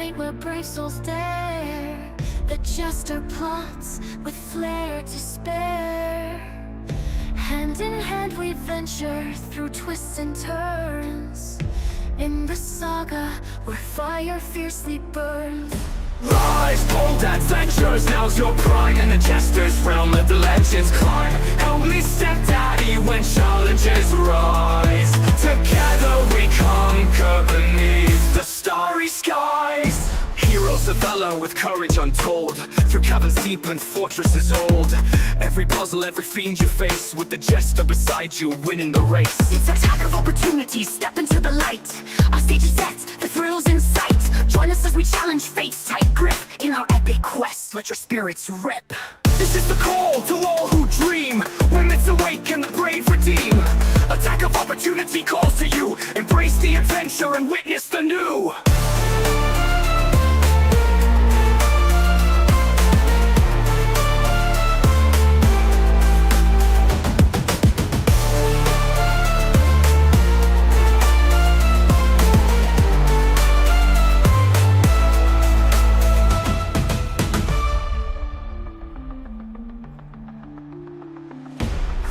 night where brave souls dare. The jester plots with flair to spare. Hand in hand we venture through twists and turns. In the saga where fire fiercely burns. Rise, bold adventures, now's your prime. In the jester's realm, let the legends climb. Help me step daddy when challenges rise. Together we conquer beneath the starry skies. Heroes of valor with courage untold. Through caverns deep and fortresses old. Every puzzle, every fiend you face, with the jester beside you, winning the race. It's a attack of opportunity, step into the light. Our stage is set, the thrills in sight. Join us as we challenge fate's tight grip. In our epic quest, let your spirits rip. This is the call to all who dream. When myths awake and the brave redeem. Attack of opportunity calls to you. Embrace the adventure and witness the new.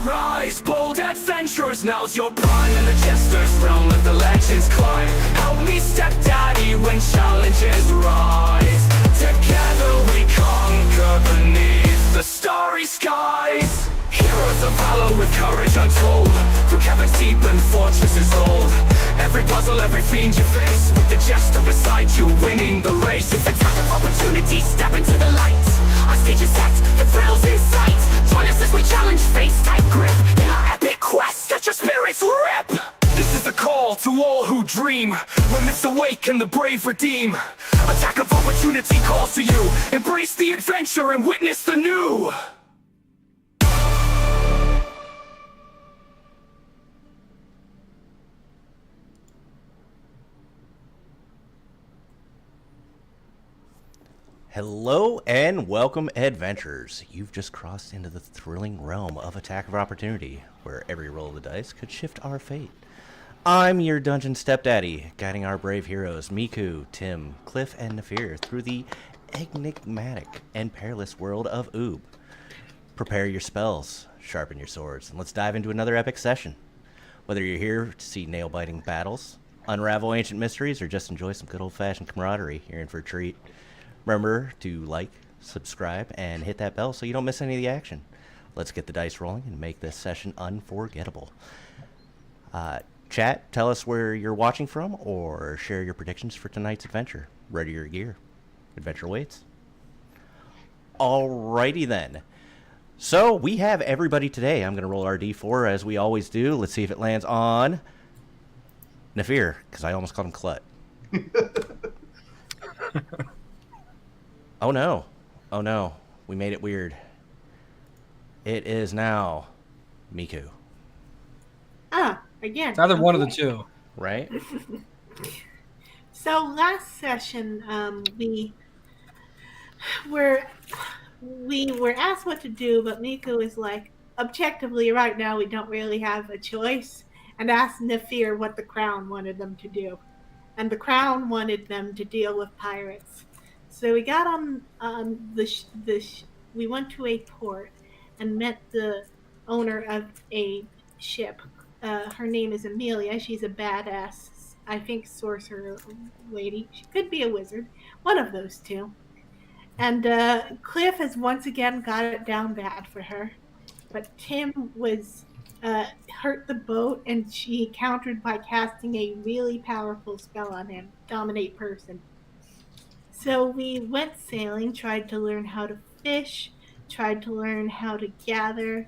Rise, bold adventurers, now's your prime. In the jester's realm, let the legends climb. Help me step daddy when challenges rise. Together we conquer beneath the starry skies. Heroes of valor with courage untold. Through caverns deep and fortresses old. Every puzzle, every fiend you face, with the jester beside you, winning the race. It's a time of opportunity, step into the light. Our stage is set, the thrills in sight. Join us as we challenge fate's tight grip. In our epic quest, let your spirits rip. This is the call to all who dream. When myths awake and the brave redeem. Attack of opportunity calls to you. Embrace the adventure and witness the new. Hello and welcome, adventurers. You've just crossed into the thrilling realm of Attack of Opportunity, where every roll of the dice could shift our fate. I'm your dungeon stepdaddy, guiding our brave heroes Miku, Tim, Cliff, and Nafir through the enigmatic and perilous world of Oob. Prepare your spells, sharpen your swords, and let's dive into another epic session. Whether you're here to see nail-biting battles, unravel ancient mysteries, or just enjoy some good old-fashioned camaraderie, you're in for a treat. Remember to like, subscribe, and hit that bell so you don't miss any of the action. Let's get the dice rolling and make this session unforgettable. Chat, tell us where you're watching from or share your predictions for tonight's adventure. Ready your gear. Adventure waits. Alrighty then. So we have everybody today. I'm going to roll our D4 as we always do. Let's see if it lands on Nafir, because I almost called him Clut. Oh no. Oh no. We made it weird. It is now Miku. Again. It's either one of the two. Right? So last session, we were asked what to do, but Miku was like, objectively, right now we don't really have a choice, and asked Nafir what the Crown wanted them to do, and the Crown wanted them to deal with pirates. So we got on we went to a port and met the owner of a ship. Her name is Amelia. She's a badass, I think, sorcerer lady. She could be a wizard. One of those two. And Cliff has once again got it down bad for her. But Tim was hurt the boat, and she countered by casting a really powerful spell on him, Dominate Person. So we went sailing, tried to learn how to fish, tried to learn how to gather,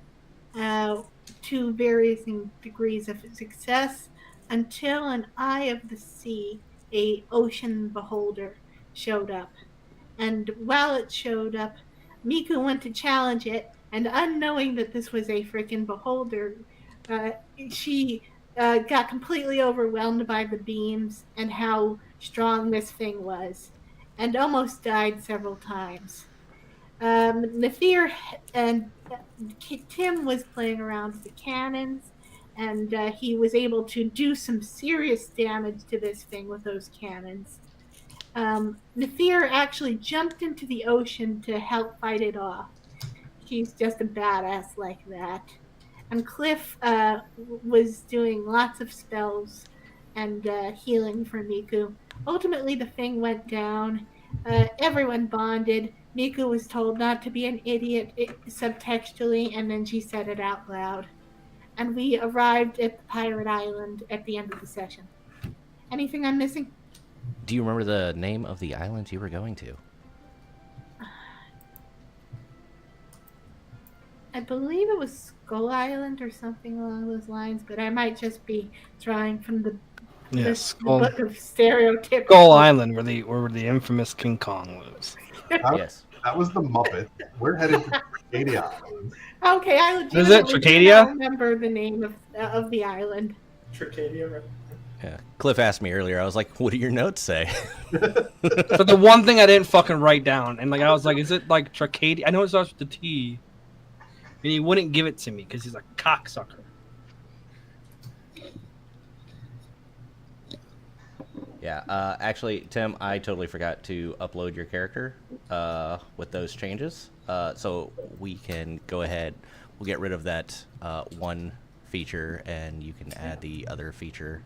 to varying degrees of success, until an eye of the sea, a ocean beholder, showed up. And while it showed up, Miku went to challenge it, and unknowing that this was a freaking beholder, she got completely overwhelmed by the beams and how strong this thing was, and almost died several times. Nafir and Tim was playing around with the cannons, and he was able to do some serious damage to this thing with those cannons. Nefir actually jumped into the ocean to help fight it off. She's just a badass like that. And Cliff was doing lots of spells and healing for Miku. Ultimately, the thing went down. Everyone bonded. Miku was told not to be an idiot subtextually, and then she said it out loud. And we arrived at the pirate island at the end of the session. Anything I'm missing? Do you remember the name of the island you were going to? I believe it was Skull Island or something along those lines, but I might just be drawing from the book of stereotypical. Skull Island, where the infamous King Kong lives. Yes. That was the Muppet. We're headed to Arcadia Island. Okay, I Is it legitimately Tricadia? cannot remember the name of the island. Tricadia, right? Yeah. Cliff asked me earlier. I was like, "What do your notes say?" But the one thing I didn't fucking write down, and I was like, is it like Tricadia? I know it starts with the T. And he wouldn't give it to me because he's a cocksucker. Yeah. Actually, Tim, I totally forgot to upload your character with those changes. So we can go ahead. We'll get rid of that one feature, and you can add the other feature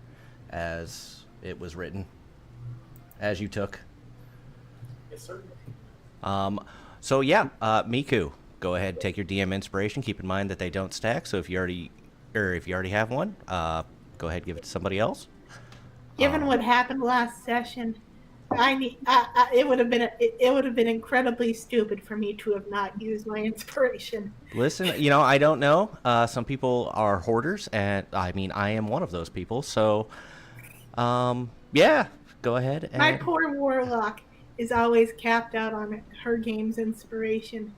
as it was written, as you took. Yes, sir. So yeah, Miku, go ahead and take your DM inspiration. Keep in mind that they don't stack. So if you already have one, go ahead and give it to somebody else. Given what happened last session, it would have been incredibly stupid for me to have not used my inspiration. Listen, I don't know. Some people are hoarders, and I mean, I am one of those people. So, yeah, go ahead. And... My poor warlock is always capped out on her game's inspiration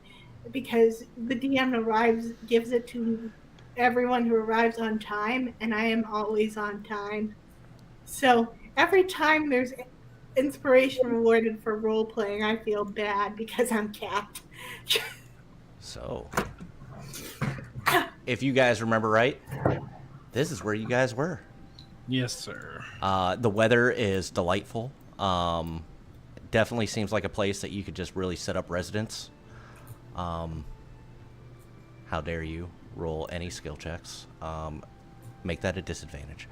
because the DM gives it to everyone who arrives on time, and I am always on time. So every time there's inspiration rewarded for role playing, I feel bad because I'm capped. So, if you guys remember right, this is where you guys were. Yes, sir. The weather is delightful. Definitely seems like a place that you could just really set up residence. How dare you roll any skill checks? Make that a disadvantage.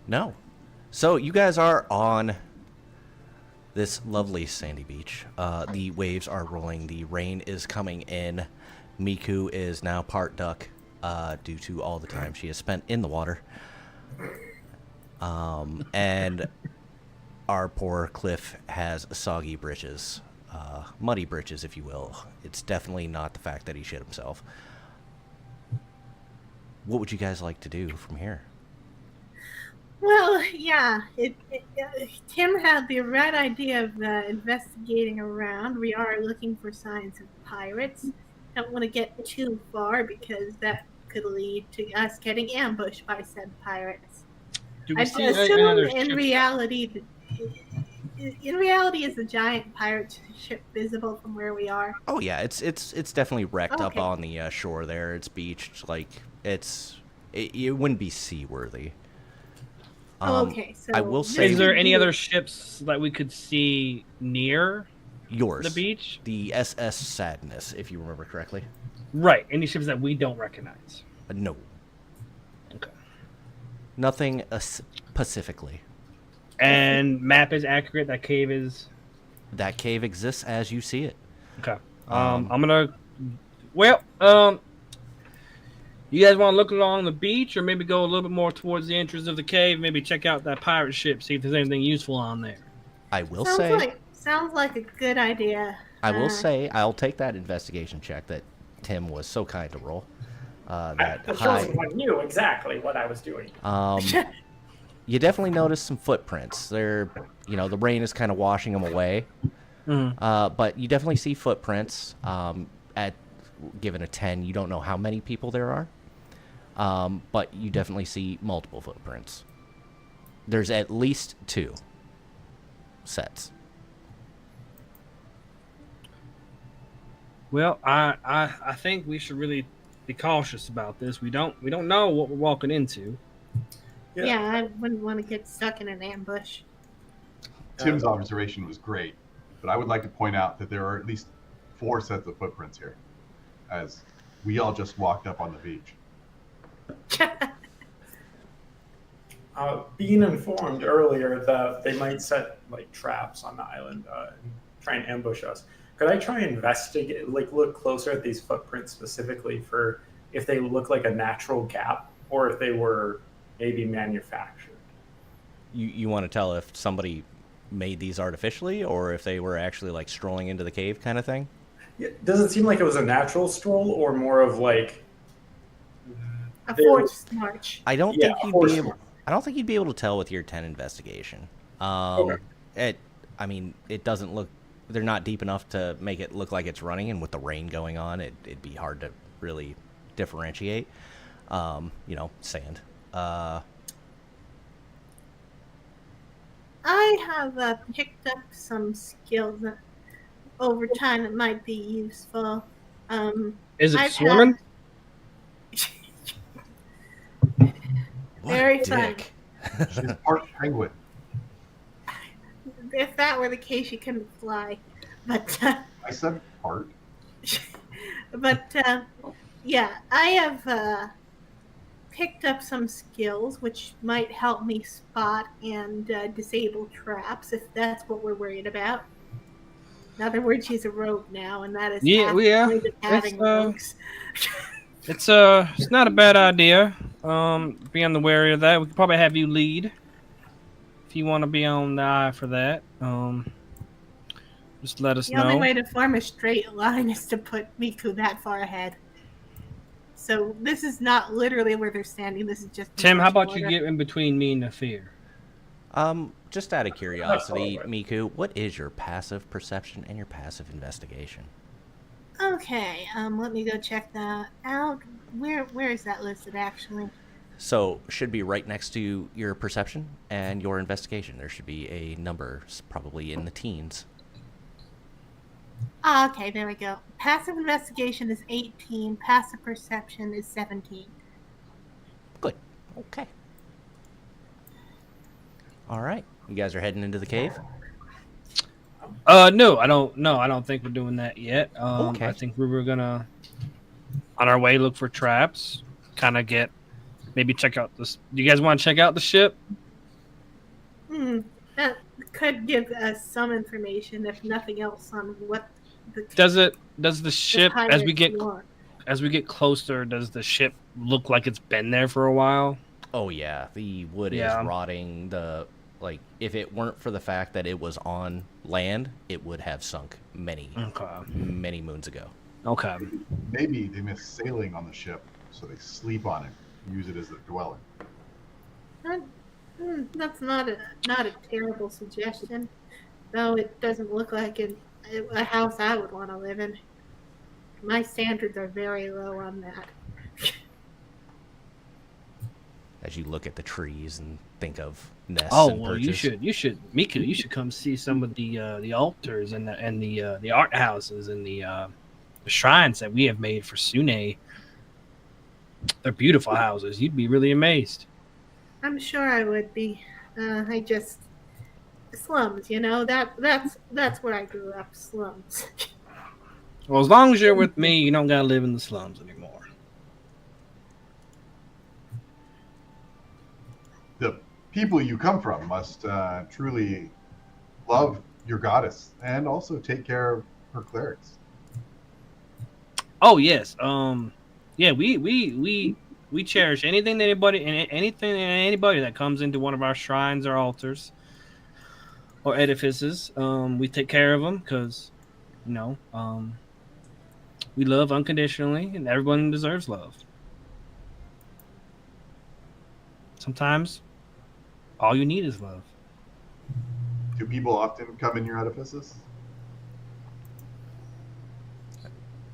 No. So you guys are on this lovely sandy beach. The waves are rolling. The rain is coming in. Miku is now part duck due to all the time she has spent in the water. And our poor Cliff has soggy britches. Muddy britches, if you will. It's definitely not the fact that he shit himself. What would you guys like to do from here? Well, yeah, Tim had the right idea of investigating around. We are looking for signs of pirates. Don't want to get too far because that could lead to us getting ambushed by said pirates. Do I we see assume another in ship? reality, is the giant pirate ship visible from where we are? Oh yeah, it's definitely wrecked up Okay. on the shore there. It's beached, like it wouldn't be seaworthy. Okay, so I will say Is there any other ships that we could see near yours, the beach? the SS Sadness, if you remember correctly. Right. Any ships that we don't recognize? No, Okay. nothing specifically. And map is accurate. That cave is That cave exists as you see it. okay. I'm gonna. Well, you guys want to look along the beach, or maybe go a little bit more towards the entrance of the cave? Maybe check out that pirate ship, see if there's anything useful on there. I will sounds like a good idea. I will say, I'll take that investigation check that Tim was so kind to roll. The chosen one knew exactly what I was doing. You definitely notice some footprints. They're, the rain is kind of washing them away. But you definitely see footprints. Given a 10, you don't know how many people there are. But you definitely see multiple footprints. There's at least 2 sets. Well, I think we should really be cautious about this. We don't know what we're walking into. Yeah, I wouldn't want to get stuck in an ambush. Tim's observation was great, but I would like to point out that there are at least 4 sets of footprints here, as we all just walked up on the beach. Being informed earlier that they might set like traps on the island and try and ambush us. Could I try and investigate, like look closer at these footprints specifically for if they look like a natural gap or if they were maybe manufactured? You want to tell if somebody made these artificially or if they were actually like strolling into the cave kind of thing? Yeah, does it seem like it was a natural stroll or more of like A forced march. I don't Yeah, think you'd forced be able. march. I don't think you'd be able to tell with your 10 investigation. Okay. I mean, it doesn't look. They're not deep enough to make it look like it's running, and with the rain going on, it'd be hard to really differentiate. Sand. I have picked up some skills that over time that might be useful. Is it I've swimming? What Very a fun. dick. She's part penguin. If that were the case, you couldn't fly. But I said part. yeah, I have picked up some skills which might help me spot and disable traps if that's what we're worried about. In other words, she's a rogue now, and that is Yeah, half the yeah. point of having rogues. It's not a bad idea. Be on the wary of that. We could probably have you lead if you want to be on the eye for that. Just let us The know. only way to form a straight line is to put Miku that far ahead. So this is not literally where they're standing. This is just Tim, how about you order. get in between me and Nafir? Just out of curiosity, Miku, what is your passive perception and your passive investigation? Okay, let me go check that out. Where is that listed actually? So, should be right next to your perception and your investigation. There should be a number, probably in the teens. Ah, okay, there we go. Passive investigation is 18. Passive perception is 17. Good. Okay. All right. You guys are heading into the cave? No, I don't think we're doing that yet. Okay. I think we were gonna, on our way, look for traps. Kind of maybe check out this. Do you guys want to check out the ship? That could give us some information, if nothing else, on what the Does the ship as we pirates want. get closer? Does the ship look like it's been there for a while? Oh, yeah. The wood Yeah. is rotting. If it weren't for the fact that it was on land, it would have sunk many moons ago. Okay. Maybe they miss sailing on the ship, so they sleep on it, use it as their dwelling. That's not a terrible suggestion, though it doesn't look like a house I would want to live in. My standards are very low on that. As you look at the trees and think of nests Oh and well, perches. you should, Miku. You should come see some of the altars and the art houses and the shrines that we have made for Sune. They're beautiful houses. You'd be really amazed. I'm sure I would be. Slums, that's where I grew up. Slums. Well, as long as you're with me, you don't gotta live in the slums anymore. The people you come from must truly love your goddess and also take care of her clerics. Oh yes. Yeah. We cherish anything that anybody that comes into one of our shrines or altars or edifices. We take care of them because, we love unconditionally, and everyone deserves love. Sometimes, all you need is love. Do people often come in your edifices?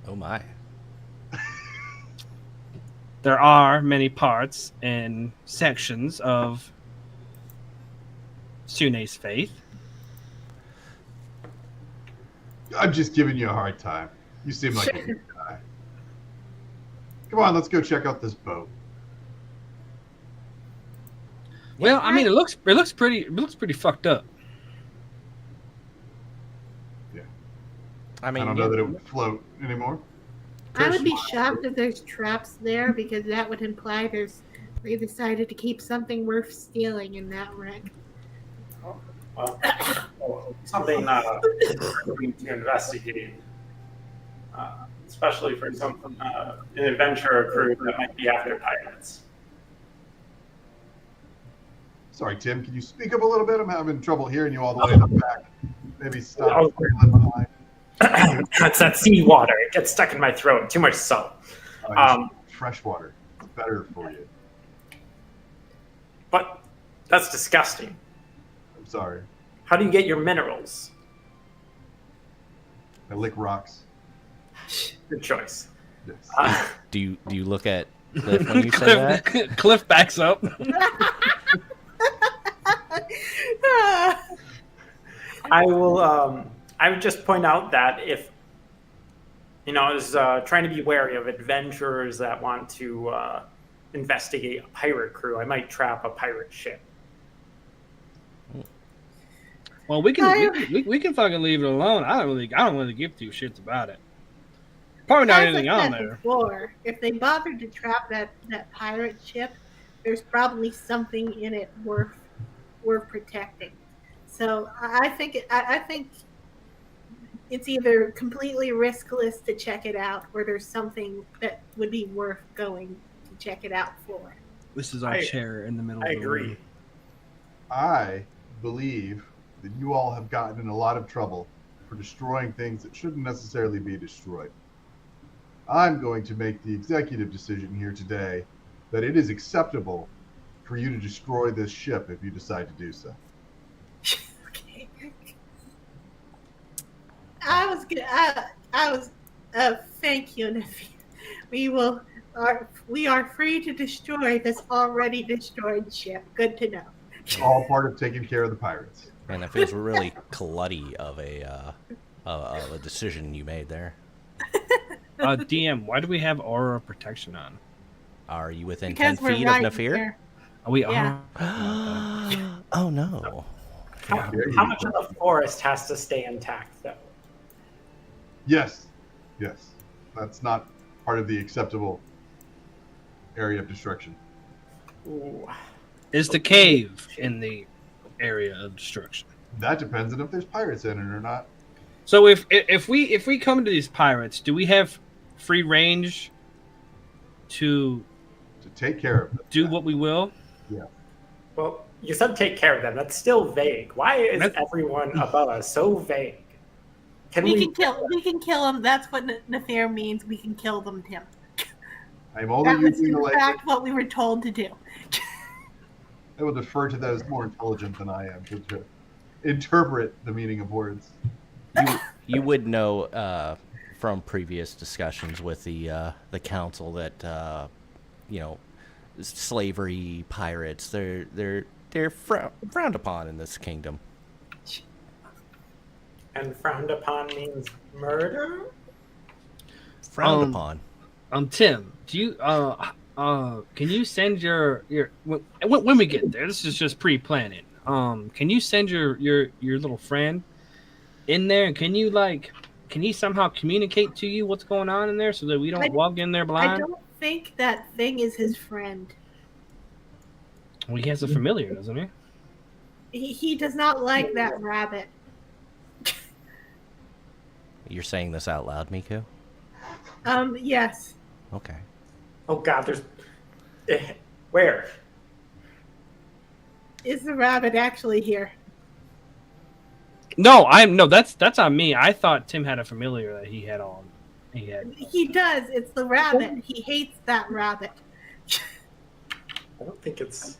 Oh, my. There are many parts and sections of Sune's faith. I'm just giving you a hard time. You seem like a good guy. Come on, let's go check out this boat. Well, I mean, it looks pretty fucked up. I I mean, don't know that it would float anymore. I would Chris, be shocked if there's traps there because that would imply they decided to keep something worth stealing in that wreck. Well, something we need to investigate, especially for an adventurer crew that might be after pirates. Sorry, Tim. Can you speak up a little bit? I'm having trouble hearing you all the way in the back. Maybe stop Oh. before you left behind. That's that seawater. It gets stuck in my throat. Too much salt. Fresh water. It's better for you. But that's disgusting. I'm sorry. How do you get your minerals? I lick rocks. Good choice. Yes. do you look at Cliff when you say that? Cliff backs up. I will. I would just point out that if I was trying to be wary of adventurers that want to investigate a pirate crew, I might trap a pirate ship. Well, we can fucking leave it alone. I don't really give two shits about it. Probably not As I anything on said there. before, if they bothered to trap that pirate ship, there's probably something in it worth protecting. So I think it's either completely riskless to check it out, or there's something that would be worth going to check it out for. This is our chair in the middle I of the agree. room. I believe that you all have gotten in a lot of trouble for destroying things that shouldn't necessarily be destroyed. I'm going to make the executive decision here today that it is acceptable for you to destroy this ship if you decide to do so. Okay. I was thank you, nephew. We are free to destroy this already destroyed ship. Good to know. It's all part of taking care of the pirates. And that feels really klutty of a decision you made there. DM, why do we have aura protection on? Are you within Because 10 we're feet right of Nafir? here. Are we? Yeah. Oh no. How much of the forest has to stay intact, though? Yes. That's not part of the acceptable area of destruction. Ooh. Is the cave in the area of destruction? That depends on if there's pirates in it or not. So if we come to these pirates, do we have free range to To take care of them. do what we will? Yeah. Well, you said take care of them. That's still vague. Why is everyone above us so vague? We can kill them. That's what Nefir means. We can kill them, Tim. I'm only That was using the in language. fact what we were told to do. I will defer to those more intelligent than I am to interpret the meaning of words. You would know from previous discussions with the council that slavery, pirates, they're frowned upon in this kingdom. And frowned upon means murder? Frowned upon. Tim, do you can you send your when we get there? This is just pre-planning. Can you send your little friend in there? And can he somehow communicate to you what's going on in there so that we don't walk in there I blind? don't think that thing is his friend. Well, he has a familiar, doesn't he? He does not like that rabbit. You're saying this out loud, Miku? Yes. Okay. Oh God, there's where? Is the rabbit actually here? No, that's on me. I thought Tim had a familiar that he had on. He does. It's the rabbit. He hates that rabbit. I don't think it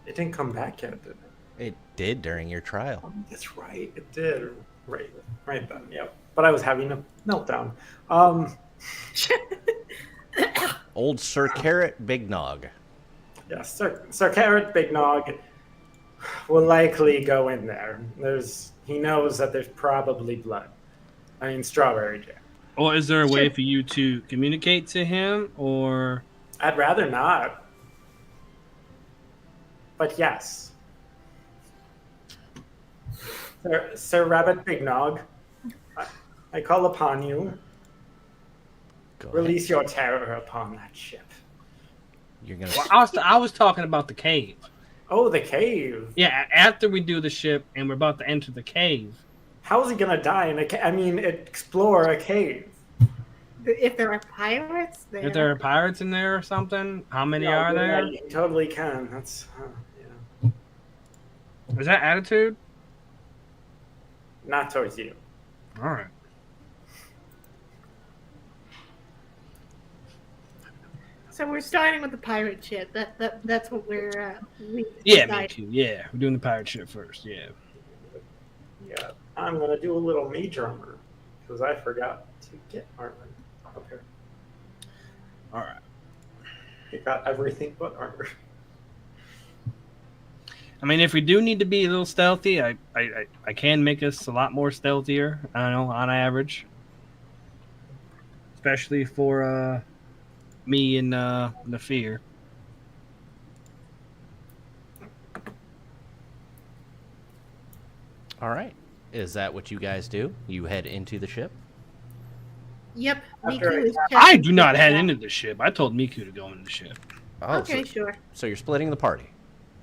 didn't come back yet, did it? It did during your trial. That's right, it did. Right then, yep. But I was having a meltdown. Old Sir Carrot Big Nog. Yes, Sir Carrot Big Nog will likely go in there. He knows that there's probably blood. I mean, strawberry jam. Or is there a way for you to communicate to him, or? I'd rather not. But yes. Sir Rabbit Big Nog, I call upon you. Go ahead. Release your terror upon that ship. You're gonna. Well, I was talking about the cave. Oh, the cave. Yeah, after we do the ship and we're about to enter the cave. How is he gonna die in a cave? I mean, explore a cave. If there are pirates there. If there are pirates in there or something, how many are you're there? right, you totally can. That's yeah. Is that attitude? Not towards you. All right. So we're starting with the pirate ship. That's what we Yeah, me decided. too. Yeah, we're doing the pirate ship first. Yeah. Yeah, I'm gonna do a little mage armor because I forgot to get armor. Okay, All right. I got everything but armor. I mean, if we do need to be a little stealthy, I can make us a lot more stealthier. I don't know, on average, especially for me and Nafir. All right. Is that what you guys do? You head into the ship. Yep. After Miku is I checking do not things head out. into the ship. I told Miku to go into the ship. Oh, Okay, so, sure. so you're splitting the party.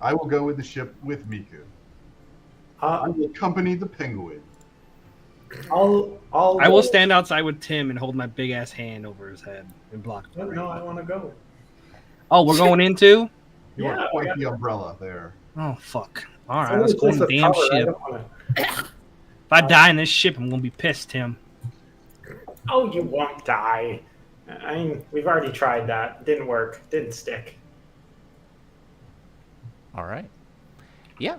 I will go with the ship with Miku. I will accompany the penguin. I'll I will stand outside with Tim and hold my big ass hand over his head and block the rain. No, I want to go. Oh, we're going into? You Yeah, are quite yeah. the umbrella there. Oh, fuck. All right, Only let's go in place the of damn color, I ship. don't wanna- If I die in this ship, I'm going to be pissed, Tim. Oh, you won't die. I mean, we've already tried that. Didn't work. Didn't stick. All right. Yeah.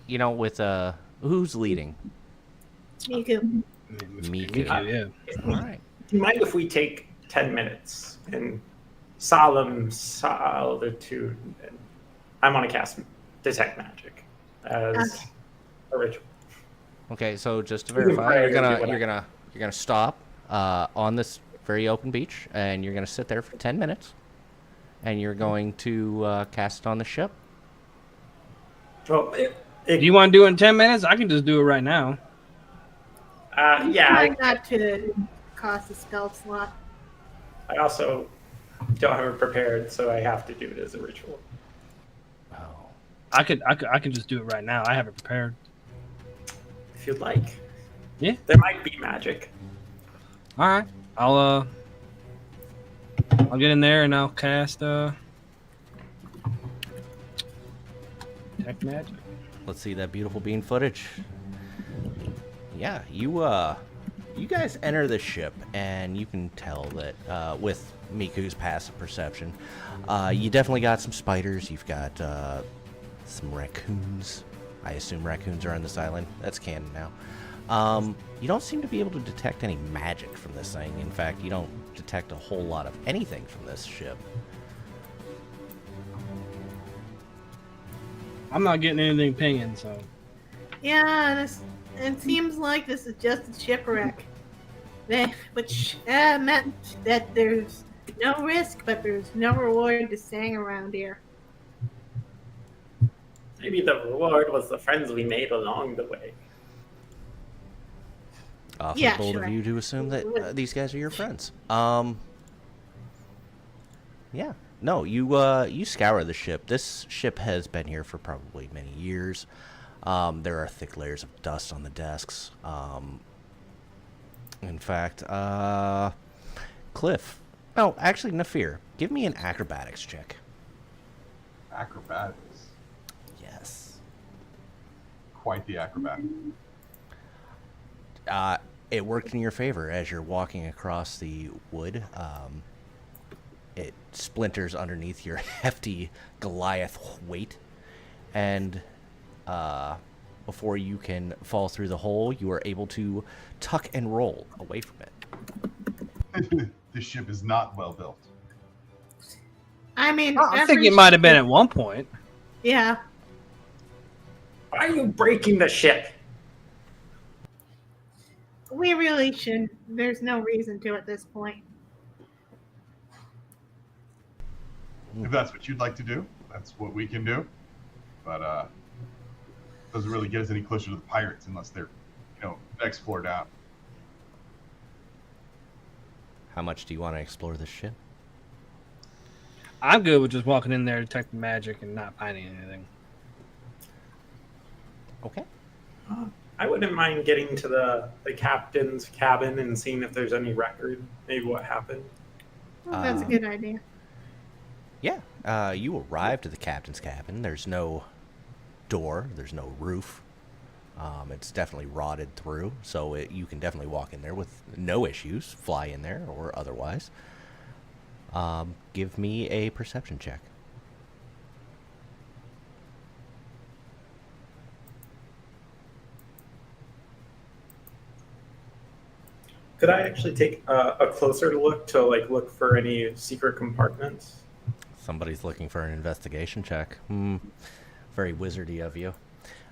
With who's leading? Miku. Miku. Yeah. All right. Do you mind if we take 10 minutes in solemn solitude? And I want to cast Detect Magic as a ritual. Okay, so just to You can verify, pray you're or gonna do you're gonna you're gonna stop on this very open beach, and you're gonna sit there for 10 minutes, and you're going to cast it on the ship. Well, Do you want to do it in 10 minutes? I can just do it right now. yeah. Trying not to cost a spell slot. I also don't have it prepared, so I have to do it as a ritual. Oh. I can just do it right now. I have it prepared. If you'd like. Yeah. There might be magic. All right. I'll get in there and I'll cast Detect Magic. Let's see that beautiful bean footage. Yeah, you guys enter the ship, and you can tell that with Miku's passive perception, you definitely got some spiders. You've got some raccoons. I assume raccoons are on this island. That's canon now. You don't seem to be able to detect any magic from this thing. In fact, you don't detect a whole lot of anything from this ship. I'm not getting anything pinging, so. Yeah, it seems like this is just a shipwreck. Which meant that there's no risk, but there's no reward to staying around here. Maybe the reward was the friends we made along the way. Awfully Yeah, bold sure. of you to assume that these guys are your friends. Yeah. No, you scour the ship. This ship has been here for probably many years. There are thick layers of dust on the desks. In fact, Cliff. No, actually, Nafir. Give me an acrobatics check. Acrobatics. Yes. Quite the acrobat. It worked in your favor as you're walking across the wood. It splinters underneath your hefty Goliath weight, and before you can fall through the hole, you are able to tuck and roll away from it. This ship is not well built. I mean, I think every it might have been ship- at one point. Yeah. Why are you breaking the ship? We really should. There's no reason to at this point. If that's what you'd like to do, that's what we can do. But doesn't really get us any closer to the pirates unless they're, next floor down. How much do you want to explore this ship? I'm good with just walking in there, detecting magic, and not finding anything. Okay. I wouldn't mind getting to the captain's cabin and seeing if there's any record, maybe what happened. Well, that's a good idea. Yeah. You arrive to the captain's cabin. There's no door. There's no roof. It's definitely rotted through, so you can definitely walk in there with no issues, fly in there or otherwise. Give me a perception check. Could I actually take a closer look to look for any secret compartments? Somebody's looking for an investigation check. Very wizardy of you.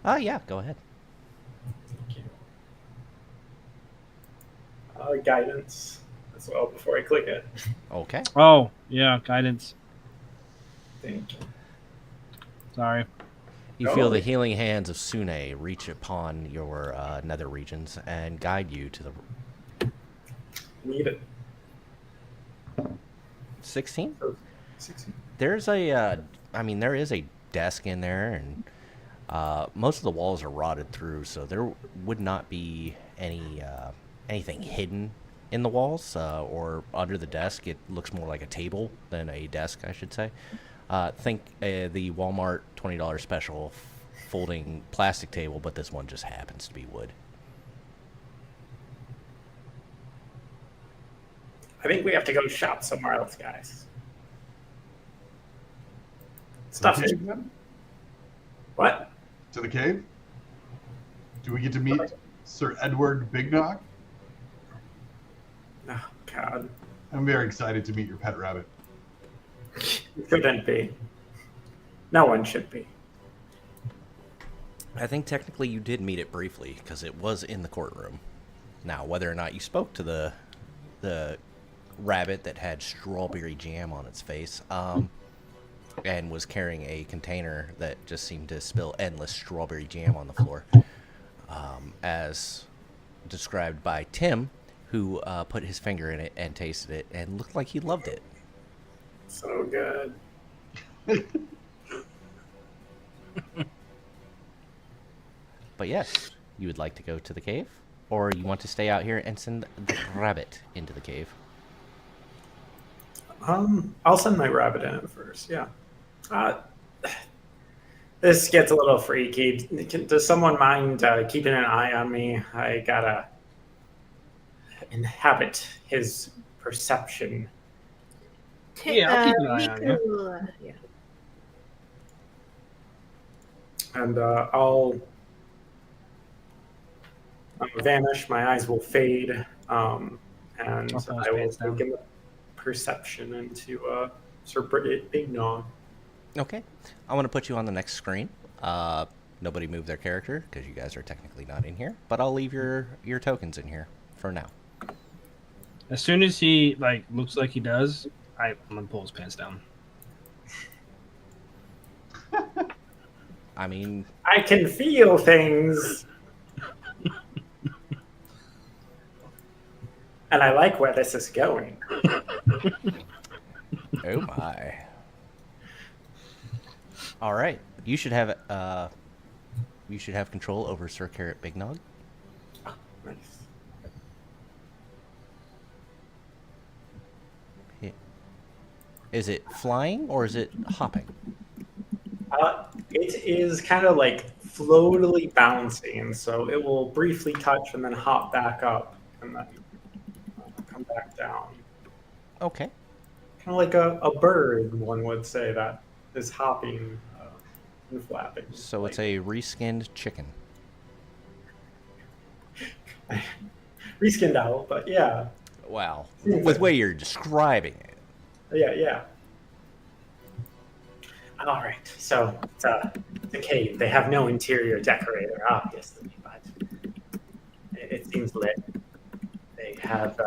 Yeah, go ahead. Thank you. Guidance as well before I click it. Okay. Oh, yeah, guidance. Thank you. Sorry. You feel the healing hands of Sune reach upon your nether regions and guide you to the Need it. 16? 16. There's there is a desk in there, and most of the walls are rotted through, so there would not be anything hidden in the walls or under the desk. It looks more like a table than a desk, I should say. Think the Walmart $20 special folding plastic table, but this one just happens to be wood. I think we have to go shop somewhere else, guys. Stuff. To the cave, then? What? To the cave? Do we get to meet Sir Edward Bignog? Oh, God. I'm very excited to meet your pet rabbit. You couldn't be. No one should be. I think technically you did meet it briefly because it was in the courtroom. Now, whether or not you spoke to the rabbit that had strawberry jam on its face and was carrying a container that just seemed to spill endless strawberry jam on the floor, as described by Tim, who put his finger in it and tasted it and looked like he loved it. So good. But yes, you would like to go to the cave, or you want to stay out here and send the rabbit into the cave? I'll send my rabbit in first. Yeah. This gets a little freaky. Does someone mind keeping an eye on me? I gotta inhabit his perception. Yeah, I'll keep an eye on you. Yeah. And I'll vanish. My eyes will fade, and I will pants down. take in the perception into Sir Big Nog. Okay. I want to put you on the next screen. Nobody moved their character because you guys are technically not in here, but I'll leave your tokens in here for now. As soon as he looks like he does, I'm gonna pull his pants down. I mean, I can feel things. And I like where this is going. oh my. All right. You should have control over Sir Carrot Bignog. Nice. Is it flying or is it hopping? It is kind of floatily bouncing, so it will briefly touch and then hop back up and then come back down. Okay. Kind of like a bird, one would say, that is hopping and flapping. So it's a reskinned chicken. Reskinned out, but yeah. Wow. With the way you're describing it. Yeah. All right, so it's a cave. They have no interior decorator, obviously, but it seems lit. They have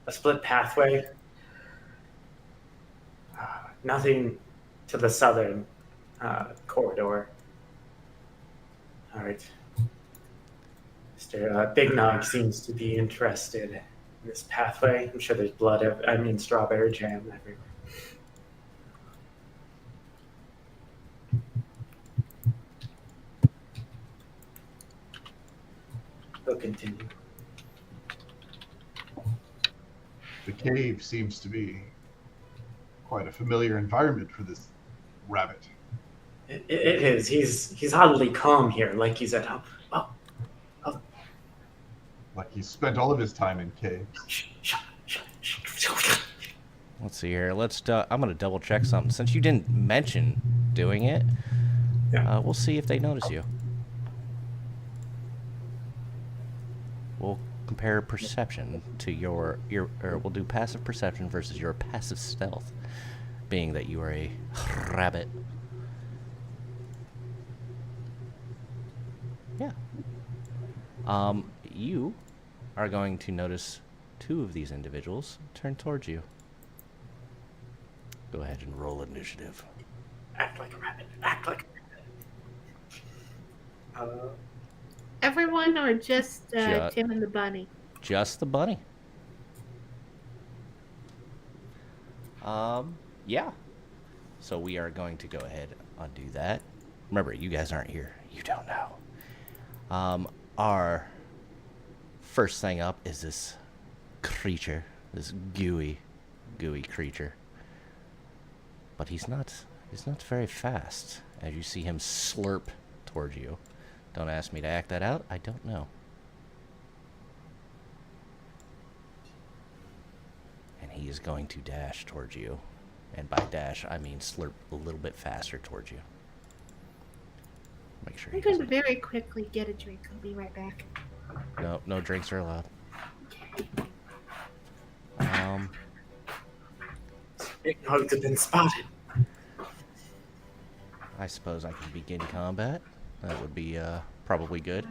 a split pathway. Nothing to the southern corridor. All right. Mr. Big Nog seems to be interested This pathway, I'm sure there's blood. I mean, strawberry jam everywhere. They'll continue. The cave seems to be quite a familiar environment for this rabbit. It is. He's oddly calm here, like he's at home. Oh, Like he's spent all of his time in caves. shh. Let's see here. I'm gonna double check something. Since you didn't mention doing it, Yeah. we'll see if they notice you. We'll compare perception to your or we'll do passive perception versus your passive stealth, being that you are a rabbit. Yeah. You are going to notice two of these individuals turn towards you. Go ahead and roll initiative. Act like a rabbit. Act like a rabbit. Everyone or just Ju- Tim and the bunny? Just the bunny. Yeah. So we are going to go ahead and do that. Remember, you guys aren't here. You don't know. Our first thing up is this creature, this gooey creature. But he's not very fast. As you see him slurp towards you. Don't ask me to act that out. I don't know. And he is going to dash towards you. And by dash, I mean slurp a little bit faster towards you. Make sure he I'm going to doesn't. very quickly get a drink. I'll be right back. No drinks are allowed. Big hugs have been spotted. I suppose I can begin combat. That would be probably good.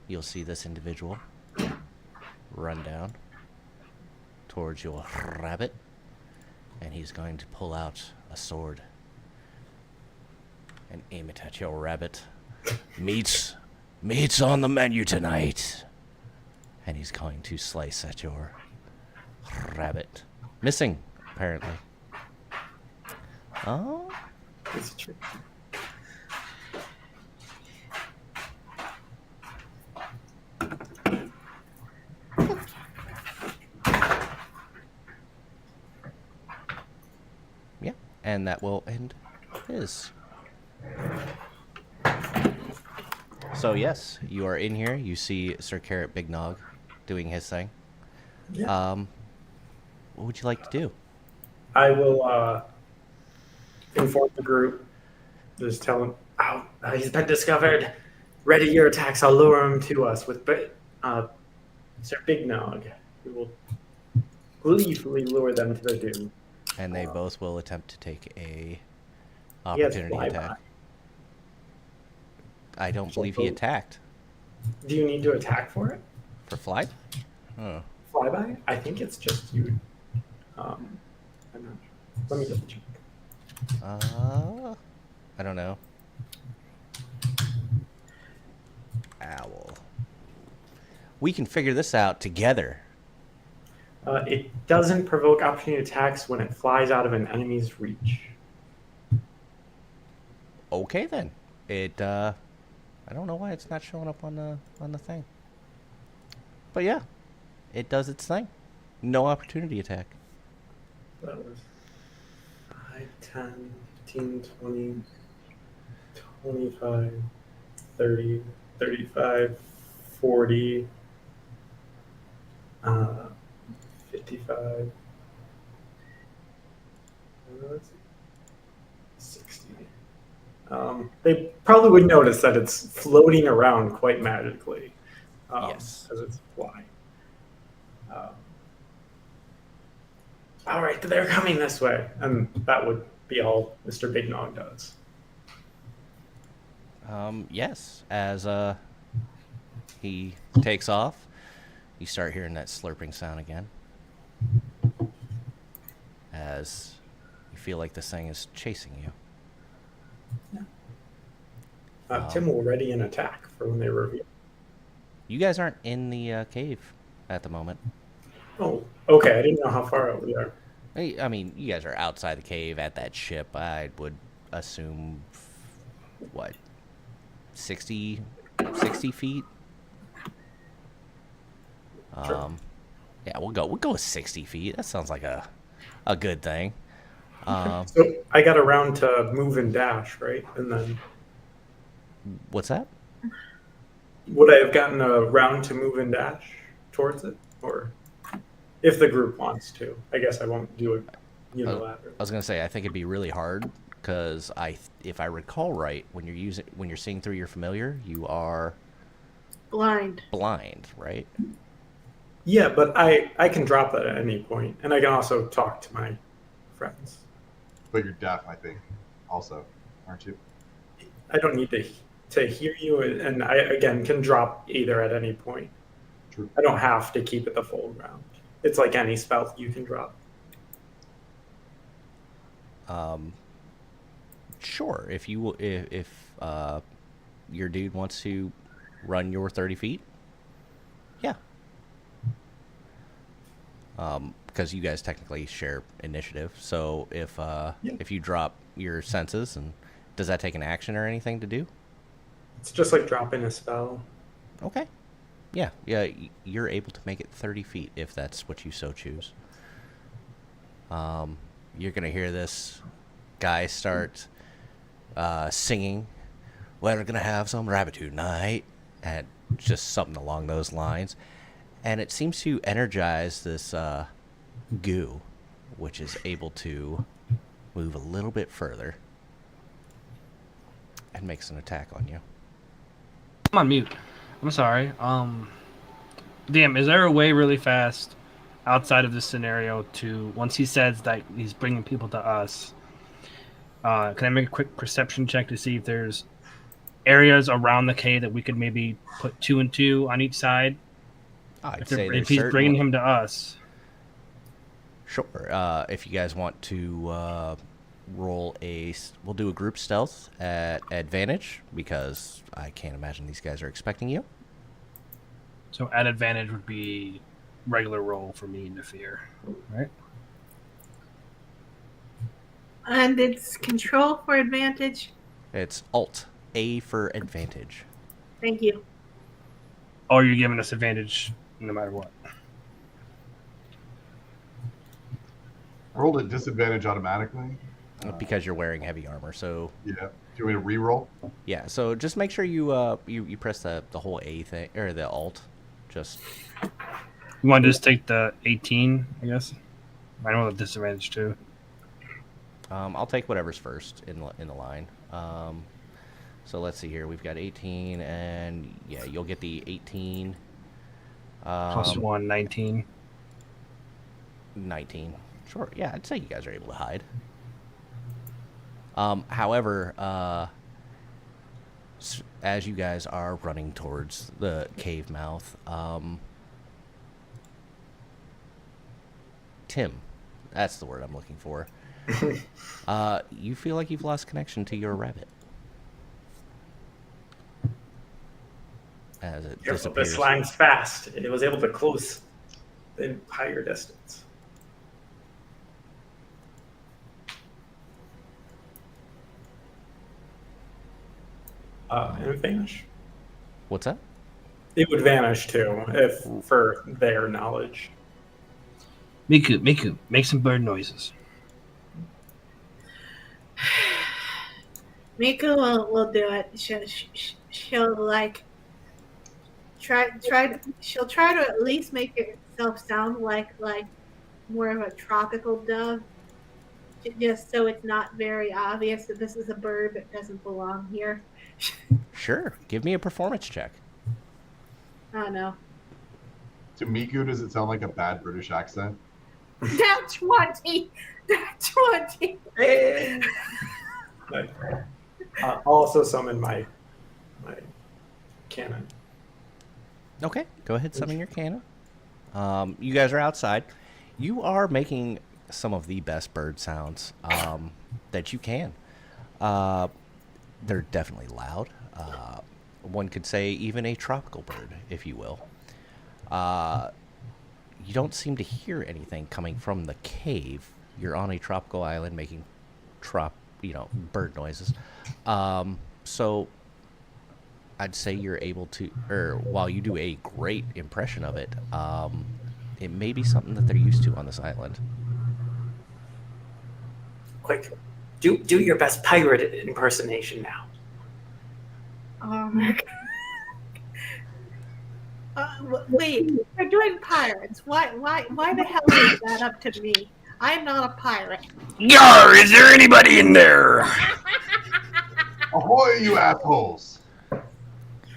You'll see this individual run down towards your rabbit, and he's going to pull out a sword and aim it at your rabbit. Meat's on the menu tonight. And he's going to slice at your rabbit. Missing, apparently. Oh? It's true. Yeah, and that will end his. So yes, you are in here. You see Sir Carrot Big Nog doing his thing. Yeah. What would you like to do? I will inform the group. Just tell him, he's been discovered. Ready your attacks. I'll lure him to us with Sir Big Nog. We will gleefully lure them to their doom. And they both will attempt to take a He has opportunity flyby. attack. I don't So believe he both- attacked. Do you need to attack for it? For flight? Oh. Flyby? I think it's just you. I'm not sure. Let me double check. I don't know. Owl. We can figure this out together. It doesn't provoke opportunity attacks when it flies out of an enemy's reach. Okay then. I don't know why it's not showing up on the thing. But yeah, it does its thing. No opportunity attack. That was 5, 10, 15, 20, 25, 30, 35, 40, 55, 60. They probably would notice that it's floating around quite magically. Yes. Because it's flying. All right, they're coming this way. And that would be all Mr. Big Nog does. Yes. As he takes off, you start hearing that slurping sound again. As you feel like this thing is chasing you. Tim will ready an attack for when they reveal. You guys aren't in the cave at the moment. Oh, okay. I didn't know how far out we are. I mean, you guys are outside the cave at that ship. I would assume, what, 60 feet? Sure. Yeah, we'll go with 60 feet. That sounds like a good thing. So I got around to move and dash, right? And then What's that? would I have gotten a round to move and dash towards it, or if the group wants to? I guess I won't do it unilaterally. I was gonna say I think it'd be really hard because if I recall right, when you're seeing through your familiar, you are Blind. blind, right? Yeah, but I can drop that at any point, and I can also talk to my friends. But you're deaf, I think, also, aren't you? I don't need to hear you, and I again can drop either at any point. True. I don't have to keep it the full round. It's like any spell you can drop. Sure. If your dude wants to run your 30 feet, yeah. Because you guys technically share initiative. So if you drop your senses, and does that take an action or anything to do? It's just like dropping a spell. Okay. Yeah. You're able to make it 30 feet if that's what you so choose. You're gonna hear this guy start singing. We're gonna have some rabbit tonight, and just something along those lines. And it seems to energize this goo, which is able to move a little bit further and makes an attack on you. I'm on mute. I'm sorry. DM, is there a way really fast outside of this scenario to, once he says that he's bringing people to us, can I make a quick perception check to see if there's areas around the cave that we could maybe put 2 and 2 on each side? I'd If, say if he's bringing him to us. Sure. If you guys want to we'll do a group stealth at advantage because I can't imagine these guys are expecting you. So at advantage would be regular roll for me to fear, right? And it's control for advantage. It's Alt A for advantage. Thank you. Or you're giving us advantage no matter what. I rolled at disadvantage automatically. Because you're wearing heavy armor, so Yeah. Do you want me to re-roll? yeah. So just make sure you press the whole A thing or the Alt. Just You want to just take the 18, I guess? I know the disadvantage too. I'll take whatever's first in the line. So let's see here. We've got 18, and yeah, you'll get the 18. Plus 1, 19. 19. Sure. Yeah, I'd say you guys are able to hide. However, as you guys are running towards the cave mouth, Tim, that's the word I'm looking for. You feel like you've lost connection to your rabbit as it Careful, disappears. this line's fast. It was able to close the entire distance. And it vanish. What's that? It would vanish too, if for their knowledge. Miku, make some bird noises. Miku will do it. She'll like she'll try to at least make itself sound like more of a tropical dove, just so it's not very obvious that this is a bird that doesn't belong here. Sure. Give me a performance check. Oh no. To Miku, does it sound like a bad British accent? That 20. That 20. I'll also summon my cannon. Okay, go ahead, summon your cannon. You guys are outside. You are making some of the best bird sounds that you can. They're definitely loud. one could say even a tropical bird, if you will. You don't seem to hear anything coming from the cave. You're on a tropical island making bird noises. So I'd say you're able to, or while you do a great impression of it, it may be something that they're used to on this island. Quick, do your best pirate impersonation now. Oh my god. Wait, they're doing pirates. Why the hell is that up to me? I'm not a pirate. Yar! Is there anybody in there? Ahoy, you assholes!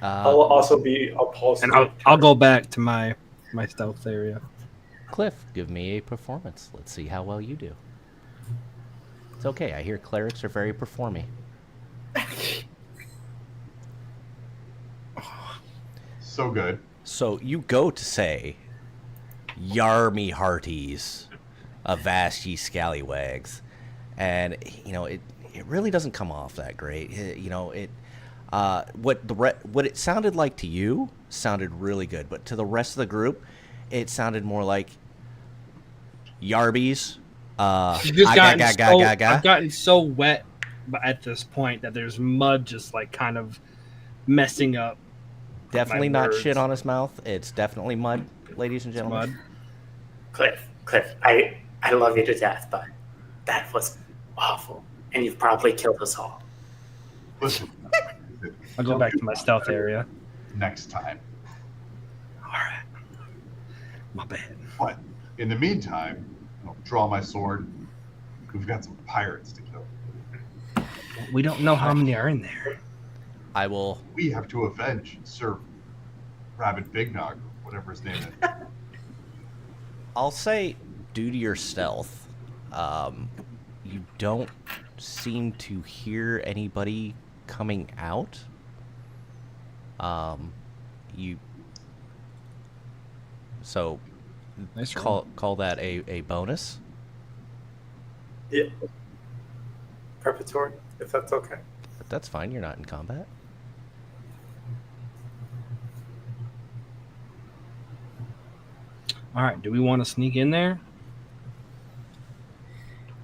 I'll also be a pulse. And I'll go back to my stealth area. Cliff, give me a performance. Let's see how well you do. It's okay. I hear clerics are very performy. So good. So you go to say, "Yar me hearties, avast ye scallywags," and it really doesn't come off that great. What it sounded like to you sounded really good, but to the rest of the group, it sounded more like "Yarbies." I've gotten so wet at this point that there's mud just like kind of messing up. Definitely my not words. shit on his mouth. It's definitely mud, ladies and It's gentlemen. mud. Cliff, I love you to death, but that was awful, and you've probably killed us all. Listen. I'll go back to my stealth area. Next time. All right. My bad. But in the meantime, I'll draw my sword. We've got some pirates to kill. We don't know how many are in there. I will. We have to avenge Sir Rabbit Bignog, whatever his name is. I'll say, due to your stealth, you don't seem to hear anybody coming out. So Nice call that a bonus. Yeah. Preparatory, if that's okay. But that's fine. You're not in combat. All right. Do we want to sneak in there?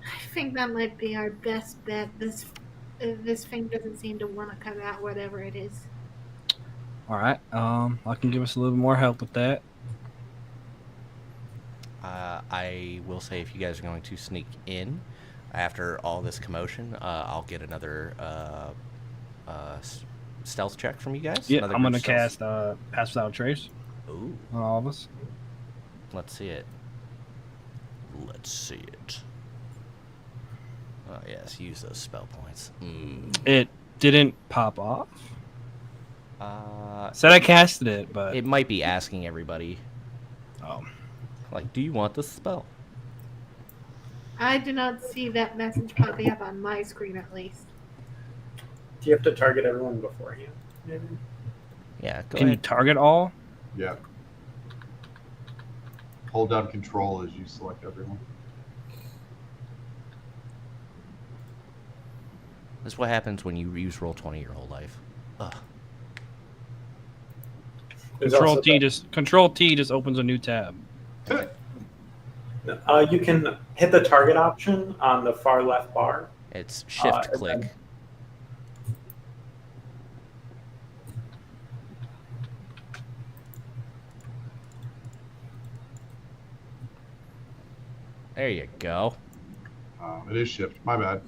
I think that might be our best bet. This thing doesn't seem to want to come out, whatever it is. All right. I can give us a little more help with that. I will say, if you guys are going to sneak in after all this commotion, I'll get another stealth check from you guys. Yeah, Another I'm group gonna stealth. cast Pass Without Trace Ooh, on all of us. let's see it. Let's see it. Oh yes, use those spell points. It didn't pop off. Uh, Said I casted it, but it might be asking everybody, oh. like, do you want this spell? I do not see that message popping up on my screen, at least. Do you have to target everyone beforehand? Maybe? Yeah, go Can you ahead. target all? Yeah. Hold down control as you select everyone. This is what happens when you use Roll20 your whole life. Ugh. There's Control also T just opens a new tab. you can hit the target option on the far left bar. It's shift and click. then- There you go. It is shift. My bad.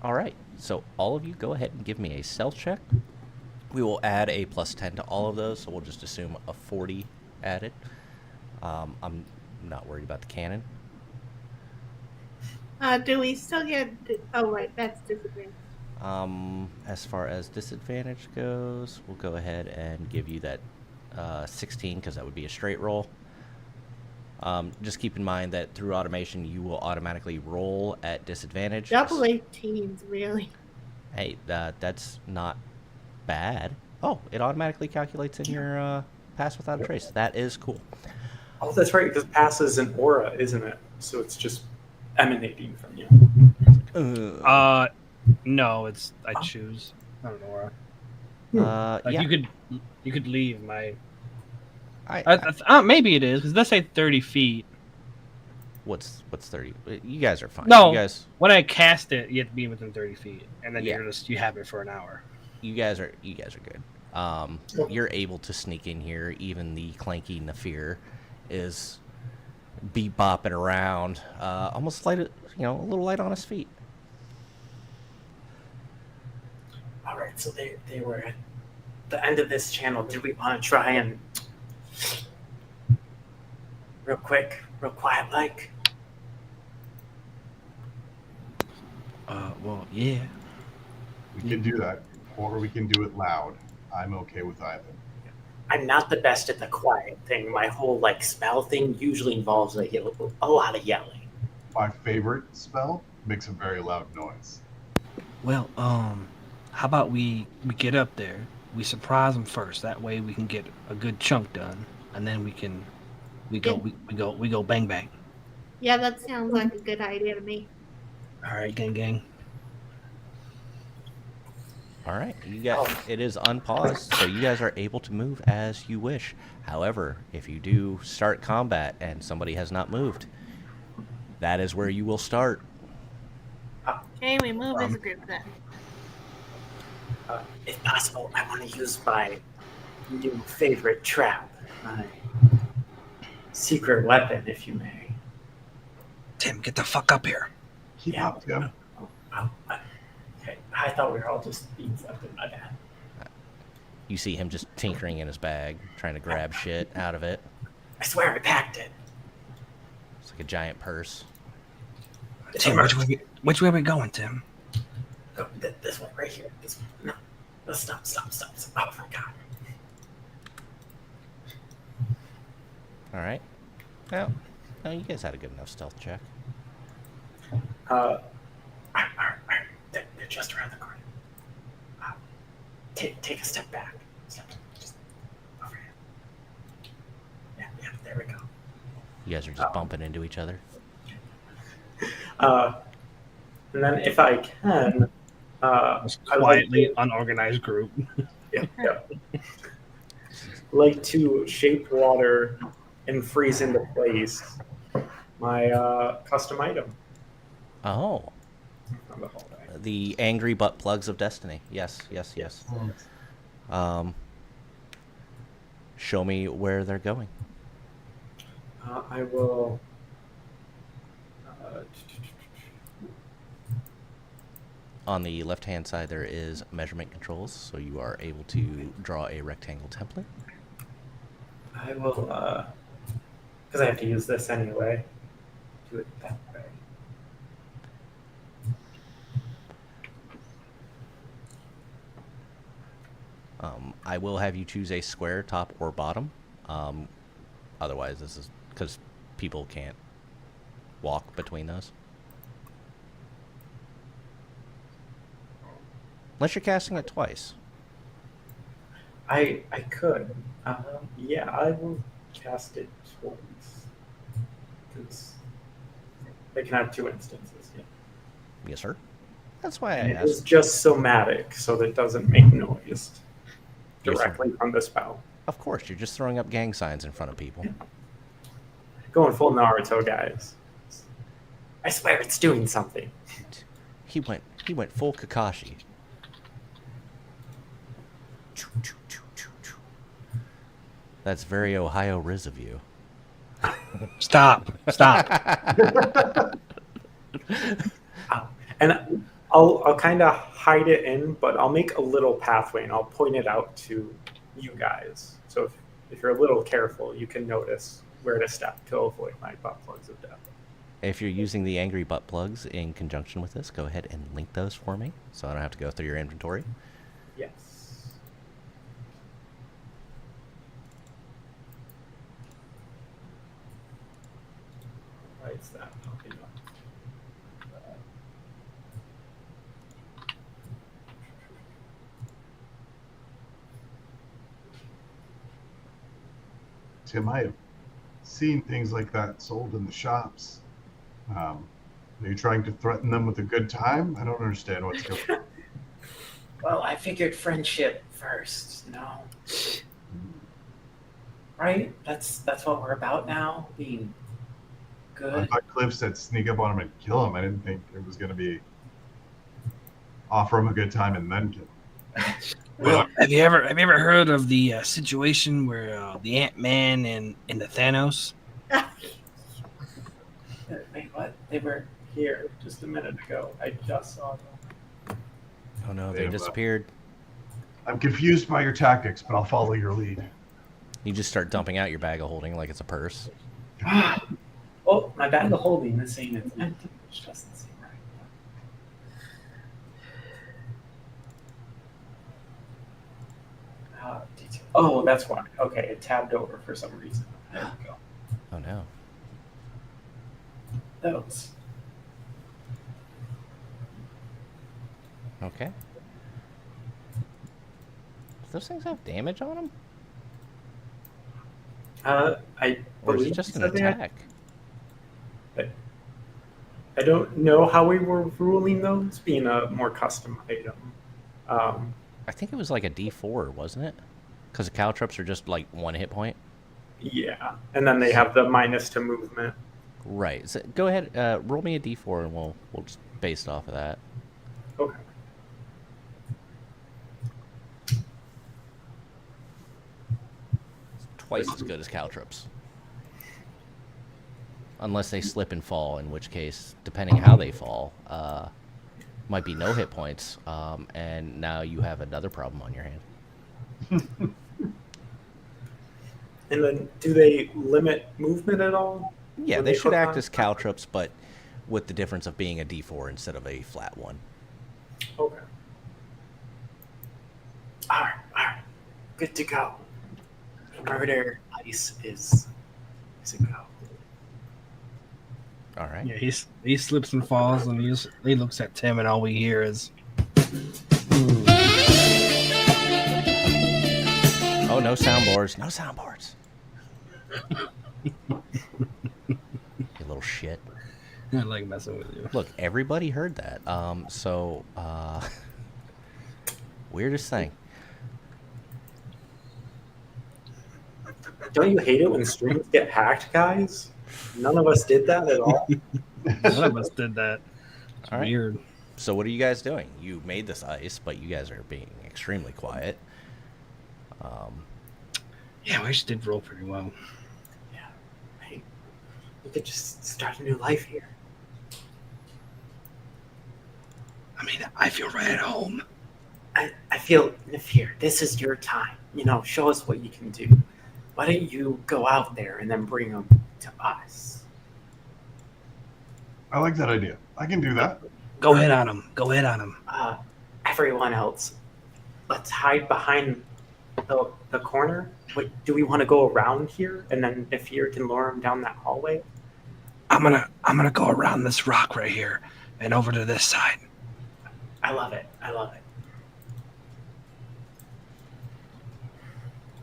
All right. So all of you go ahead and give me a stealth check. We will add a +10 to all of those, so we'll just assume a 40 added. I'm not worried about the cannon. Do we still get? Oh, right, that's disadvantage. As far as disadvantage goes, we'll go ahead and give you that 16, because that would be a straight roll. Just keep in mind that through automation, you will automatically roll at disadvantage. Double 18s, really. Hey, that's not bad. Oh, it automatically calculates in your pass without a trace. That is cool. Oh, that's right, because pass is an aura, isn't it? So it's just emanating from you. No, it's I choose. don't know where. Like Yeah. you could leave my. I Maybe it is because let's say 30 feet. what's 30? You guys are fine. You No, guys, when I cast it, you have to be within 30 feet, and then yeah. you have it for an hour. You guys are good. You're able to sneak in here. Even the clanky Nafir is bopping around, almost light, a little light on his feet. All right, so they were at the end of this channel. Did we want to try and real quick, real quiet, like? Well, yeah. We can do that, or we can do it loud. I'm okay with either. I'm not the best at the quiet thing. My whole like spell thing usually involves like a lot of yelling. My favorite spell makes a very loud noise. Well, how about we get up there, we surprise them first. That way we can get a good chunk done, and then we go bang bang. Yeah, that sounds like a good idea to me. All right, gang. All right, you guys, it is unpaused, so you guys are able to move as you wish. However, if you do start combat and somebody has not moved, that is where you will start. Okay, we move as a group then. If possible, I want to use my new favorite trap, my secret weapon, if you may. Tim, get the fuck up here. Keep Yeah. up, Tim. Okay, I thought we were all just being something. My bad. You see him just tinkering in his bag, trying to grab shit out of it. I swear I packed it. It's like a giant purse. Tim, which way are we going, Tim? Go this way, right here. This way. No, stop. Oh my god. All right. Well, no, you guys had a good enough stealth check. They're just around the corner. Take a step back. Just over here. Yeah, there we go. You guys are just bumping into each other. And then if I can, Quietly, unorganized group. Yeah. Like to shape water and freeze into place my custom item Oh, from the hallway. the angry butt plugs of destiny. Yes. Show me where they're going. I will. On the left-hand side, there is measurement controls, so you are able to draw a rectangle template. I will, because I have to use this anyway. Do it that way. I will have you choose a square, top or bottom. Otherwise, this is because people can't walk between those. Unless you're casting it twice. I could. Yeah, I will cast it twice. Because they can have two instances. Yeah. Yes, sir. That's why I And it asked. is just somatic, so that it doesn't make noise directly from the spell. Of course, you're just throwing up gang signs in front of people. Going full Naruto, guys. I swear it's doing something. He went full Kakashi. That's very Ohio Riz of you. Stop. And I'll kind of hide it in, but I'll make a little pathway and I'll point it out to you guys. So if you're a little careful, you can notice where to step to avoid my butt plugs of death. If you're using the angry butt plugs in conjunction with this, go ahead and link those for me, so I don't have to go through your inventory. Yes. Why is that popping up? Tim, I have seen things like that sold in the shops. Are you trying to threaten them with a good time? I don't understand what's going on. Well, I figured friendship first. No, right? That's what we're about now. Being I good. thought Cliff said sneak up on him and kill him. I didn't think it was going to be offer him a good time and then kill him. Well, have you ever heard of the situation where the Ant-Man and the Thanos? Wait, what? They were here just a minute ago. I just saw them. Oh no, they They've, disappeared. I'm confused by your tactics, but I'll follow your lead. You just start dumping out your bag of holding like it's a purse. Oh, my bag of holding. This ain't it's empty, which doesn't seem right. Detail. Oh, that's why. Okay, it tabbed over for some reason. There we go. Oh no. Those. Okay. Do those things have damage on them? I Or is believe it just an so. attack? I don't know how we were ruling those being a more custom item. I think it was like a D4, wasn't it? Because the caltrops are just like 1 hit point. Yeah, and then they have the minus to movement. Right. So go ahead, roll me a D4, and we'll just base it off of that. Okay. It's twice as good as caltrops. Unless they slip and fall, in which case, depending how they fall, might be no hit points, and now you have another problem on your hand. And then, do they limit movement at all? Yeah, when they should hook act on? as caltrops, but with the difference of being a D4 instead of a flat one. Okay. All right. Good to go. Murder ice is a go. All right. Yeah, he slips and falls, and he looks at Tim, and all we hear is, Oh, no soundboards. No soundboards. You little shit. I like messing with you. Look, everybody heard that. Weirdest thing. Don't you hate it when streams get hacked, guys? None of us did that at all. None of us did that. It's All right. weird. So what are you guys doing? You made this ice, but you guys are being extremely quiet. Yeah, we actually did roll pretty well. Yeah. Hey, we could just start a new life here. I mean, I feel right at home. I feel, Nafir, this is your time. Show us what you can do. Why don't you go out there and then bring them to us? I like that idea. I can do that. Go ahead on him. Go ahead on him. Everyone else, let's hide behind the corner. Do we want to go around here and then Nafir can lure him down that hallway? I'm gonna go around this rock right here and over to this side. I love it.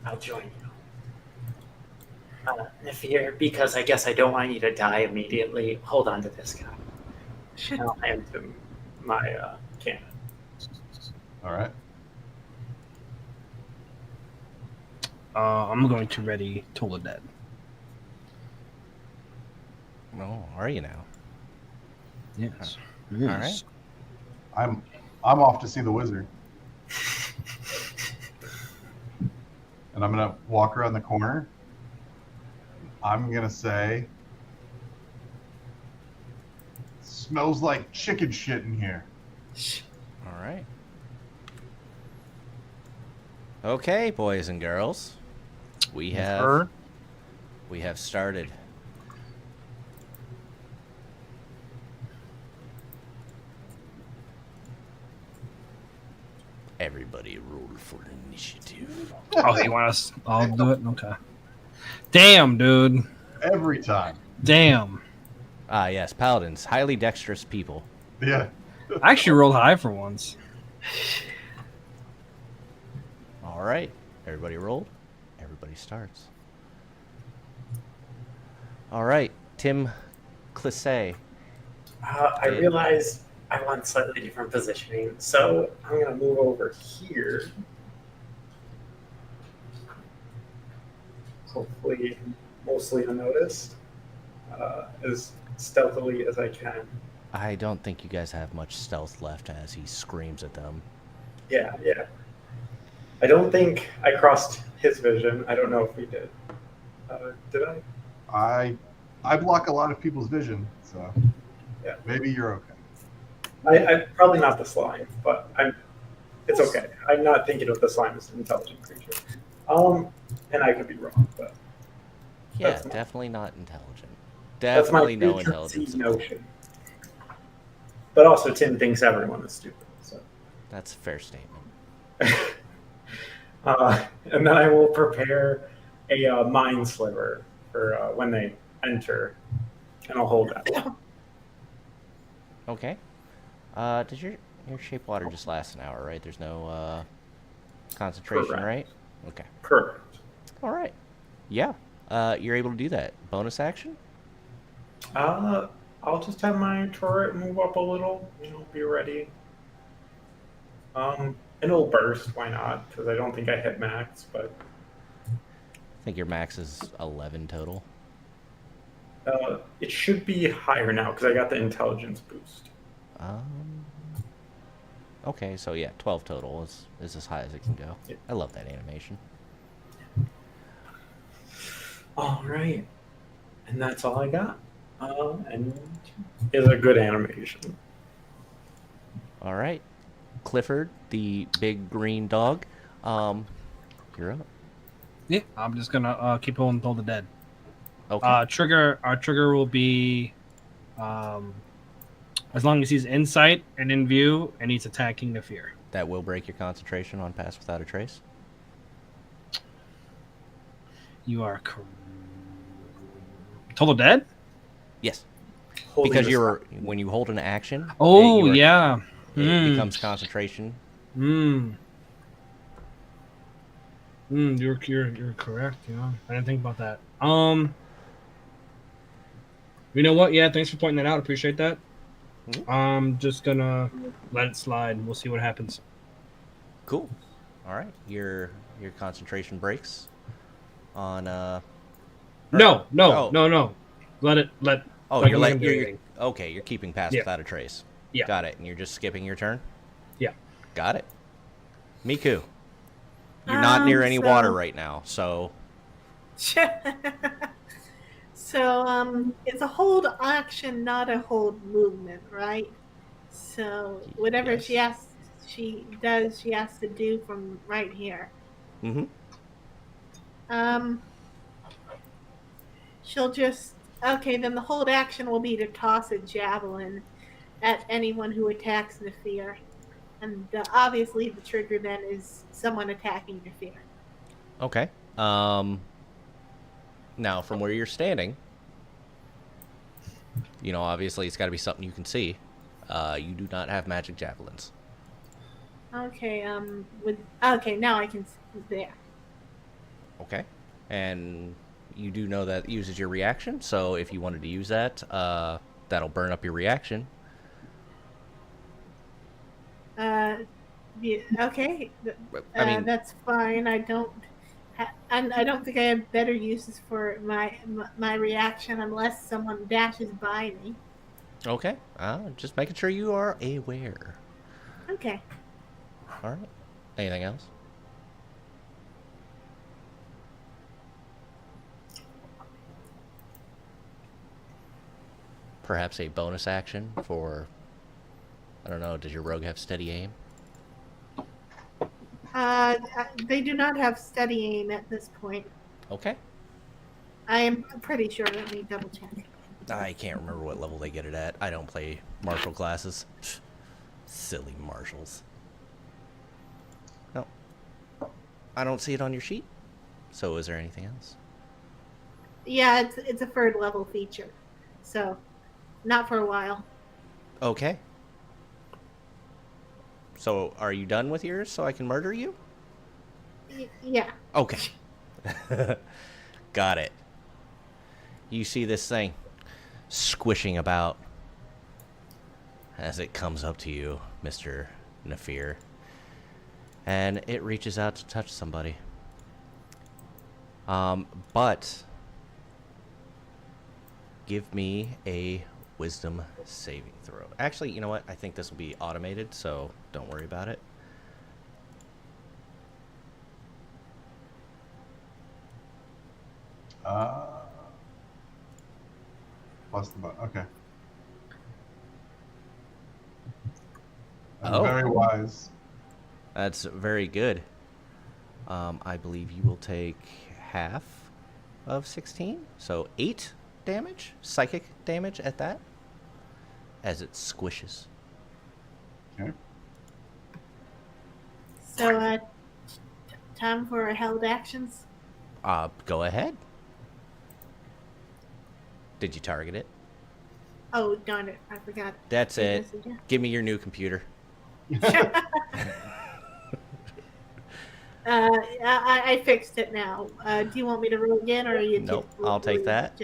I'll join you. Nafir, because I guess I don't want you to die immediately, hold on to this guy. Shit. I'll hand him my cannon. All right. I'm going to ready Toll the Dead. Oh, are you now? Yes. All right. I'm off to see the wizard. And I'm gonna walk around the corner. I'm gonna say, smells like chicken shit in here. All right. Okay, boys and girls, we have started. Everybody roll for initiative. Oh, you want us? I'll do it. Okay. Damn, dude. Every time. Damn. Ah, yes, paladins, highly dexterous people. Yeah. I actually rolled high for once. All right, everybody rolled. Everybody starts. All right, Tim Clissé. I realized I want slightly different positioning. So I'm going to move over here. Hopefully, mostly unnoticed, as stealthily as I can. I don't think you guys have much stealth left as he screams at them. Yeah, yeah. I don't think I crossed his vision. I don't know if we did. Did I? I block a lot of people's vision, so Yeah. maybe you're okay. I'm probably not the slime, but it's okay. I'm not thinking of the slime as an intelligent creature. And I could be wrong, but Yeah, That's my- definitely not intelligent. that's my Definitely no preconceived intelligence at all. notion. But also, Tim thinks everyone is stupid. So, That's a fair statement. and then I will prepare a mind sliver for when they enter, and I'll hold that. Okay. Does your shape water just last an hour, right? There's no concentration, Correct. right? Okay. Correct. All right. Yeah. You're able to do that. Bonus action? I'll just have my turret move up a little. Be ready. And it'll burst. Why not? Because I don't think I hit max, but I think your max is 11 total. it should be higher now because I got the intelligence boost. Okay, so yeah, 12 total is as high as it can go. Yeah. I love that animation. All right, and that's all I got. And it's a good animation. All right. Clifford, the big green dog, you're up. Yeah, I'm just gonna keep holding Toll the Dead. Okay. Our trigger will be, as long as he's in sight and in view, and he's attacking the fear. That will break your concentration on Pass Without a Trace. You are correct. Total Dead? Yes. Holding Because this- when you hold an action, Oh, it yeah. becomes concentration. You're correct. Yeah, I didn't think about that. You know what? Yeah, thanks for pointing that out. Appreciate that. Mhm. I'm just gonna let it slide. We'll see what happens. Cool. All right. Your concentration breaks on No. Oh. Let. Oh, like you're I'm like gonna do you're anything. okay. You're keeping Pass Yeah. Without a Trace. Yeah. Got it. And you're just skipping your turn. Yeah. Got it. Miku, you're not near any so- water right now, so So, it's a hold action, not a hold movement, right? So whatever Yes. she has to do from right here. mm-hmm. She'll just then the hold action will be to toss a javelin at anyone who attacks Nefir. And obviously the trigger then is someone attacking Nefir. Okay. Now from where you're standing, obviously it's got to be something you can see. You do not have magic javelins. Okay, now I can see there. Okay. And you do know that uses your reaction, so if you wanted to use that, that'll burn up your reaction. Yeah, okay. I mean, That's fine. I don't think I have better uses for my reaction unless someone dashes by me. okay. Just making sure you are aware. Okay. All right. Anything else? Perhaps a bonus action for, I don't know, does your rogue have steady aim? They do not have steady aim at this point. Okay. I am pretty sure. Let me double check. I can't remember what level they get it at. I don't play martial classes. Silly marshals. No. I don't see it on your sheet. So is there anything else? Yeah, it's a third level feature, so not for a while. Okay. So are you done with yours so I can murder you? Yeah. Okay. Got it. You see this thing squishing about as it comes up to you, Mr. Nafir. And it reaches out to touch somebody. But give me a wisdom saving throw. Actually, you know what? I think this will be automated, so don't worry about it. Plus the button. Okay. Oh. Very wise. That's very good. I believe you will take half of 16, so 8 damage, psychic damage at that, as it squishes. Okay. So, time for held actions. Go ahead. Did you target it? Oh, darn it. I forgot. That's Okay, it. message, yeah. Give me your new computer. I fixed it now. Do you want me to roll again, or are you? Nope, I'll take that.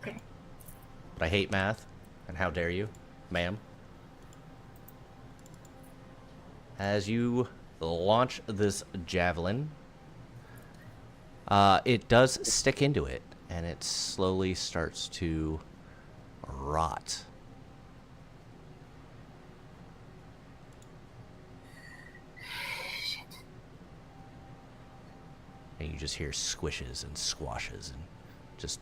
Okay. But I hate math, and how dare you, ma'am? As you launch this javelin, it does stick into it, and it slowly starts to rot. And you just hear squishes and squashes and just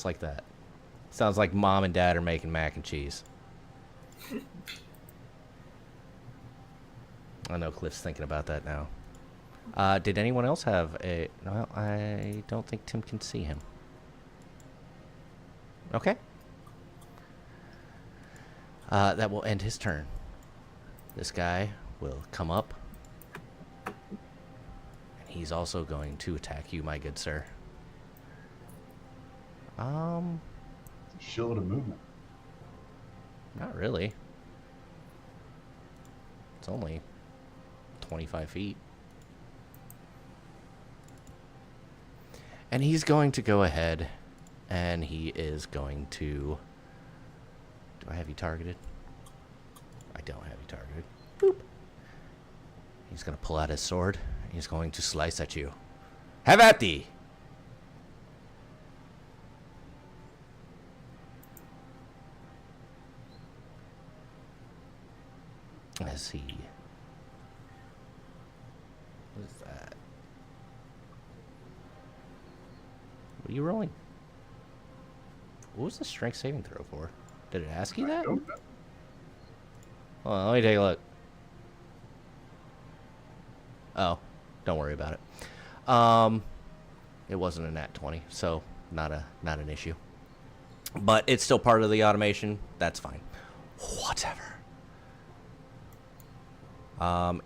like that. Sounds like mom and dad are making mac and cheese. I know Cliff's thinking about that now. Did anyone else have a... No, I don't think Tim can see him. Okay. That will end his turn. This guy will come up. And he's also going to attack you, my good sir. Shield of movement. Not really. It's only 25 feet. And he's going to go ahead and he is going to... Do I have you targeted? I don't have you targeted. Boop. He's going to pull out his sword. He's going to slice at you. Have at thee! As he... What is that? What are you rolling? What was the strength saving throw for? Did it ask you that? Hold on, let me take a look. Oh, don't worry about it. It wasn't a nat 20, so not an issue. But it's still part of the automation. That's fine. Whatever.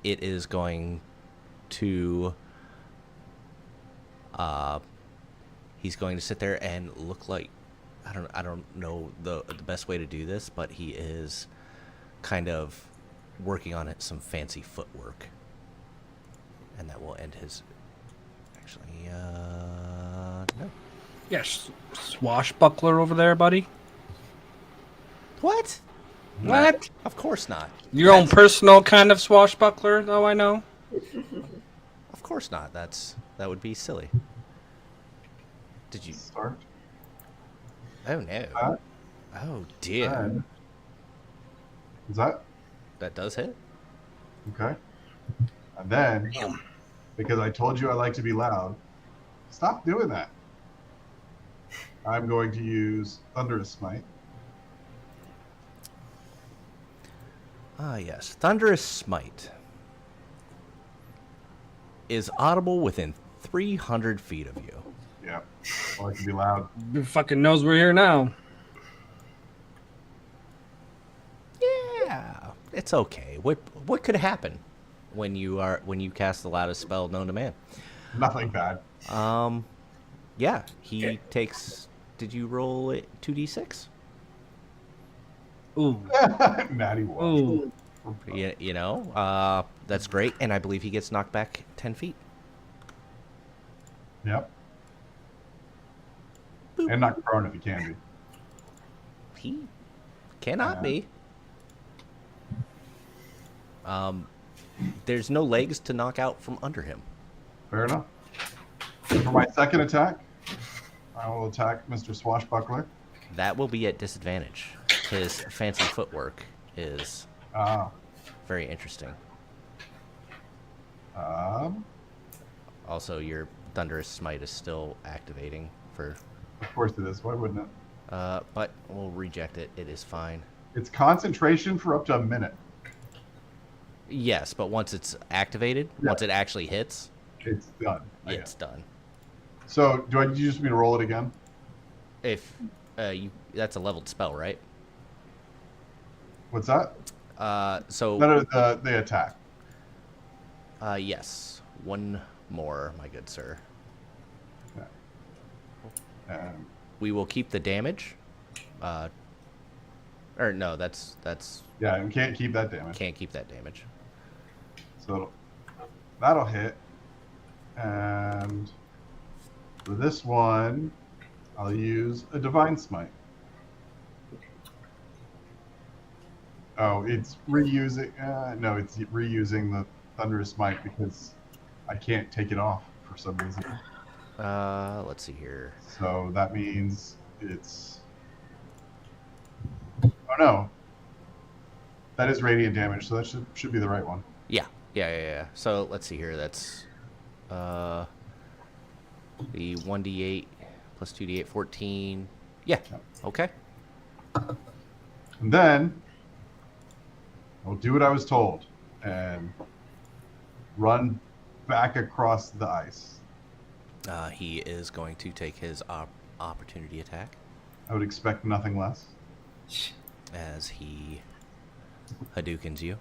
It is going to... he's going to sit there and look like... I don't know the best way to do this, but he is kind of working on it, some fancy footwork. And that will end his... Actually, no. Yes, swashbuckler over there, buddy. What? What? Of course not. Your own personal kind of swashbuckler, though, I know. Of course not. That would be silly. Did you... Start. Oh, no. Oh, dear. Is that? That does hit. Okay. And then, because I told you I like to be loud, stop doing that. I'm going to use Thunderous Smite. Ah, yes. Thunderous Smite is audible within 300 feet of you. Yeah. I like to be loud. Who fucking knows we're here now? Yeah, it's okay. What could happen when you cast the loudest spell known to man? Nothing bad. Yeah, he takes... Did you roll it 2d6? Ooh. Natty one. Ooh. You know, that's great, and I believe he gets knocked back 10 feet. Yep. Boop. And knocked prone if he can be. He cannot be. There's no legs to knock out from under him. Fair enough. For my second attack, I will attack Mr. Swashbuckler. That will be at disadvantage. His fancy footwork is very interesting. Also, your Thunderous Smite is still activating for... Of course it is. Why wouldn't it? But we'll reject it. It is fine. It's concentration for up to a minute. Yes, but once it's activated, once it actually hits... It's done. It's done. So, do you just want me to roll it again? If that's a leveled spell, right? What's that? So... No, the attack. Yes. One more, my good sir. Okay. We will keep the damage. Or no, that's... Yeah, you can't keep that damage. Can't keep that damage. So, that'll hit. And for this one, I'll use a Divine Smite. Oh, it's reusing... no, it's reusing the Thunderous Smite because I can't take it off for some reason. Let's see here. So that means it's... Oh, no. That is radiant damage, so that should be the right one. Yeah. So let's see here. That's the 1d8 plus 2d8, 14. Yeah. Okay. And then I'll do what I was told and run back across the ice. He is going to take his opportunity attack. I would expect nothing less. As he Hadoukens you.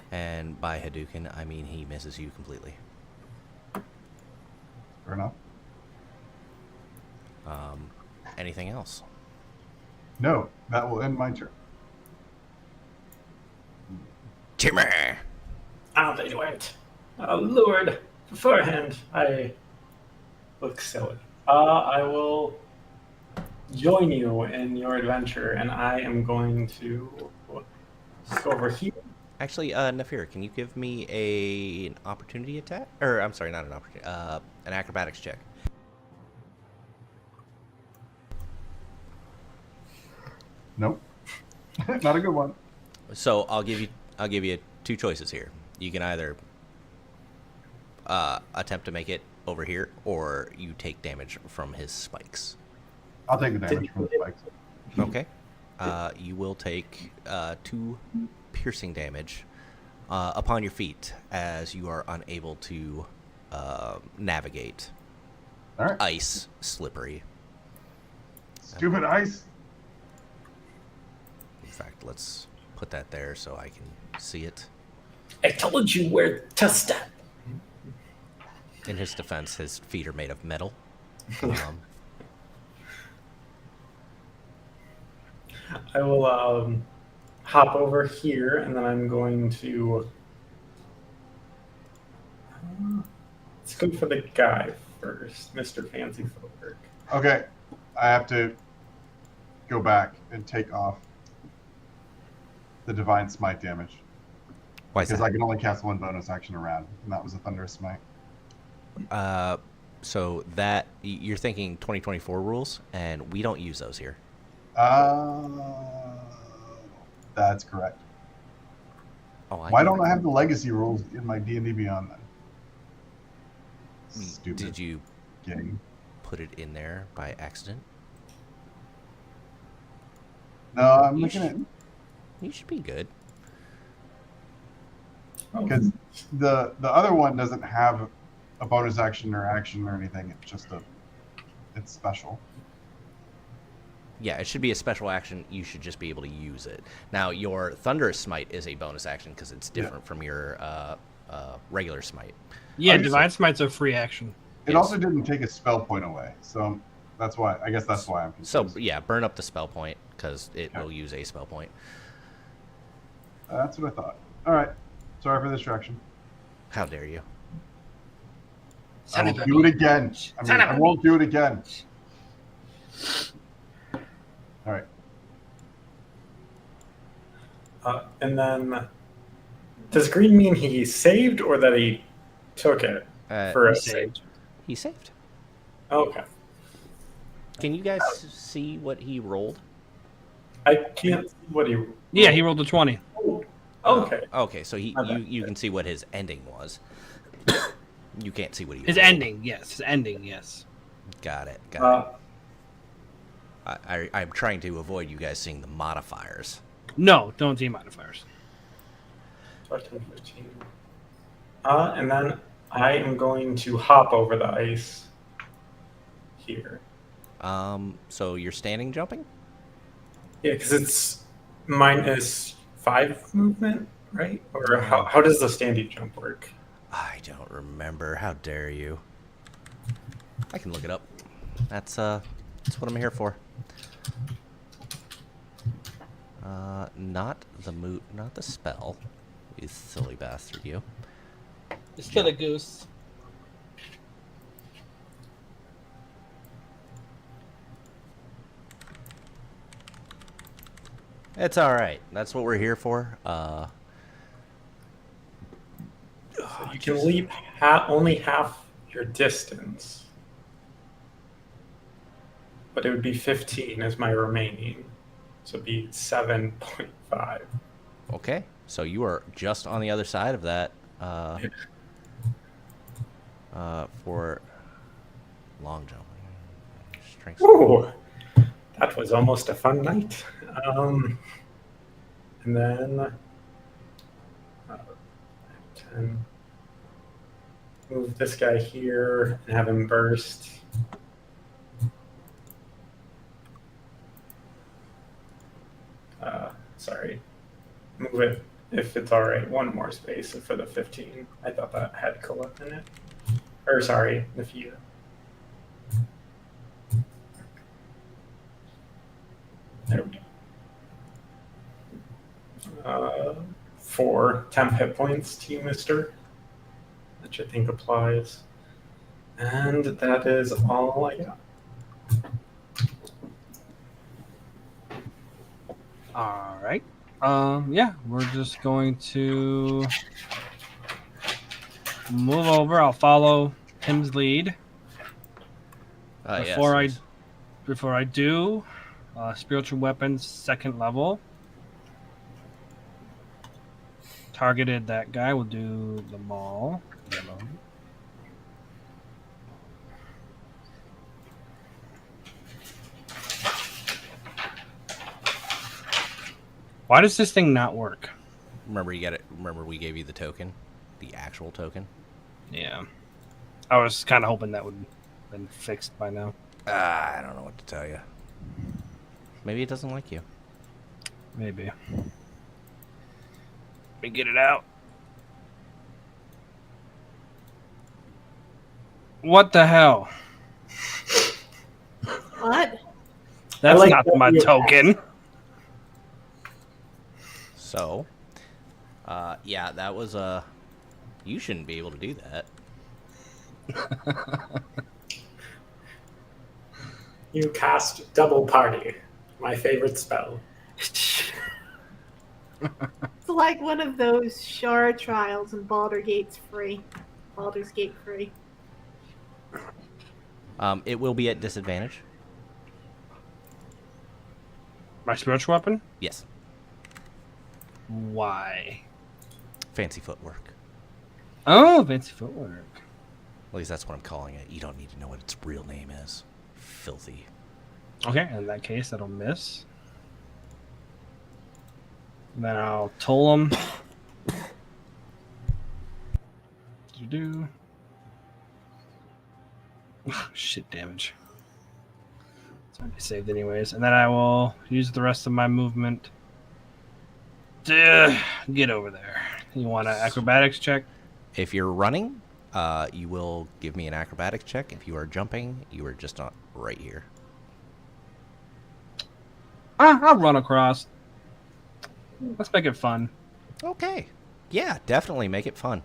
And by Hadouken, I mean he misses you completely. Fair enough. Anything else? No, that will end my turn. Jimmy! Out they went. Lured beforehand. I look silly. I will join you in your adventure, and I am going to go over here. Actually, Nafir, can you give me an opportunity attack? Or, I'm sorry, not an opportunity. An acrobatics check. Nope. Not a good one. So I'll give you two choices here. You can either attempt to make it over here, or you take damage from his spikes. I'll take the damage from the spikes. Okay. You will take 2 piercing damage upon your feet as you are unable to navigate All right. ice slippery. Stupid ice. In fact, let's put that there so I can see it. I told you where to step. In his defense, his feet are made of metal. I will hop over here, and then I'm going to... let's go for the guy first, Mr. Fancy Footwork. Okay. I have to go back and take off the Divine Smite damage. Why is Because that? I can only cast one bonus action around, and that was a Thunderous Smite. So that you're thinking 2024 rules, and we don't use those here. That's correct. Oh, Why don't I have the legacy rules in my D&D Beyond then? Stupid Did you game. put it in there by accident? No, I'm You looking at... You should be good. Because the other one doesn't have a bonus action or anything. It's just it's special. Yeah, it should be a special action. You should just be able to use it. Now, your Thunderous Smite is a bonus action because it's different from your regular Smite. Yeah, Divine Smite's a free action. It Yes. also didn't take a spell point away, so that's why. I guess that's why I'm confused. So, yeah, burn up the spell point because it will use a spell point. That's what I thought. All right. Sorry for the distraction. How dare you? I will do it again. I won't do it again. All right. And then, does green mean he saved or that he took it for He a save? saved. He saved. Okay. Can you guys see what he rolled? I can't see what he. Yeah, he rolled a 20. Okay. Okay, so My bad. you can see what his ending was. You can't see what he His rolled. ending, yes. His ending, yes. Got it. Uh, I'm trying to avoid you guys seeing the modifiers. No, don't see modifiers. 14, 15. And then I am going to hop over the ice here. So you're standing jumping? Yeah, because it's -5 movement, right? Or how does the standing jump work? I don't remember. How dare you? I can look it up. That's what I'm here for. Not the spell. You silly bastard, you. It's still a goose. It's all right. That's what we're here for. You can leap only half your distance, but it would be 15 as my remaining, so it'd be 7.5. Okay, so you are just on the other side of that. For long jump. Strength. Ooh, that was almost a fun night. And then 10. Move this guy here and have him burst. Sorry. Move it, if it's all right, one more space for the 15. I thought that had Kula in it. Or sorry, the few. There we go. 4 temp hit points to you, mister, which I think applies. And that is all I got. All right. Yeah, we're just going to move over. I'll follow Tim's lead. Before I do, spiritual weapons, 2nd level. Targeted that guy. We'll do the maul. Yellow. Why does this thing not work? Remember, you got it. Remember, we gave you the token, the actual token. Yeah, I was kind of hoping that would have been fixed by now. I don't know what to tell you. Maybe it doesn't like you. Maybe. Let me get it out. What the hell? What? That's like not that my you- token. So, yeah, that was you shouldn't be able to do that. You cast Double Party, my favorite spell. It's like one of those shard trials and Baldur's Gate free. It will be at disadvantage. My spiritual weapon? Yes. Why? Fancy footwork. Oh, fancy footwork. At least that's what I'm calling it. You don't need to know what its real name is. Filthy. Okay, in that case, that'll miss. Then I'll toll him. Do. Shit damage. It's already saved anyways. And then I will use the rest of my movement to get over there. You want an acrobatics check? If you're running, you will give me an acrobatics check. If you are jumping, you are just not right here. I'll run across. Let's make it fun. Okay. Yeah, definitely make it fun.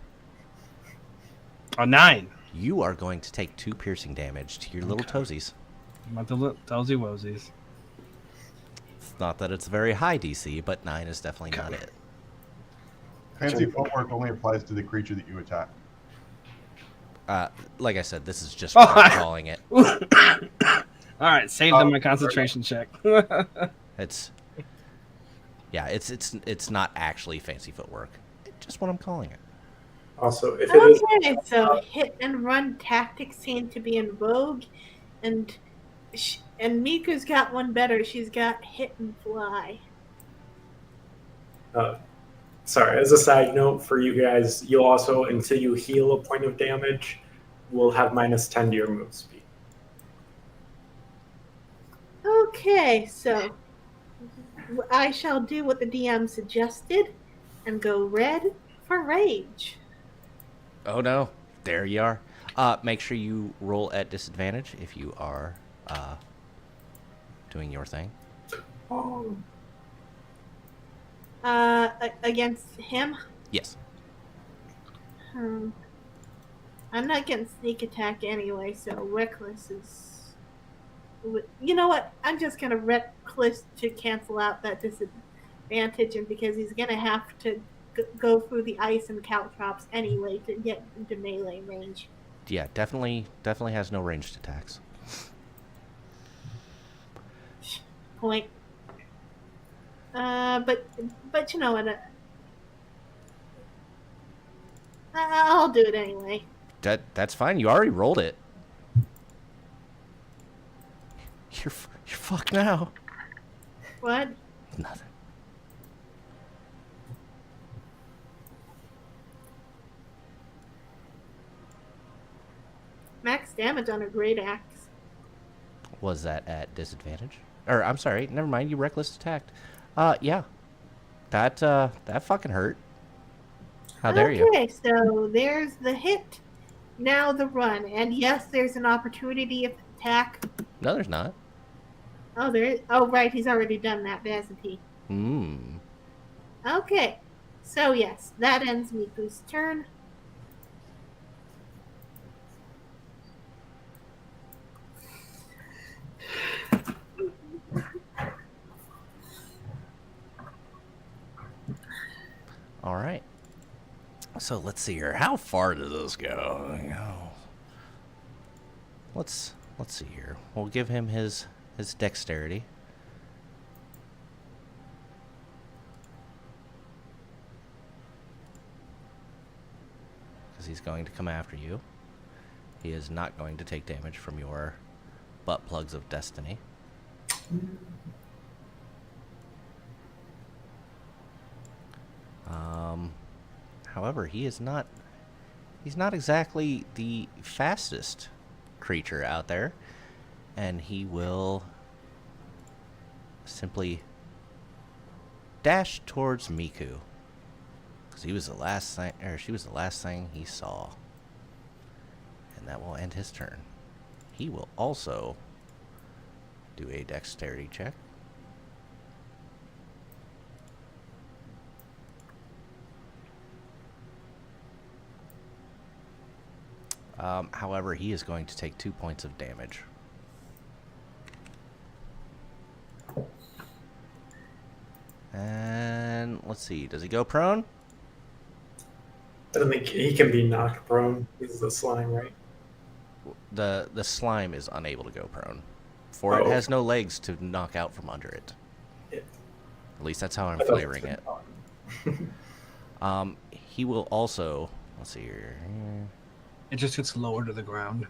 A 9. You are going to take 2 piercing damage to your little toesies. My little toesy woesies. Not that it's a very high DC, but 9 is definitely not it. Fancy footwork only applies to the creature that you attack. Like I said, this is just what I'm calling it. All right, saved on my concentration check. It's it's not actually fancy footwork. It's just what I'm calling it. Also, if it is Okay, so hit and run tactics seem to be in vogue, and Miku's got one better. She's got hit and fly. sorry, as a side note for you guys, you'll also, until you heal a point of damage, will have -10 to your move speed. Okay, so I shall do what the DM suggested and go red for rage. Oh no, there you are. Make sure you roll at disadvantage if you are doing your thing. Oh. Against him? Yes. I'm not getting sneak attack anyway, so reckless is. You know what? I'm just gonna reckless to cancel out that disadvantage, and because he's gonna have to go through the ice and caltrops anyway to get into melee range. Yeah, definitely has no ranged attacks. Point. But you know what? I'll do it anyway. That's fine. You already rolled it. You're fucked now. What? Nothing. Max damage on a great axe. Was that at disadvantage? Or I'm sorry, never mind. You reckless attacked. Yeah. That fucking hurt. How dare you? Okay, so there's the hit. Now the run, and yes, there's an opportunity of attack. No, there's not. Oh, there is. Oh, right, he's already done that, hasn't he? Okay, so yes, that ends Miku's turn. All right. So let's see here. How far does this go? Let's see here. We'll give him his dexterity. Because he's going to come after you. He is not going to take damage from your butt plugs of destiny. However, he's not exactly the fastest creature out there, and he will simply dash towards Miku, because he was the last thing, or she was the last thing he saw, and that will end his turn. He will also do a dexterity check. However, he is going to take 2 points of damage. And let's see, does he go prone? I don't think he can be knocked prone. He's the slime, right? The slime is unable to go prone, for it has no legs to knock out from under it. Yeah. At least that's how I'm flavoring it. He will also, let's see here. It just gets lower to the ground.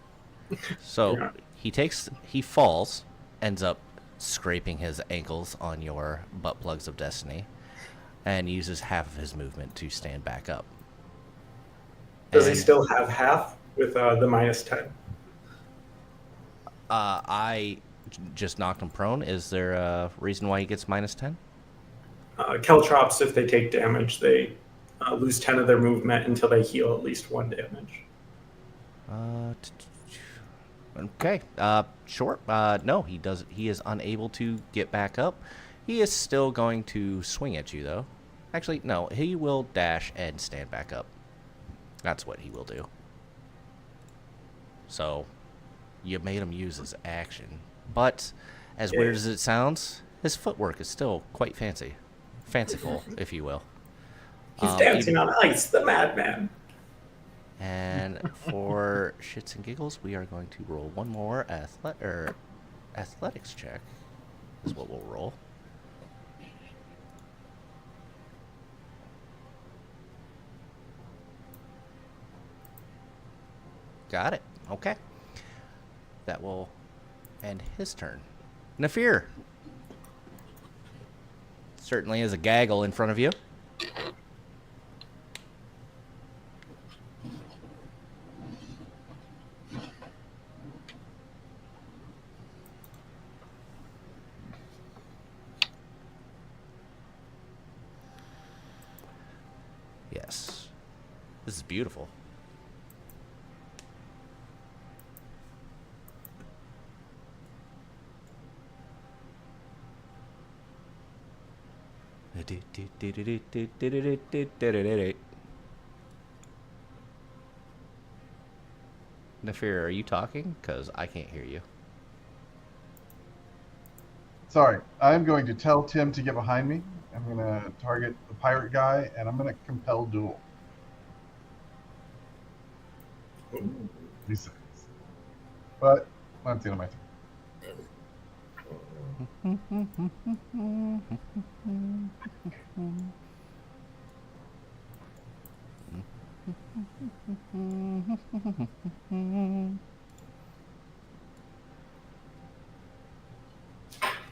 So Yeah. he falls, ends up scraping his ankles on your butt plugs of destiny, and uses half of his movement to stand back up. Does he still have half with the -10? I just knocked him prone. Is there a reason why he gets -10? Caltrops, if they take damage, they lose 10 of their movement until they heal at least 1 damage. Okay. Sure. No, he does. He is unable to get back up. He is still going to swing at you, though. Actually, no. He will dash and stand back up. That's what he will do. So, you made him use his action. But, as weird as it sounds, His footwork is still quite fanciful, if you will. He's dancing on ice, the madman. And for shits and giggles, we are going to roll one more athletics check. Is what we'll roll. Got it. Okay. That will end his turn. Nafir. Certainly is a gaggle in front of you. Yes. This is beautiful. Nafir, are you talking? Because I can't hear you. Sorry, I'm going to tell Tim to get behind me. I'm going to target the pirate guy, and I'm going to compel duel. 3 seconds. But that's the end of my turn.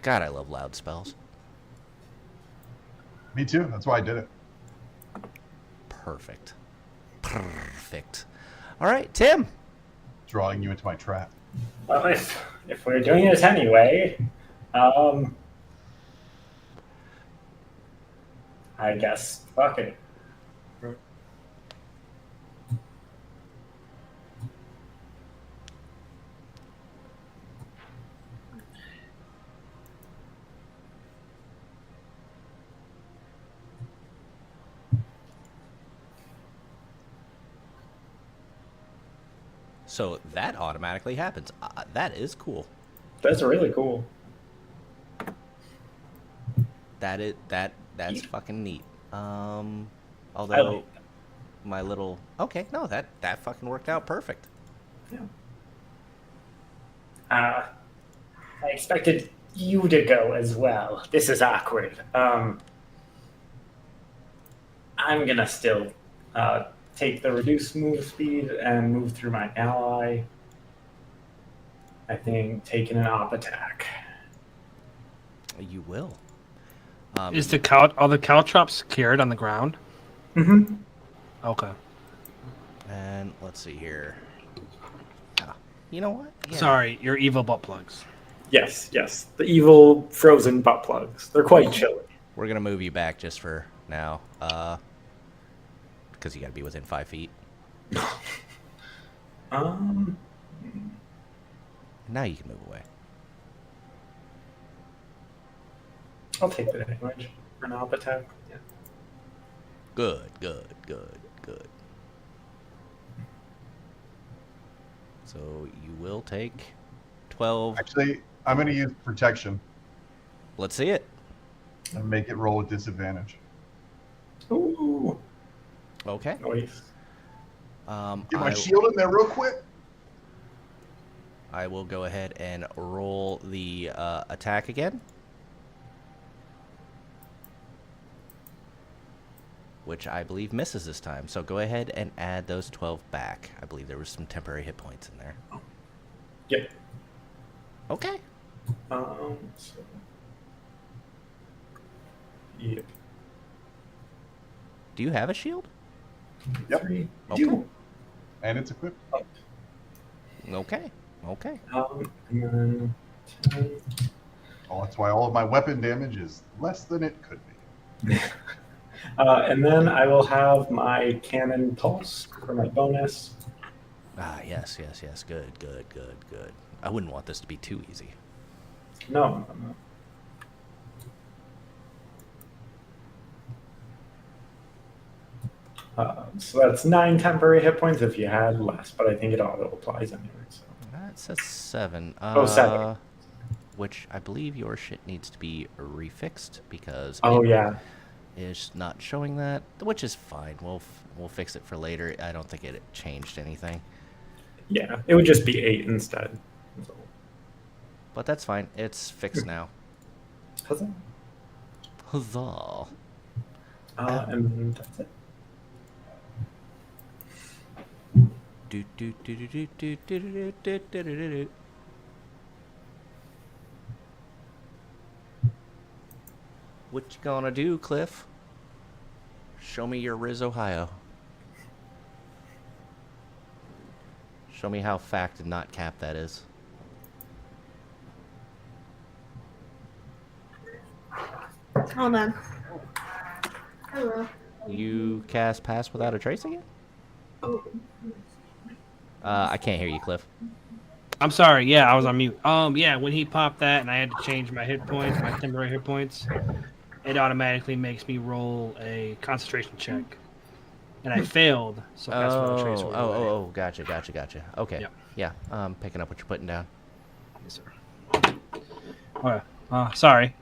God, I love loud spells. Me too. That's why I did it. Perfect. Perfect. All right, Tim. Drawing you into my trap. Well, if we're doing this anyway, I guess fuck it. So that automatically happens. That is cool. That's really cool. That's fucking neat. I Although like my little that fucking worked out perfect. Yeah. I expected you to go as well. This is awkward. I'm gonna still take the reduced move speed and move through my ally. I think taking an op attack. You will. Are the caltrops secured on the ground? Mm-hmm. Okay. And let's see here. You know what? Yeah. Sorry, your evil butt plugs. Yes. The evil frozen butt plugs. They're quite chilly. We're gonna move you back just for now, because you gotta be within 5 feet. Now you can move away. I'll take the damage for an op attack. Yeah. Good. So you will take 12. Actually, I'm going to use protection Let's see it. and make it roll with disadvantage. Ooh. Okay. Nice. Get my shield in there real quick. I will go ahead and roll the attack again. Which I believe misses this time. So go ahead and add those 12 back. I believe there was some temporary hit points in there. Yep. Okay. So, yep. Do you have a shield? Yep. Three, Okay. two. And it's equipped. Okay. And then 10. Oh, that's why all of my weapon damage is less than it could be. And then I will have my cannon pulse for my bonus. Yes. Good. I wouldn't want this to be too easy. No. So that's 9 temporary hit points if you had less, but I think it auto applies anyway. So. That says 7. 7. which I believe your shit needs to be refixed because Oh it yeah. is not showing that, which is fine. We'll fix it for later. I don't think it changed anything, Yeah. It would just be 8 instead. So, but that's fine. It's fixed now. huzzah. Huzzah! And that's it. Do, do, do, do, do, do, do, do, do, do, do, do. What you gonna do, Cliff? Show me your Riz, Ohio. Show me how fact and not cap that is. Hold on. Hello. You cast Pass Without a Trace again? I can't hear you, Cliff. I'm sorry. Yeah, I was on mute. Yeah, when he popped that and I had to change my hit points, my temporary hit points, it automatically makes me roll a concentration check, and I failed. So that's what I trace away. Oh, gotcha. Okay. Yep. Yeah, picking up what you're putting down. Yes, sir. Okay. Sorry.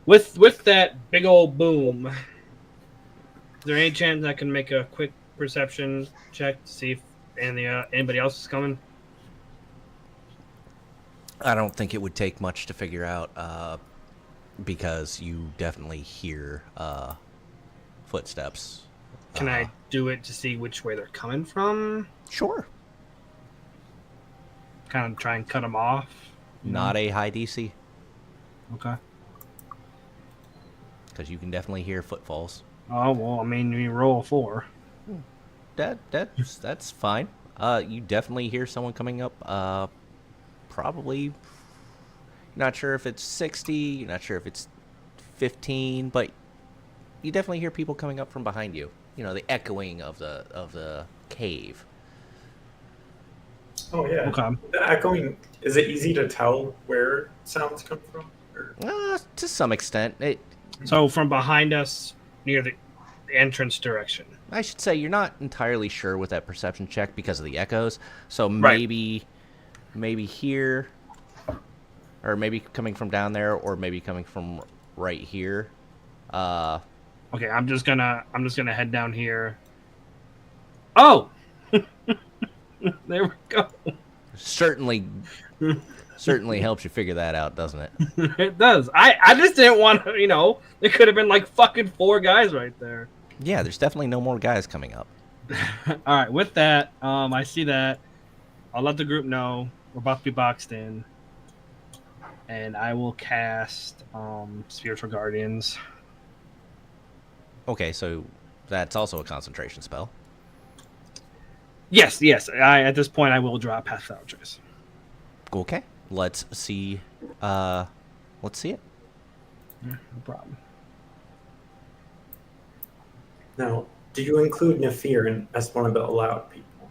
With that big old boom, is there any chance I can make a quick perception check to see if anybody else is coming? I don't think it would take much to figure out, because you definitely hear footsteps. Can I do it to see which way they're coming from? Sure. Kind of try and cut them off. Not a high DC, Okay. because you can definitely hear footfalls. Oh well, I mean, you roll a 4. That's fine. You definitely hear someone coming up. Probably. You're not sure if it's 60. You're not sure if it's 15, but you definitely hear people coming up from behind you. You know, the echoing of the cave. Oh yeah. Okay. The echoing, is it easy to tell where sounds come from? Or... To some extent, So from behind us, near the entrance direction. I should say you're not entirely sure with that perception check because of the echoes. So Right. maybe here, or maybe coming from down there, or maybe coming from right here. Okay, I'm just gonna head down here. Oh, there we go. Certainly helps you figure that out, doesn't it? It does. I just didn't want to. You know, there could have been like fucking 4 guys right there. Yeah, there's definitely no more guys coming up. All right, with that, I see that. I'll let the group know we're about to be boxed in, and I will cast Spiritual Guardians. Okay, so that's also a concentration spell. Yes. At this point, I will draw Path Without a Trace. Okay, let's see. Let's see it. Yeah, no problem. Now, do you include Nefir as one of the allowed people?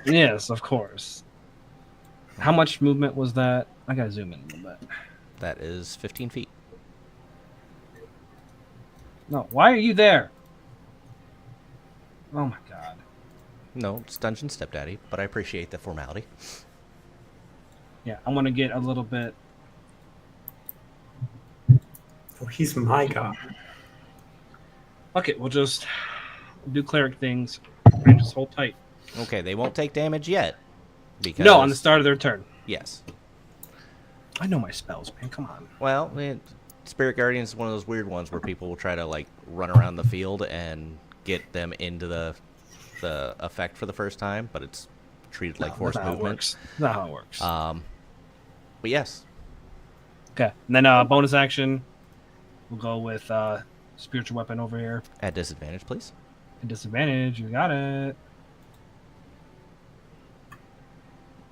Yes, of course. How much movement was that? I gotta zoom in a little bit. That is 15 feet. No, why are you there? Oh my god. No, it's Dungeon Stepdaddy, but I appreciate the formality. Yeah, I want to get a little bit. Oh, he's my god. Okay, we'll just do cleric things and just hold tight. Okay, they won't take damage yet. Because No, on the start of their turn. Yes. I know my spells, man. Come on. Well, Spirit Guardian is one of those weird ones where people will try to like run around the field and get them into the effect for the first time, but it's treated like forced That's not how it movement. works. Not how it works. But yes, Okay, and then bonus action, we'll go with spiritual weapon over here. at disadvantage, please. At disadvantage, you got it.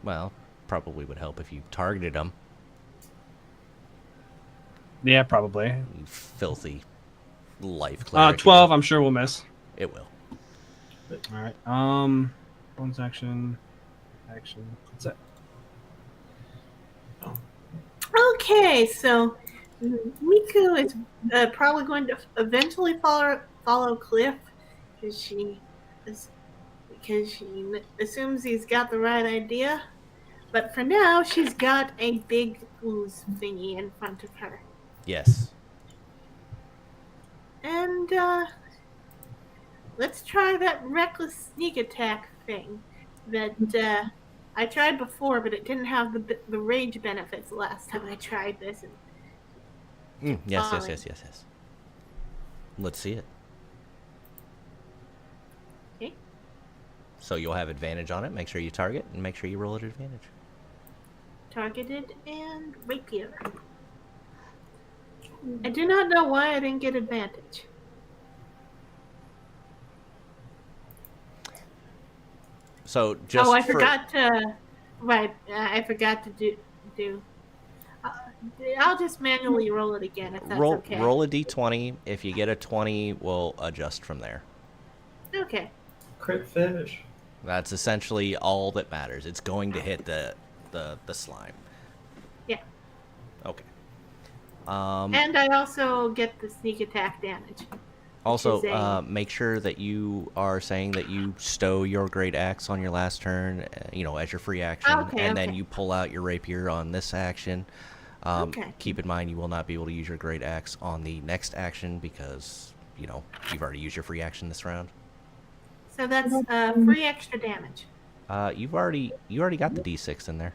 Well, probably would help if you targeted them. Yeah, probably. You filthy life cleric. 12, I'm sure we'll miss. It will. All right. Bonus action. That's it. Okay, so Miku is probably going to eventually follow Cliff because she assumes he's got the right idea. But for now, she's got a big ooze thingy in front of her. Yes. And let's try that reckless sneak attack thing that I tried before, but it didn't have the rage benefits last time I tried this and kept Yes, yes, falling. yes, yes, yes. Let's see it. Okay. So you'll have advantage on it. Make sure you target and make sure you roll at advantage. Targeted and rapier. I do not know why I didn't get advantage. So just Oh, I forgot to. Right, I forgot to do. Uh, I'll just manually roll it again if that's okay. roll a d20. If you get a 20, we'll adjust from there. Okay. Crit finish. That's essentially all that matters. It's going to hit the slime. Yeah. Okay. And I also get the sneak attack damage. Also, make sure that you are saying that you stow your great axe on your last turn, as your free action, and then you pull out your rapier on this action. Keep in mind you will not be able to use your great axe on the next action because, you've already used your free action this round. So that's free extra damage. You already got the d6 in there.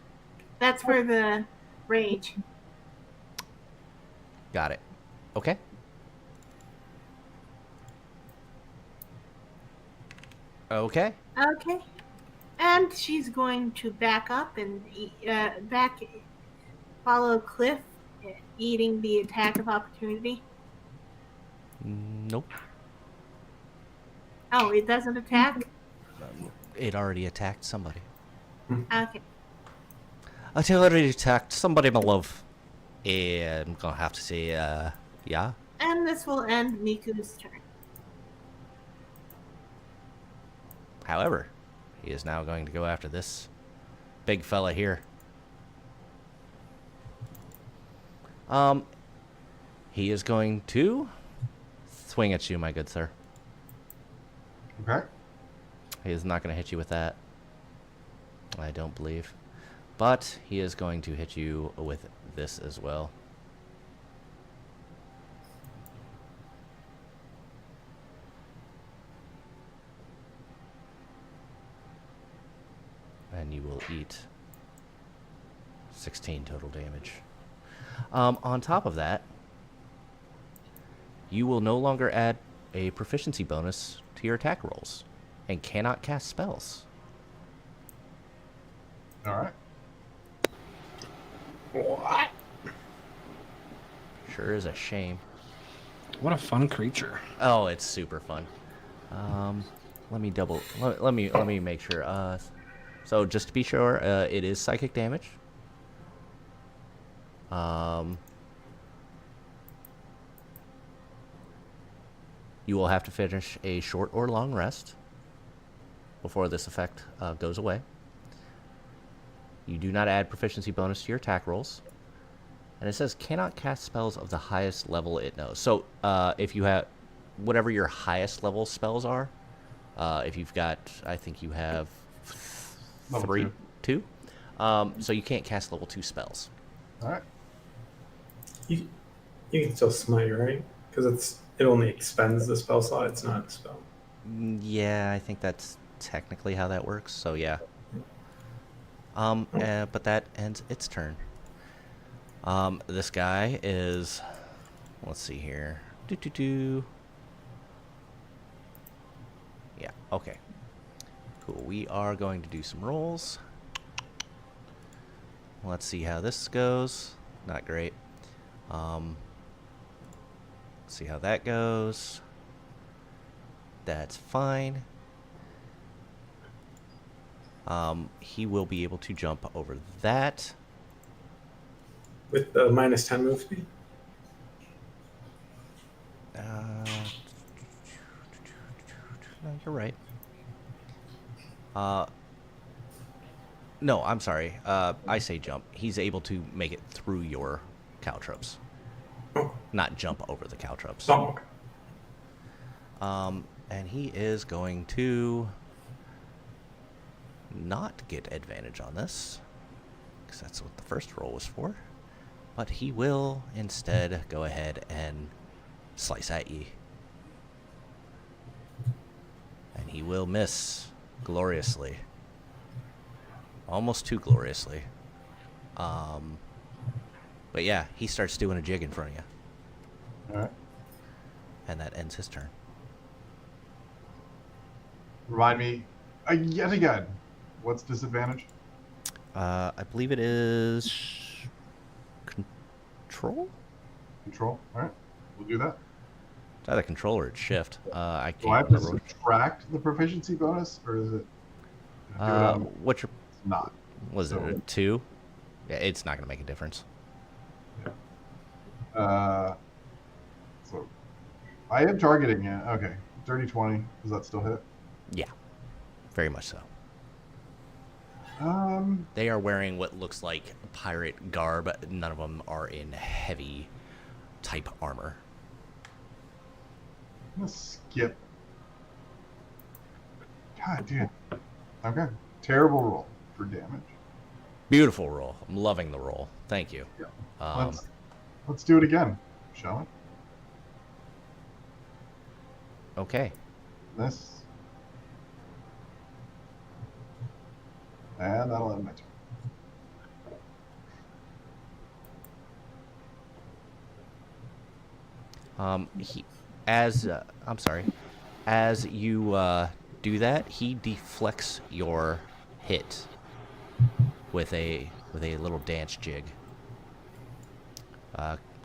That's for the rage. Got it. Okay. Okay. Okay. And she's going to back up and follow Cliff, eating the attack of opportunity. Nope. Oh, it doesn't attack? It already attacked somebody. Okay. It already attacked somebody, my love. I'm gonna have to say, yeah. And this will end Miku's turn. However, he is now going to go after this big fella here. He is going to swing at you, my good sir. Okay. He is not going to hit you with that, I don't believe. But he is going to hit you with this as well. And you will eat 16 total damage. On top of that, you will no longer add a proficiency bonus to your attack rolls and cannot cast spells. All right. What? Sure is a shame. What a fun creature. Oh, it's super fun. Let me make sure. So just to be sure, it is psychic damage. You will have to finish a short or long rest before this effect goes away. You do not add proficiency bonus to your attack rolls. And it says cannot cast spells of the highest level it knows. So if you have whatever your highest level spells are, if you've got, I think you have Level two. So you can't cast level 2 spells. All right. You can still smite, right? Because it only expends the spell slot. It's not a spell. Yeah, I think that's technically how that works. So yeah. But that ends its turn. This guy is, let's see here. Yeah, okay. Cool. We are going to do some rolls. Let's see how this goes. Not great. See how that goes. That's fine. He will be able to jump over that. With the minus 10 move speed? No, you're right. No, I'm sorry. I say jump. He's able to make it through your caltrops. Not jump over the caltrops. Oh, okay. And he is going to not get advantage on this. because that's what the first roll was for. But he will instead go ahead and slice at ye. And he will miss gloriously. Almost too gloriously. But yeah, he starts doing a jig in front of you. All right. And that ends his turn. Remind me, yet again, what's disadvantage? I believe it is control? Control. All right. We'll do that. It's either control or it's shift. I Do I can't have to remember. subtract the proficiency bonus, or is it? Do it on, What's your, it's not. was So- it a 2? Yeah, it's not going to make a difference. So I am targeting. Yeah. Okay. Dirty 20. Does that still hit? Yeah, very much so. They are wearing what looks like pirate garb. None of them are in heavy type armor. I'm gonna skip. God, dude. Okay. Terrible roll for damage. Beautiful roll. I'm loving the roll. Thank you. Yeah. Let's do it again, shall we? Okay. This. And that'll end my turn. As you do that, he deflects your hit with a little dance jig.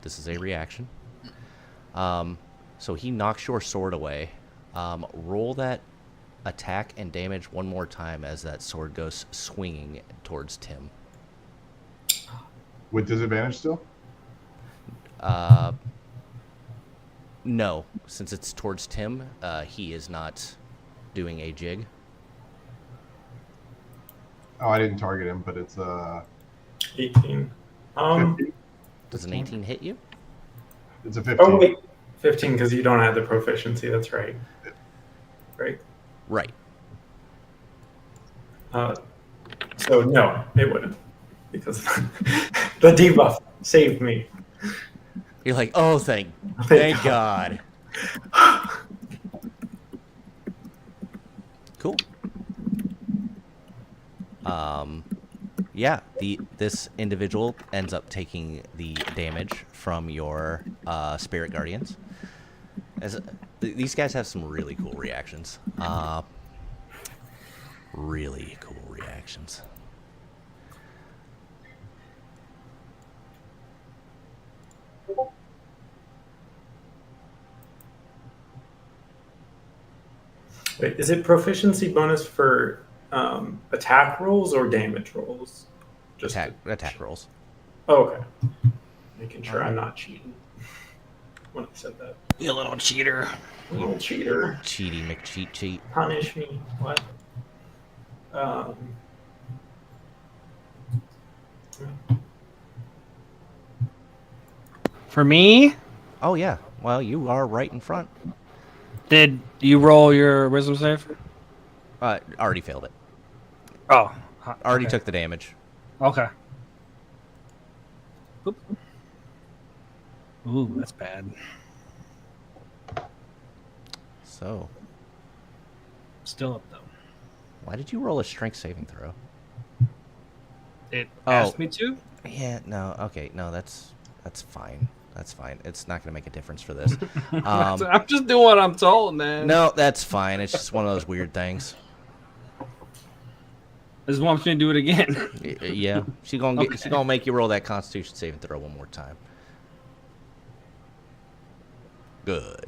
This is a reaction. So he knocks your sword away. Roll that attack and damage one more time as that sword goes swinging towards Tim. With disadvantage still? No, since it's towards Tim, he is not doing a jig. Oh, I didn't target him, but it's 18. 15. Does an 18 hit you? It's a 15. Oh, wait. 15 because you don't have the proficiency. That's right. Right? Right. So, no, it wouldn't. Because the debuff saved me. You're like, oh, thank God. Cool. Yeah, this individual ends up taking the damage from your spirit guardians. These guys have some really cool reactions. Really cool reactions. Wait, is it proficiency bonus for attack rolls or damage rolls? Just Attack rolls. Oh, okay. Making sure I'm not cheating when I said that. You little cheater. Little cheater. Cheaty McCheat cheat. Punish me. What? For me, Oh, yeah. Well, you are right in front. did you roll your wisdom save? Already failed it. Oh, Already okay. took the damage. Okay. Oop. Ooh, that's bad. So, Still up though. why did you roll a strength saving throw? It Oh. asked me to. Yeah, no, okay, no, that's fine. That's fine. It's not going to make a difference for this. I'm just doing what I'm told, man. No, that's fine. It's just one of those weird things. This is why I'm going to do it again. Yeah, she's gonna make you roll that Constitution saving throw one more time. Good.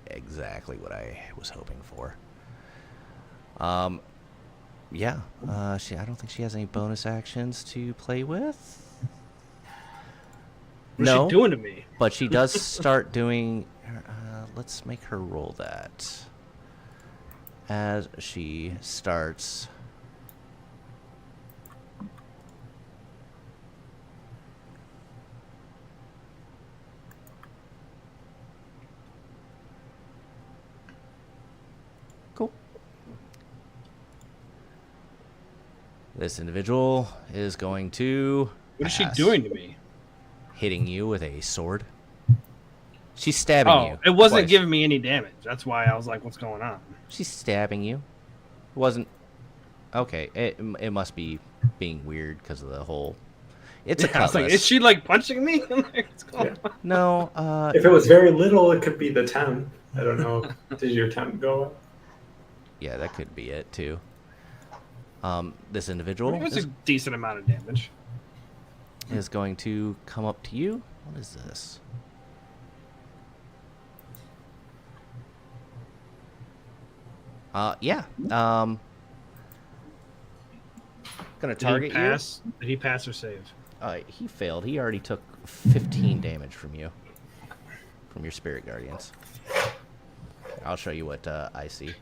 Exactly what I was hoping for. Yeah. I don't think she has any bonus actions to play with. What's she doing to me? But she does start doing. Let's make her roll that. As she starts. Cool. This individual is going to. What is she pass, doing to me? Hitting you with a sword. She's stabbing you. It wasn't twice. giving me any damage. That's why I was like, "What's going on?" She's stabbing you. It wasn't. Okay, it must be being weird because of the whole. It's a I was cutlass. like, "Is she like punching me?" What's going on? No. If it was very little, it could be the 10. I don't know. Did your 10 go up? Yeah, that could be it too. This individual It was a decent amount of damage. is going to come up to you. What is this? Yeah. Gonna target you. Did he pass or save? He failed. He already took 15 damage from you. From your spirit guardians. I'll show you what I see.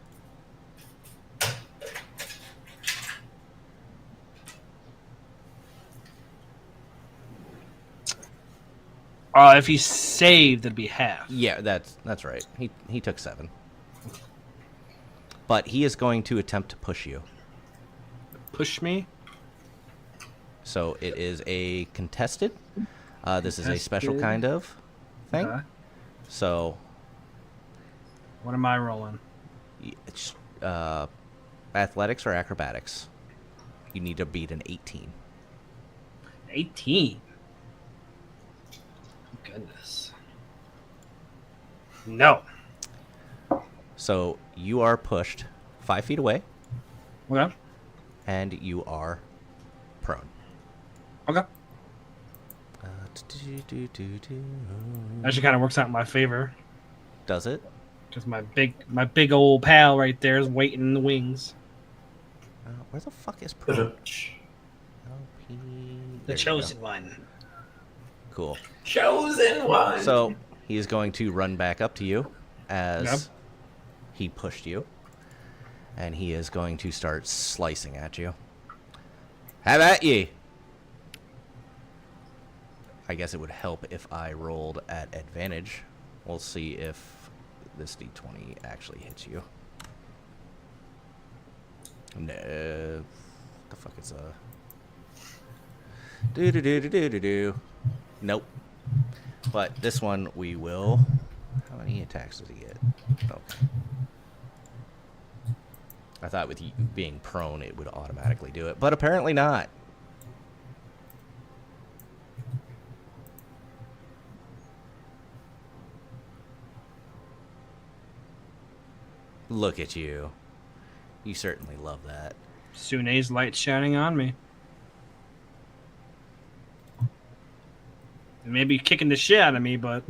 If he saved, it'd be half. Yeah, that's right. He took 7. But he is going to attempt to push you. Push me? So it is a contested. This is a special kind of thing. Okay. So What am I rolling? it's athletics or acrobatics. You need to beat an 18. 18. Goodness. No. So you are pushed 5 feet away, Okay. and you are prone. Okay. Actually, kind of works out in my favor Does it? because my big old pal right there is waiting in the wings. Where the fuck is prone? LP. The There you chosen go. one. Cool. Chosen one. So he is going to run back up to you as Yep. he pushed you, and he is going to start slicing at you. Have at ye! I guess it would help if I rolled at advantage. We'll see if this d20 actually hits you. No. What the fuck is do? Nope. But this one we will. How many attacks does he get? Okay. I thought with you being prone it would automatically do it, but apparently not. Look at you. You certainly love that. Sune's light shining on me. Maybe kicking the shit out of me, but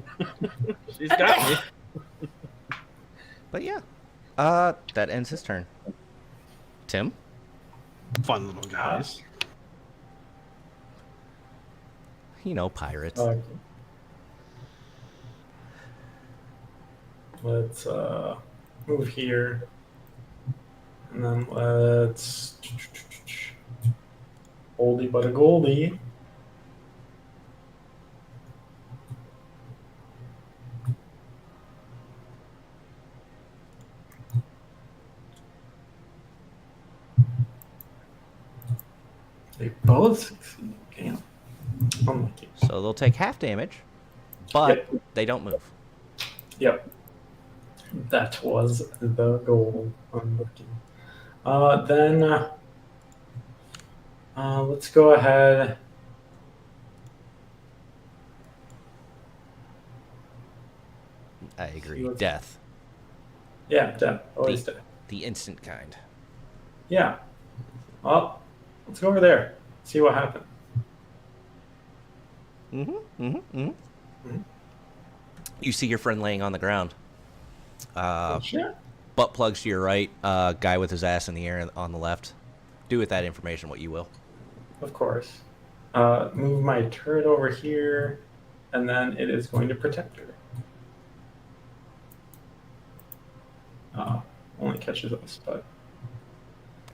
she's got me. But yeah. That ends his turn. Tim? Fun little guys. You know, pirates. Okay. Let's move here. And then let's oldie but a goldie. They both succeed. Damn. Unlucky. So they'll take half damage, but Yep. they don't move. Yep. That was the goal. Unlucky. Then let's go ahead. I agree. Let's- Death. Yeah, death. Always death. The instant kind. Yeah. Well, let's go over there. See what happens. You see your friend laying on the ground. Sure. Butt plugs to your right. Guy with his ass in the air on the left. Do with that information what you will. Of course. Move my turret over here, and then it is going to protect her. Only catches us, but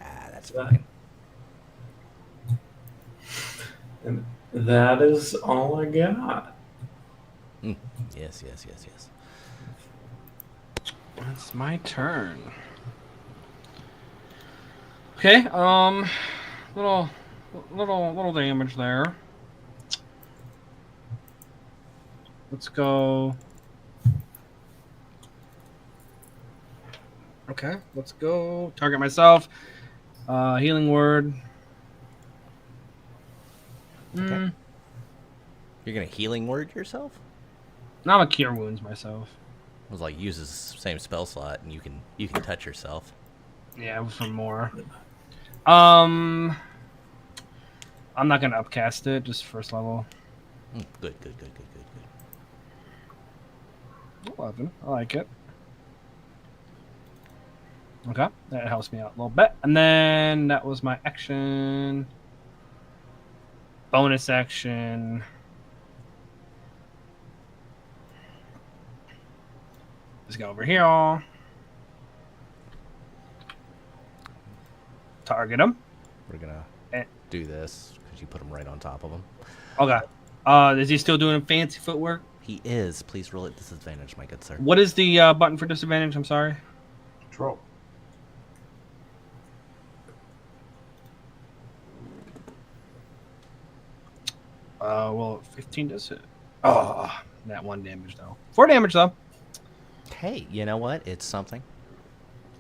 That's That- fine. and that is all I got. Yes. It's my turn. Okay, Little, little damage there. Let's go. Okay, let's go. Target myself. Healing word. Okay. You're gonna healing word yourself? Now I'm gonna cure wounds myself. I was like, uses the same spell slot, and you can touch yourself. Yeah, for more. I'm not gonna upcast it. Just first level. Good. 11. I like it. Okay, that helps me out a little bit. And then that was my action. Bonus action. Let's go over here. Target him. We're gonna do this because you put him right on top of him. Okay. Is he still doing fancy footwork? He is. Please roll at disadvantage, my good sir. What is the button for disadvantage? I'm sorry. Control. Well, 15 does it. Oh, that 1 damage though. 4 damage though. Hey, you know what? It's something.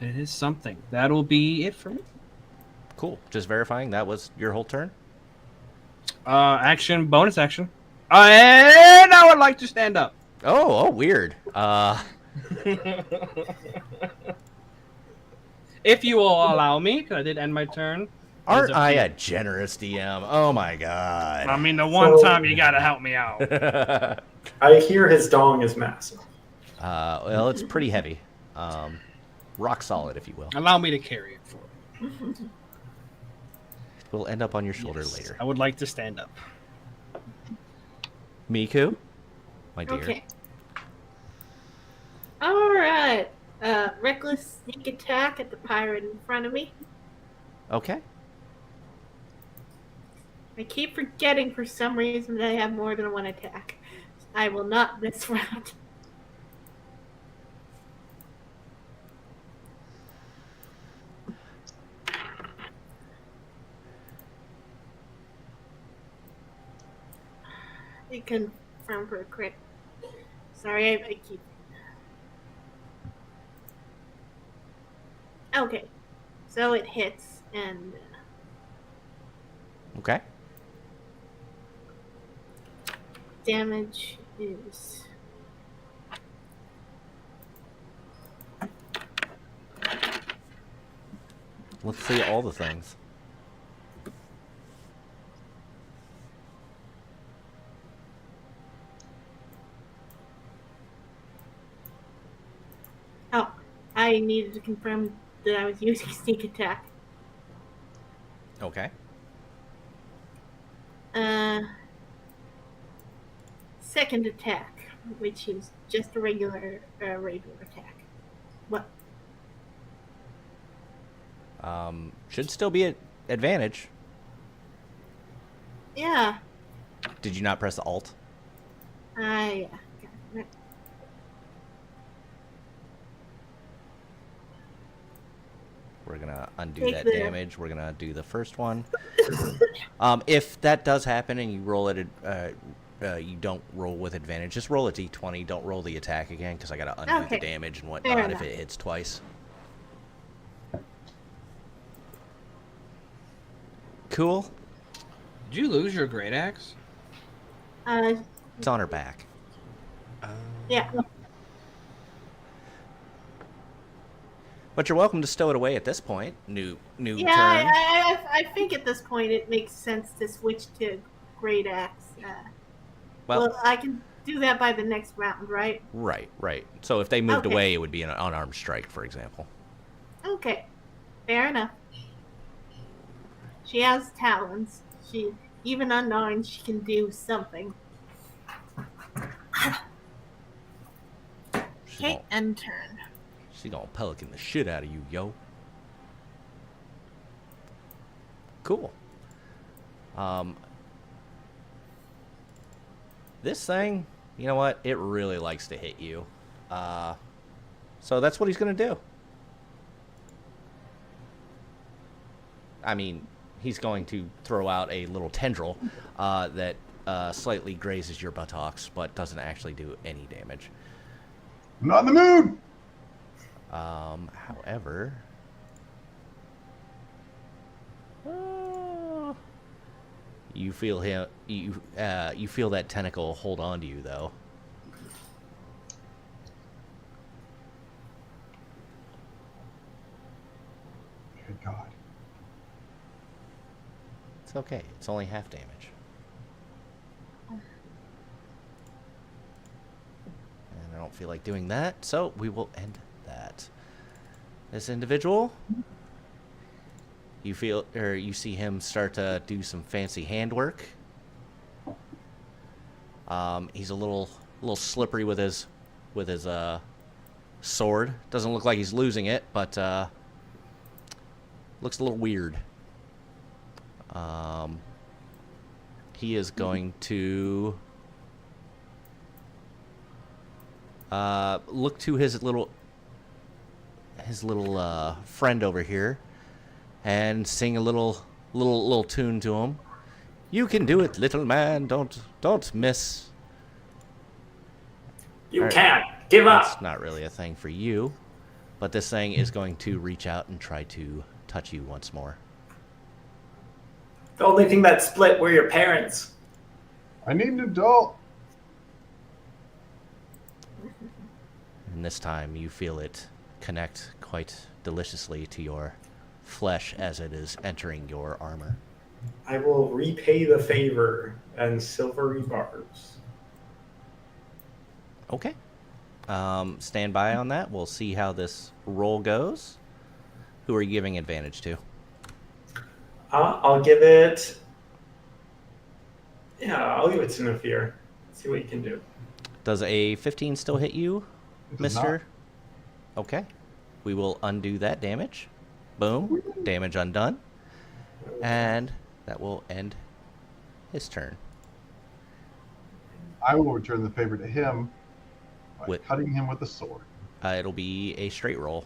It is something. That'll be it for me. Cool. Just verifying that was your whole turn. Action, bonus action. And I would like to stand up. Oh, weird. If you will allow me, because I did end my turn. Aren't I a generous DM? Oh my god. I mean, the one time you gotta help me out. I hear his dong is massive. Well, it's pretty heavy. Rock solid, if you will. Allow me to carry it for you. We'll end up on your shoulder Yes, later. I would like to stand up. Miku, my dear. Okay. All right. Reckless sneak attack at the pirate in front of me. Okay. I keep forgetting for some reason that I have more than one attack. I will not this round. I confirm for a crit. Sorry, I keep. Okay, so it hits and. Okay. Damage is. Let's see all the things. Oh, I needed to confirm that I was using sneak attack. Okay. Second attack, which is just a regular rapier attack. What? Should still be at advantage. Yeah. Did you not press Alt? Yeah. We're gonna undo Take that the- damage. We're gonna do the first one. If that does happen and you roll it, you don't roll with advantage. Just roll a d20. Don't roll the attack again because I gotta undo Okay. the damage and Fair whatnot if enough. it hits twice. Cool. Did you lose your great axe? It's on her back. Yeah. But you're welcome to stow it away at this point. New Yeah, turn. I think at this point it makes sense to switch to Great Axe. Well, I can do that by the next round, right? Right. So if they moved Okay. away, it would be an unarmed strike, for example. Okay, fair enough. She has talents. She, even unarmed, she can do something. Okay, end turn. She gonna pelican the shit out of you, yo. Cool. This thing, you know what? It really likes to hit you. So that's what he's gonna do. I mean, he's going to throw out a little tendril that slightly grazes your buttocks, but doesn't actually do any damage. I'm not in the mood. However, you feel him. You feel that tentacle hold on to you, though. Good God. It's okay. It's only half damage. And I don't feel like doing that, so we will end that. This individual, you see him start to do some fancy handwork. He's a little slippery with his sword. Doesn't look like he's losing it, but looks a little weird. He is going to look to his little friend over here and sing a little tune to him. You can do it, little man. Don't miss. You can't give up. That's not really a thing for you, but this thing is going to reach out and try to touch you once more. The only thing that split were your parents. I need an adult. And this time you feel it connect quite deliciously to your flesh as it is entering your armor. I will repay the favor and silvery barbs. Okay. Stand by on that. We'll see how this roll goes. Who are you giving advantage to? I'll give it. Yeah, I'll give it to Nafir. See what you can do. Does a 15 still hit you, It does mister? Okay. We will undo that damage. Boom. Damage undone. And that will end his turn. I will return the favor to him by With- cutting him with a sword. It'll be a straight roll.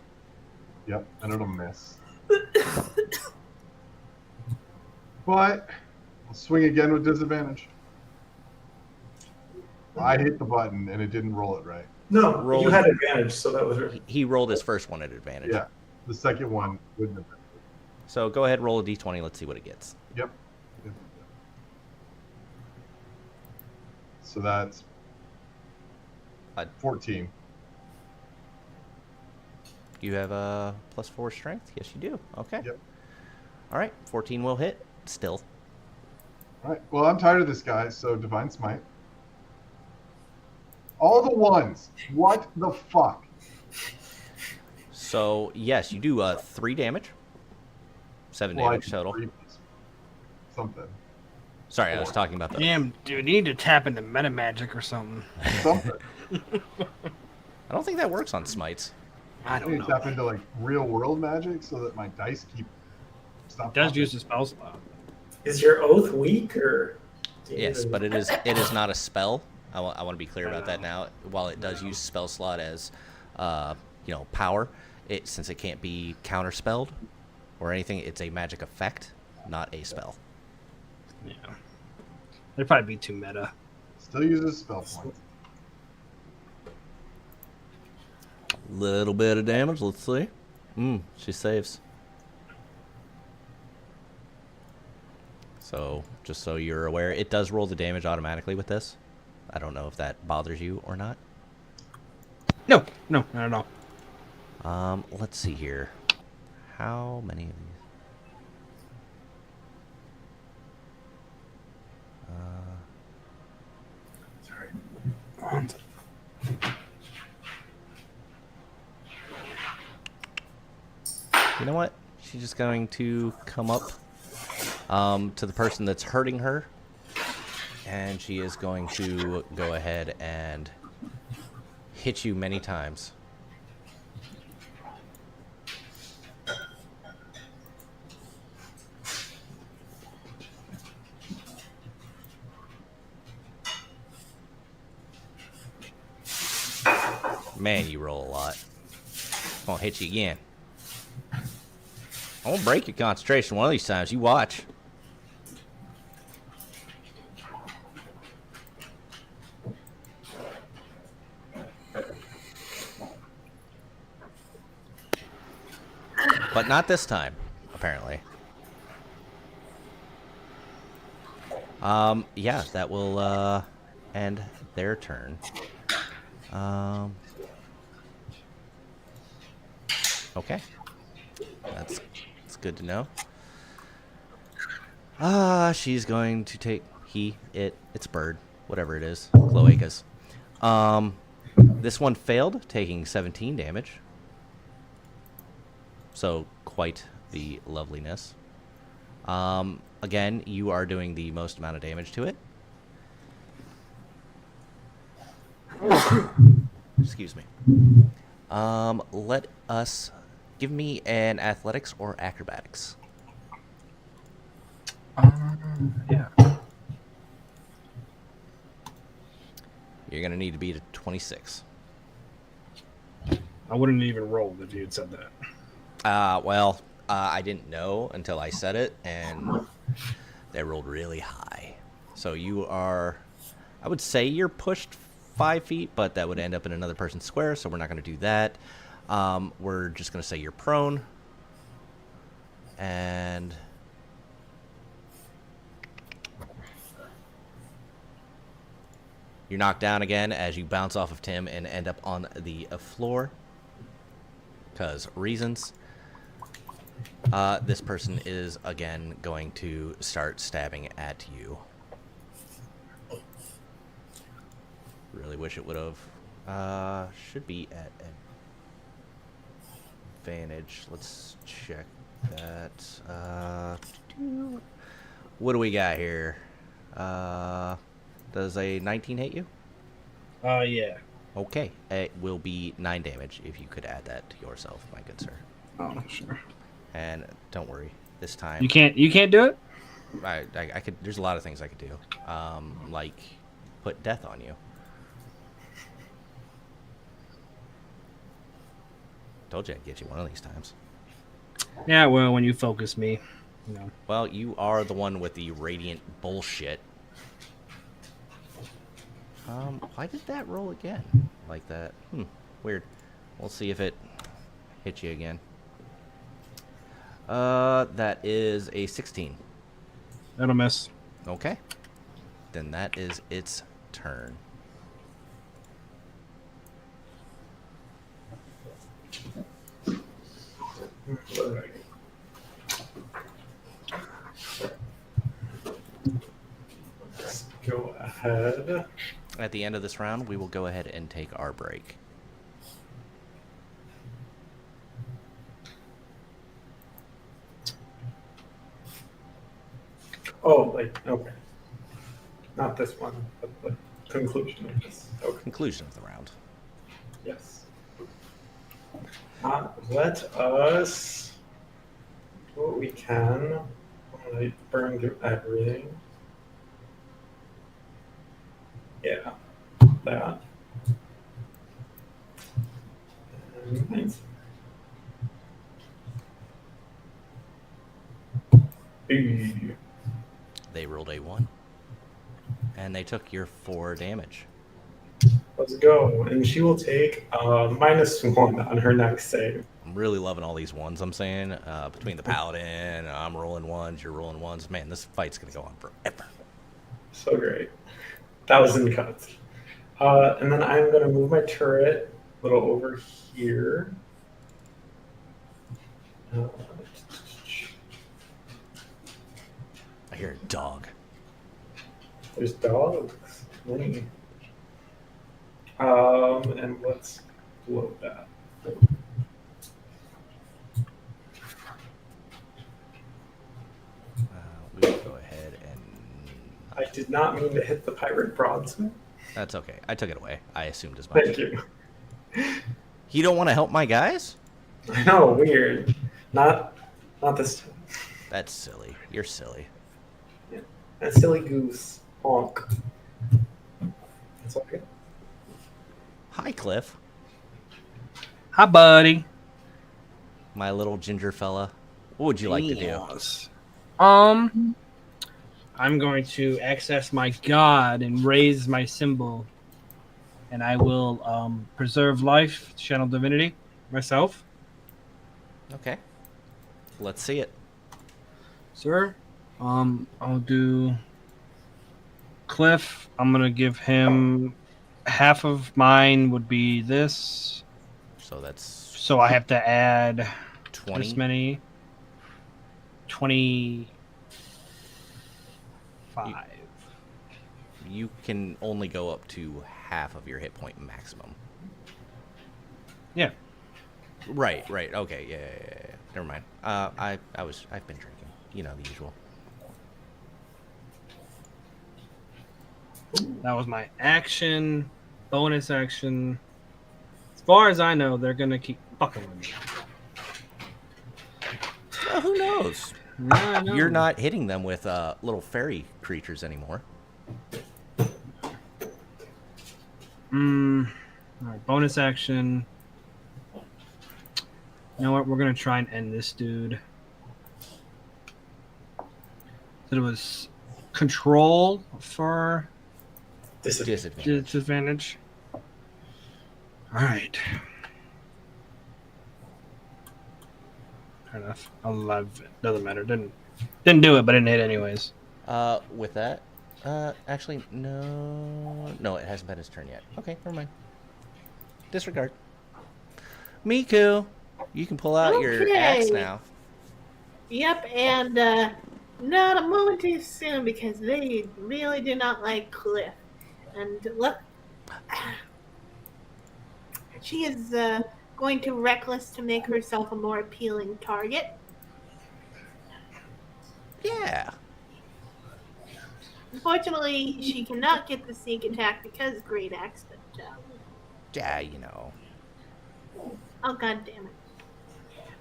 Yep, and it'll miss. But I'll swing again with disadvantage. I hit the button and it didn't roll it right. No, Roll. you had advantage, so that was He rolled his first one at advantage. Yeah, the second one wouldn't have been. So go ahead, roll a d20. Let's see what it gets. Yep. So that's 14. You have a +4 strength? Yes, you do. Okay. Yep. All right. 14 will hit. Still. All right. Well, I'm tired of this guy, so Divine Smite. All the ones. What the fuck? So, yes, you do 3 damage. 7 Well, I damage did total. Something. Sorry, I was talking about the... Damn, dude, you need to tap into meta magic or something. Something. I don't think that works on smites. I I don't need to know. tap into like real world magic so that my dice keep. Stop. It does popping. use the spell slot. Is your oath weak or? do you Yes, need to- but it is not a spell. I want to be clear about that now. While it does use spell slot as, power, since it can't be counterspelled or anything, it's a magic effect, not a spell. Yeah. It'd probably be too meta. Still uses spell points. Little bit of damage. Let's see. She saves. So, just so you're aware, it does roll the damage automatically with this. I don't know if that bothers you or not. No, not at all. Let's see here. How many of these? You know what? She's just going to come up to the person that's hurting her, and she is going to go ahead and hit you many times. Man, you roll a lot. I'll hit you again. I won't break your concentration one of these times. You watch. But not this time, apparently. Yeah, that will end their turn. Okay. That's good to know. She's going to take it's a bird, whatever it is, cloacas. This one failed, taking 17 damage. So quite the loveliness. Again, you are doing the most amount of damage to it. Excuse me. Let us give me an athletics or acrobatics. Yeah. You're gonna need to beat a 26. I wouldn't even roll if you had said that. I didn't know until I said it, and they rolled really high. So you are, I would say you're pushed 5 feet, but that would end up in another person's square, so we're not going to do that. We're just going to say you're prone. And you're knocked down again as you bounce off of Tim and end up on the floor. Because reasons. This person is again going to start stabbing at you. Really wish it would have. Should be at advantage. Let's check that. What do we got here? Does a 19 hit you? Yeah. Okay. It will be 9 damage if you could add that to yourself, my good sir. Oh, sure. And don't worry, this time You can't do it? I could. There's a lot of things I could do, like put death on you. Told you I'd get you one of these times. Yeah, well, when you focus me, you know. Well, you are the one with the radiant bullshit. Why did that roll again like that? Weird. We'll see if it hits you again. That is a 16. That'll miss. Okay. Then that is its turn. Let's go ahead. At the end of this round, we will go ahead and take our break. Oh, like, okay. Not this one, but the conclusion of this. Okay. Conclusion of the round. Yes. Let us do what we can. I burn through everything. Yeah, that. And nice. Ooh. They rolled a 1. And they took your 4 damage. Let's go. And she will take -1 on her next save. I'm really loving all these ones I'm saying. Between the paladin, I'm rolling ones, you're rolling ones. Man, this fight's going to go on forever. So great. 1,000 cuts. And then I'm going to move my turret a little over here. I hear a dog. There's dogs. Many. And let's load that. We will go ahead and... I did not mean to hit the pirate broadsmith. That's okay. I took it away. I assumed as much. Thank you. You don't want to help my guys? I know, weird. Not this time. That's silly. You're silly. Yeah. That silly goose. Honk. That's okay. Hi, Cliff. Hi, buddy. My little ginger fella. What would you like to do? Yes. I'm going to access my god and raise my symbol, and I will preserve life, channel divinity myself. Okay. Let's see it. Sir, I'll do Cliff. I'm gonna give him half of mine would be this, So that's so I have to add 20. this many. 25. You can only go up to half of your hit point maximum. Yeah. Right. Okay. Yeah. Never mind. I've been drinking. You know, the usual. That was my action, bonus action. As far as I know, they're gonna keep fucking with me. Well, who knows? I know. You're not hitting them with little fairy creatures anymore. All right, bonus action. You know what? We're gonna try and end this dude. So it was control for Disadvantage. disadvantage. All right. Fair enough. 11. Doesn't matter. Didn't do it, but it didn't hit anyways. With that, actually, no, it hasn't been his turn yet. Okay, never mind. Disregard. Miku, you can pull out your axe Okay. now. Yep, and not a moment too soon because they really do not like Cliff. And look, she is going to reckless to make herself a more appealing target. Yeah. Unfortunately, she cannot get the sneak attack because Great Axe. But Yeah, you know. oh god damn it!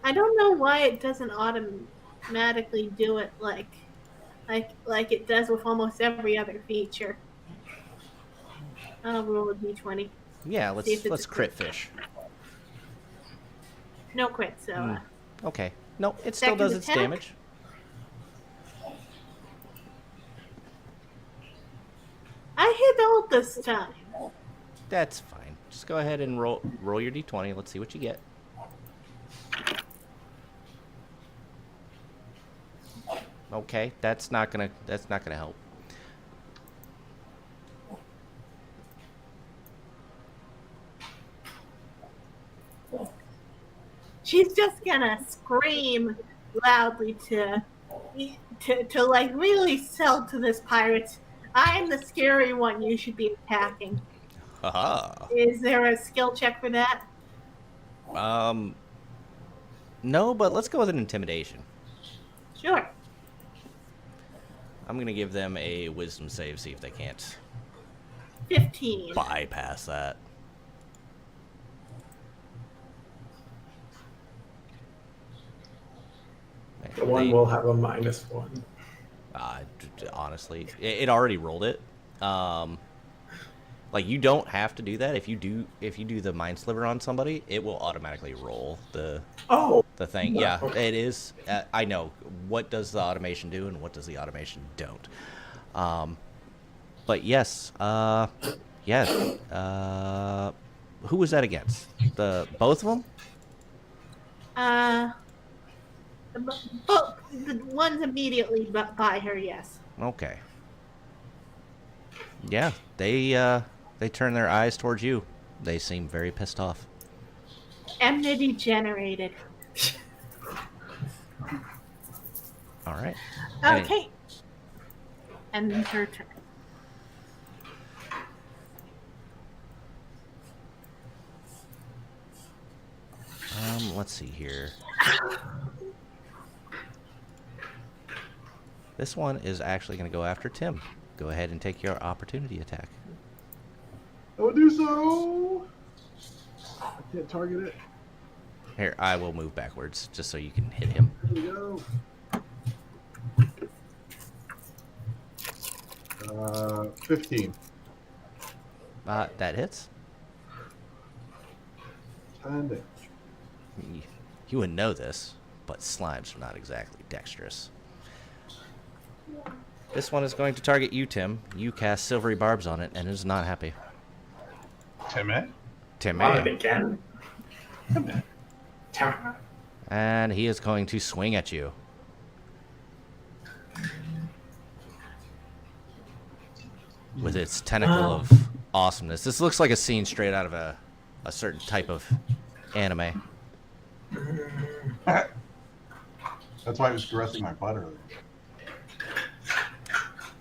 I don't know why it doesn't automatically do it like it does with almost every other feature. I'll roll a d20. Yeah, See if it's let's a crit fish. No crit, so Okay. No, it still Second does its attack? damage. I hit ult this time. That's fine. Just go ahead and roll your d20. Let's see what you get. Okay, that's not gonna help. She's just gonna scream loudly to like really sell to this pirate. I'm the scary one you should be attacking. Haha. Is there a skill check for that? No, but let's go with an intimidation. Sure. I'm gonna give them a wisdom save, see if they can't 15. bypass that. The one will have a -1. Honestly, it already rolled it. Like, you don't have to do that. If you do the mind sliver on somebody, it will automatically roll the thing. No. Yeah, Okay. it is. I know. What does the automation do and what does the automation don't? But yes, who was that against? Both of them? But the ones immediately by her, yes. Okay. Yeah, they turn their eyes towards you. They seem very pissed off. Enmity generated. All right. Okay. And then her turn. Let's see here. This one is actually going to go after Tim. Go ahead and take your opportunity attack. I will do so. I can't target it. Here, I will move backwards just so you can hit him. Here we go. 15. That hits. 10 damage. You wouldn't know this, but slimes are not exactly dexterous. This one is going to target you, Tim. You cast silvery barbs on it and is not happy. Timmy? Tim, On it again. and he is going to swing at you. With its tentacle of awesomeness. This looks like a scene straight out of a certain type of anime. That's why I was caressing my butt earlier.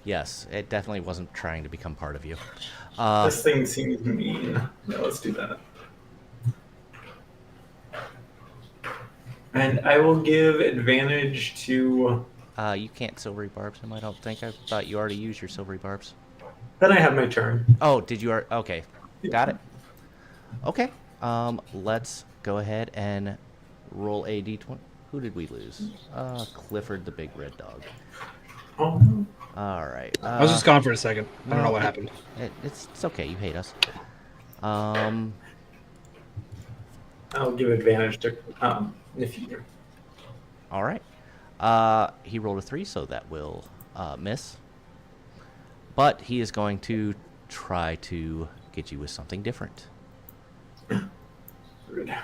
Yes, it definitely wasn't trying to become part of you. This thing seems mean. No, let's do that. And I will give advantage to... You can't silvery barbs him, I don't think. I thought you already used your silvery barbs. Then I have my turn. Oh, did you? Okay, got it. Okay, let's go ahead and roll a d20. Who did we lose? Clifford the big red dog. Oh. All right. I was just gone for a second. I don't know what happened. It's okay. You hate us. I'll give advantage to if you. All right. He rolled a 3, so that will miss. But he is going to try to get you with something different. Rude.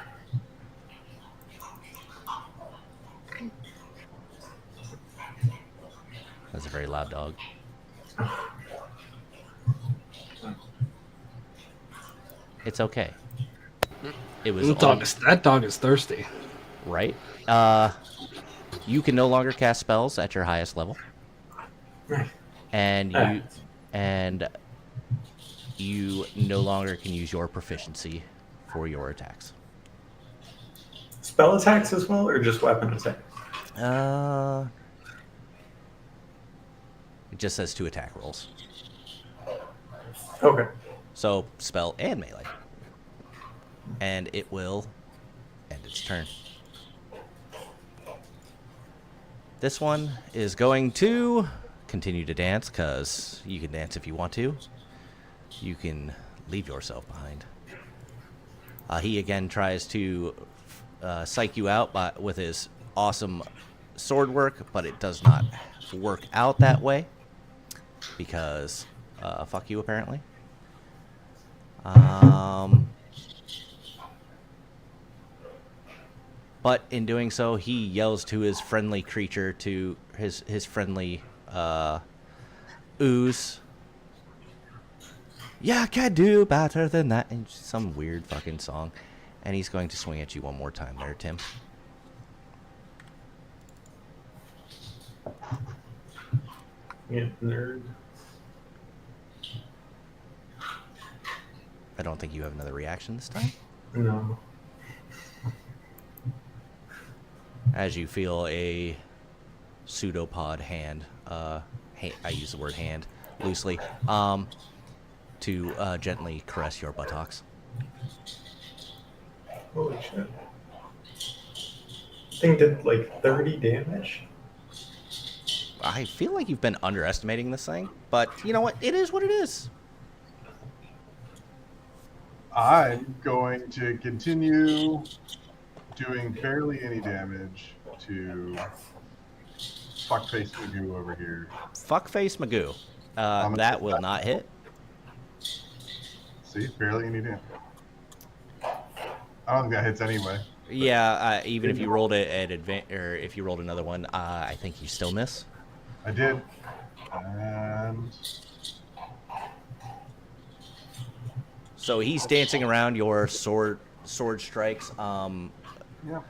That's a very loud dog. It's okay. It was That dog is thirsty. right. You can no longer cast spells at your highest level, and you no longer can use your proficiency for your attacks. Spell attacks as well, or just weapon attacks? It just says 2 attack rolls. Okay. So spell and melee, and it will end its turn. This one is going to continue to dance, because you can dance if you want to. You can leave yourself behind. He again tries to psych you out with his awesome sword work, but it does not work out that way, because fuck you, apparently. But in doing so, he yells to his friendly creature, to his friendly ooze. Yeah, I can do better than that. And some weird fucking song. And he's going to swing at you one more time there, Tim. Yeah, nerd. I don't think you have another reaction this time. No. As you feel a pseudopod hand, I use the word hand loosely, to gently caress your buttocks. Holy shit. Thing did like 30 damage? I feel like you've been underestimating this thing, but you know what? It is what it is. I'm going to continue doing barely any damage to fuckface Magoo over here. Fuckface Magoo. That will not hit. See, barely any damage. I don't think that hits anyway. Yeah, even if you rolled it at or if you rolled another one, I think you still miss. I did. And So he's dancing around your sword strikes. yeah.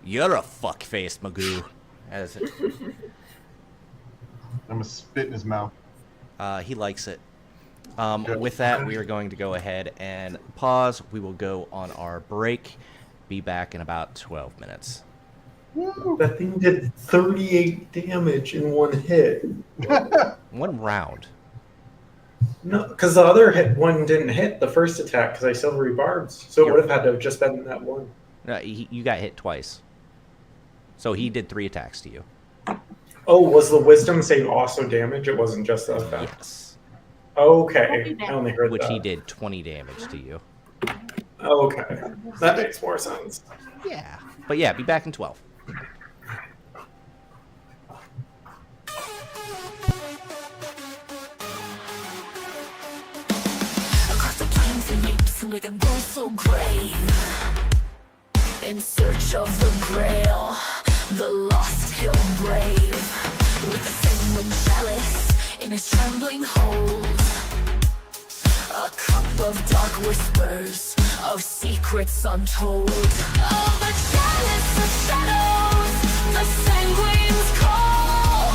You're a fuckface Magoo. As it, I'm gonna spit in his mouth. he likes it. With that, we are going to go ahead and pause. We will go on our break. Be back in about 12 minutes. Woo! That thing did 38 damage in one hit. One round. No, because the other one didn't hit the first attack because I silvery barbs. So it would have had to have just been that one. No, you got hit twice. So he did 3 attacks to you. Oh, was the wisdom save also damage? It wasn't just the effect. Yes. Okay, I only heard Which that. he did 20 damage to you. Okay, that makes more sense. Yeah. But yeah, be back in 12. Across the plains and leaps with a bow so grave, in search of the grail, the lost hill brave, with the sanguine chalice in his trembling hold, a cup of dark whispers, of secrets untold. Oh, the chalice of shadows, the sanguine's call,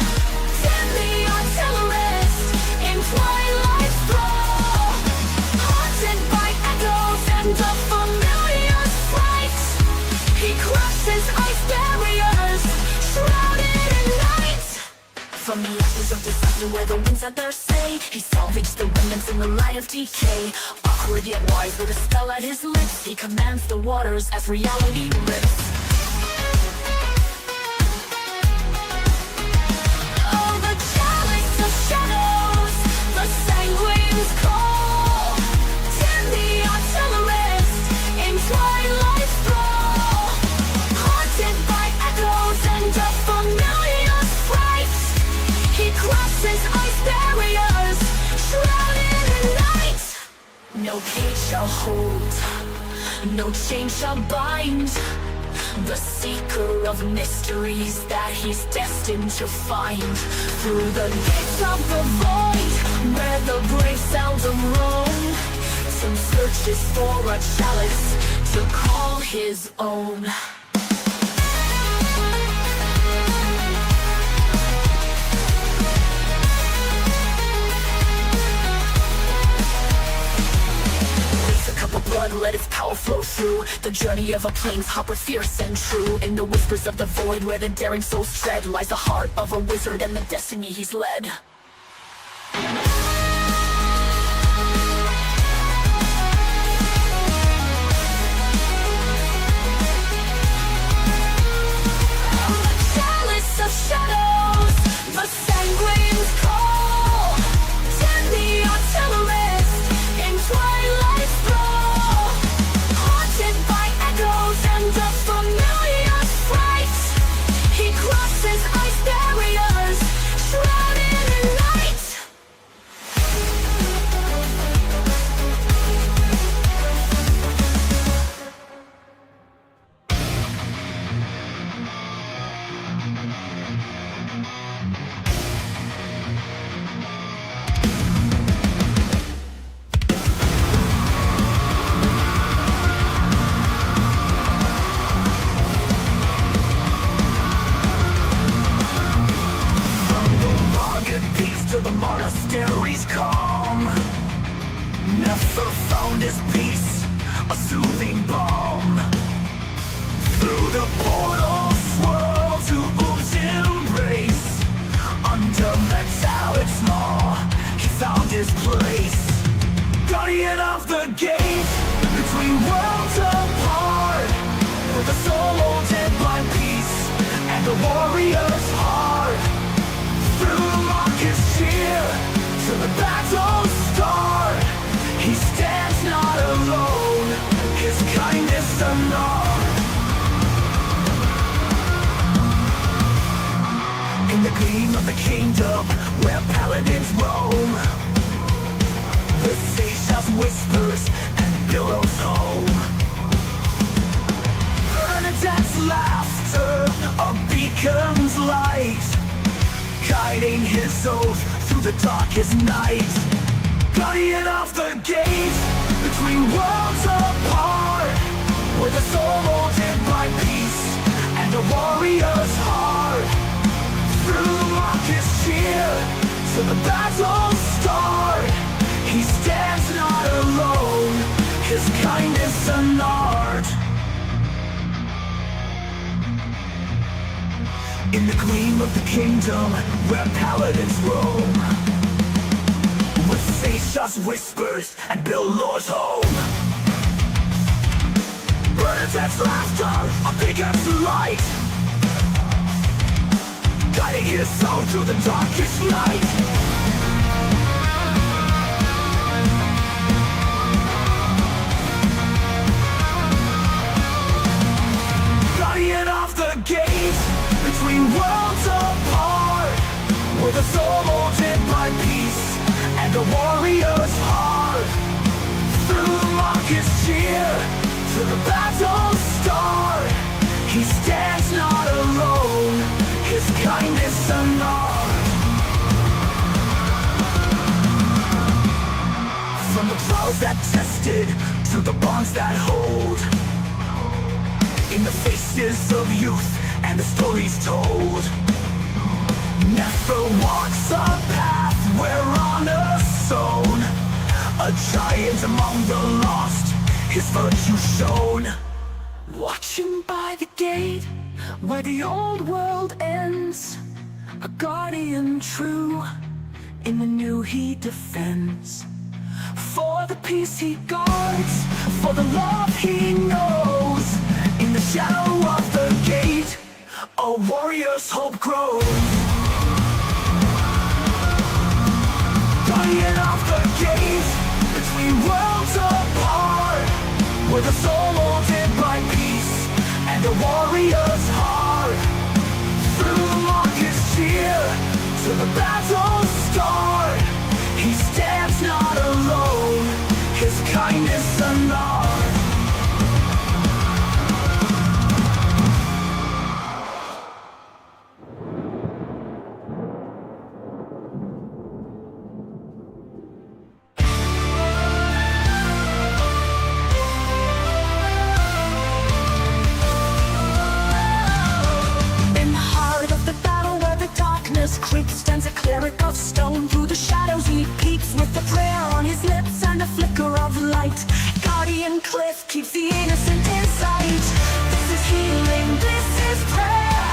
and the artillerist in twilight's thrall, haunted by echoes and a familiar fright. He crosses ice barriers, shrouded in night. From the ashes of disaster where the winds had their say, he salvaged the remnants in the light of decay. Awkward yet wise with a spell at his lips, he commands the waters as reality rips. Oh, the chalice of shadows, the sanguine's call, and the artillerist in twilight's thrall, haunted by echoes and a familiar fright. He crosses ice barriers, shrouded in night. No cage shall hold, no chain shall bind the seeker of mysteries that he's destined to find. Through the gates of the void, where the brave seldom roam, Tim searches for a chalice to call his own. Blood, let its power flow through the journey of a plains hopper, fierce and true. In the whispers of the void where the daring souls tread, lies the heart of a wizard and the destiny he's led. The chalice of shadows, the sanguine's call, and the artillerist in twilight's thrall, haunted by echoes and a familiar fright. He crosses ice barriers, shrouded in night. To the monastery's calm, never found his peace, a soothing balm. Through the portal swirl to Oob's embrace, under metallic's law, he found his place. Guardian of the gate, between worlds apart, with a soul haunted by peace and the warrior's heart. Through Marcus cheer to the battle start, he stands not alone, his kindness unarmed. In the gleam of the kingdom where paladins roam, the sage whispers and billows home. Bernadette's laughter, a beacon's light, guiding his oath through the darkest night. Guardian of the gate, between worlds apart, with a soul haunted by peace and a warrior's heart. Through Marcus cheer to the battle start, he stands not alone, his kindness an art. In the gleam of the kingdom where paladins roam, with sage whispers and billows home. Bernadette's laughter, a beacon's light, guiding his soul through the darkest night. Guardian of the gate, a soul molded by peace and a warrior's heart. Through the market's cheer to the battle's start, he stands not alone, his kindness unmarred. From the trials that tested to the bonds that hold, in the faces of youth and the stories told, never walks a path where honor's sown. A giant among the lost, his virtue shown. Watching by the gate where the old world ends, a guardian true, in the new he defends. For the peace he guards, for the love he knows, in the shadow of the gate, a warrior's hope grows. Guardian of the gate, between worlds apart, with a soul molded by peace and a warrior's heart. Through the market's cheer to the battle's start, he stands not alone, his kindness unmarred. Creeps stands a cleric of stone. Through the shadows he peeks with a prayer on his lips and a flicker of light. Guardian cliff keeps the innocent in sight. This is healing, this is prayer.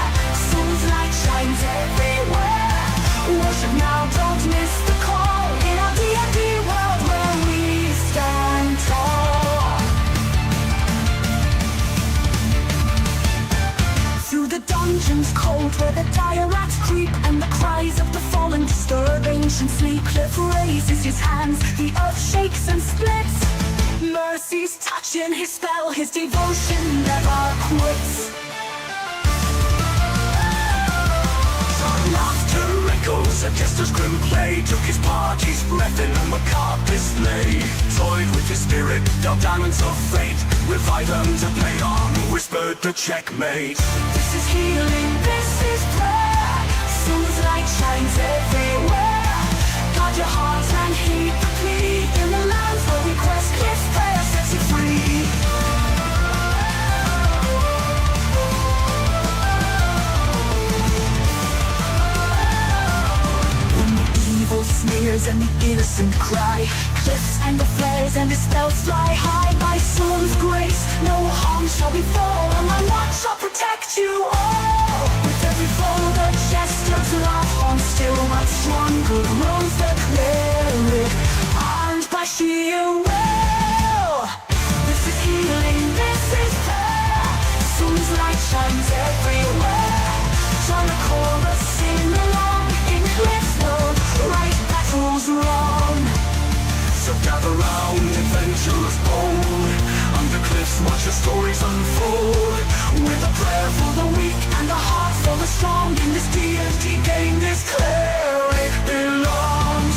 Soul's light shines everywhere. Worship now, don't miss the call. In our D&D world where we stand tall. Through the dungeons cold where the dire rats creep and the cries of the fallen disturb ancient sleep. Cliff raises his hands, the earth shakes and splits. Mercy's touching his spell, his devotion never quits. Laughter echoes, a jester's grim play took his party's breath in a macabre display. Toyed with his spirit, dealt diamonds of fate, revived them to play on, whispered the checkmate. This is healing, this is prayer. Soul's light shines everywhere. Guard your hearts and heed the plea. In the lands where we quest, his prayer sets you free. Evil sneers and the innocent cry, cliffs and the flares and the spells fly high. By soul's grace, no harm shall befall, and my watch shall protect you all. With every foe the jester's laugh on, still much stronger grows the cleric, armed by sheer will. This is healing, this is prayer. Soul's light shines everywhere. Join the chorus, sing along in cliff's world. Right battles wrong. So gather round, adventurers bold. Under cliffs, watch the stories unfold. With a prayer for the weak and a heart for the strong. In this D&D game, this cleric belongs.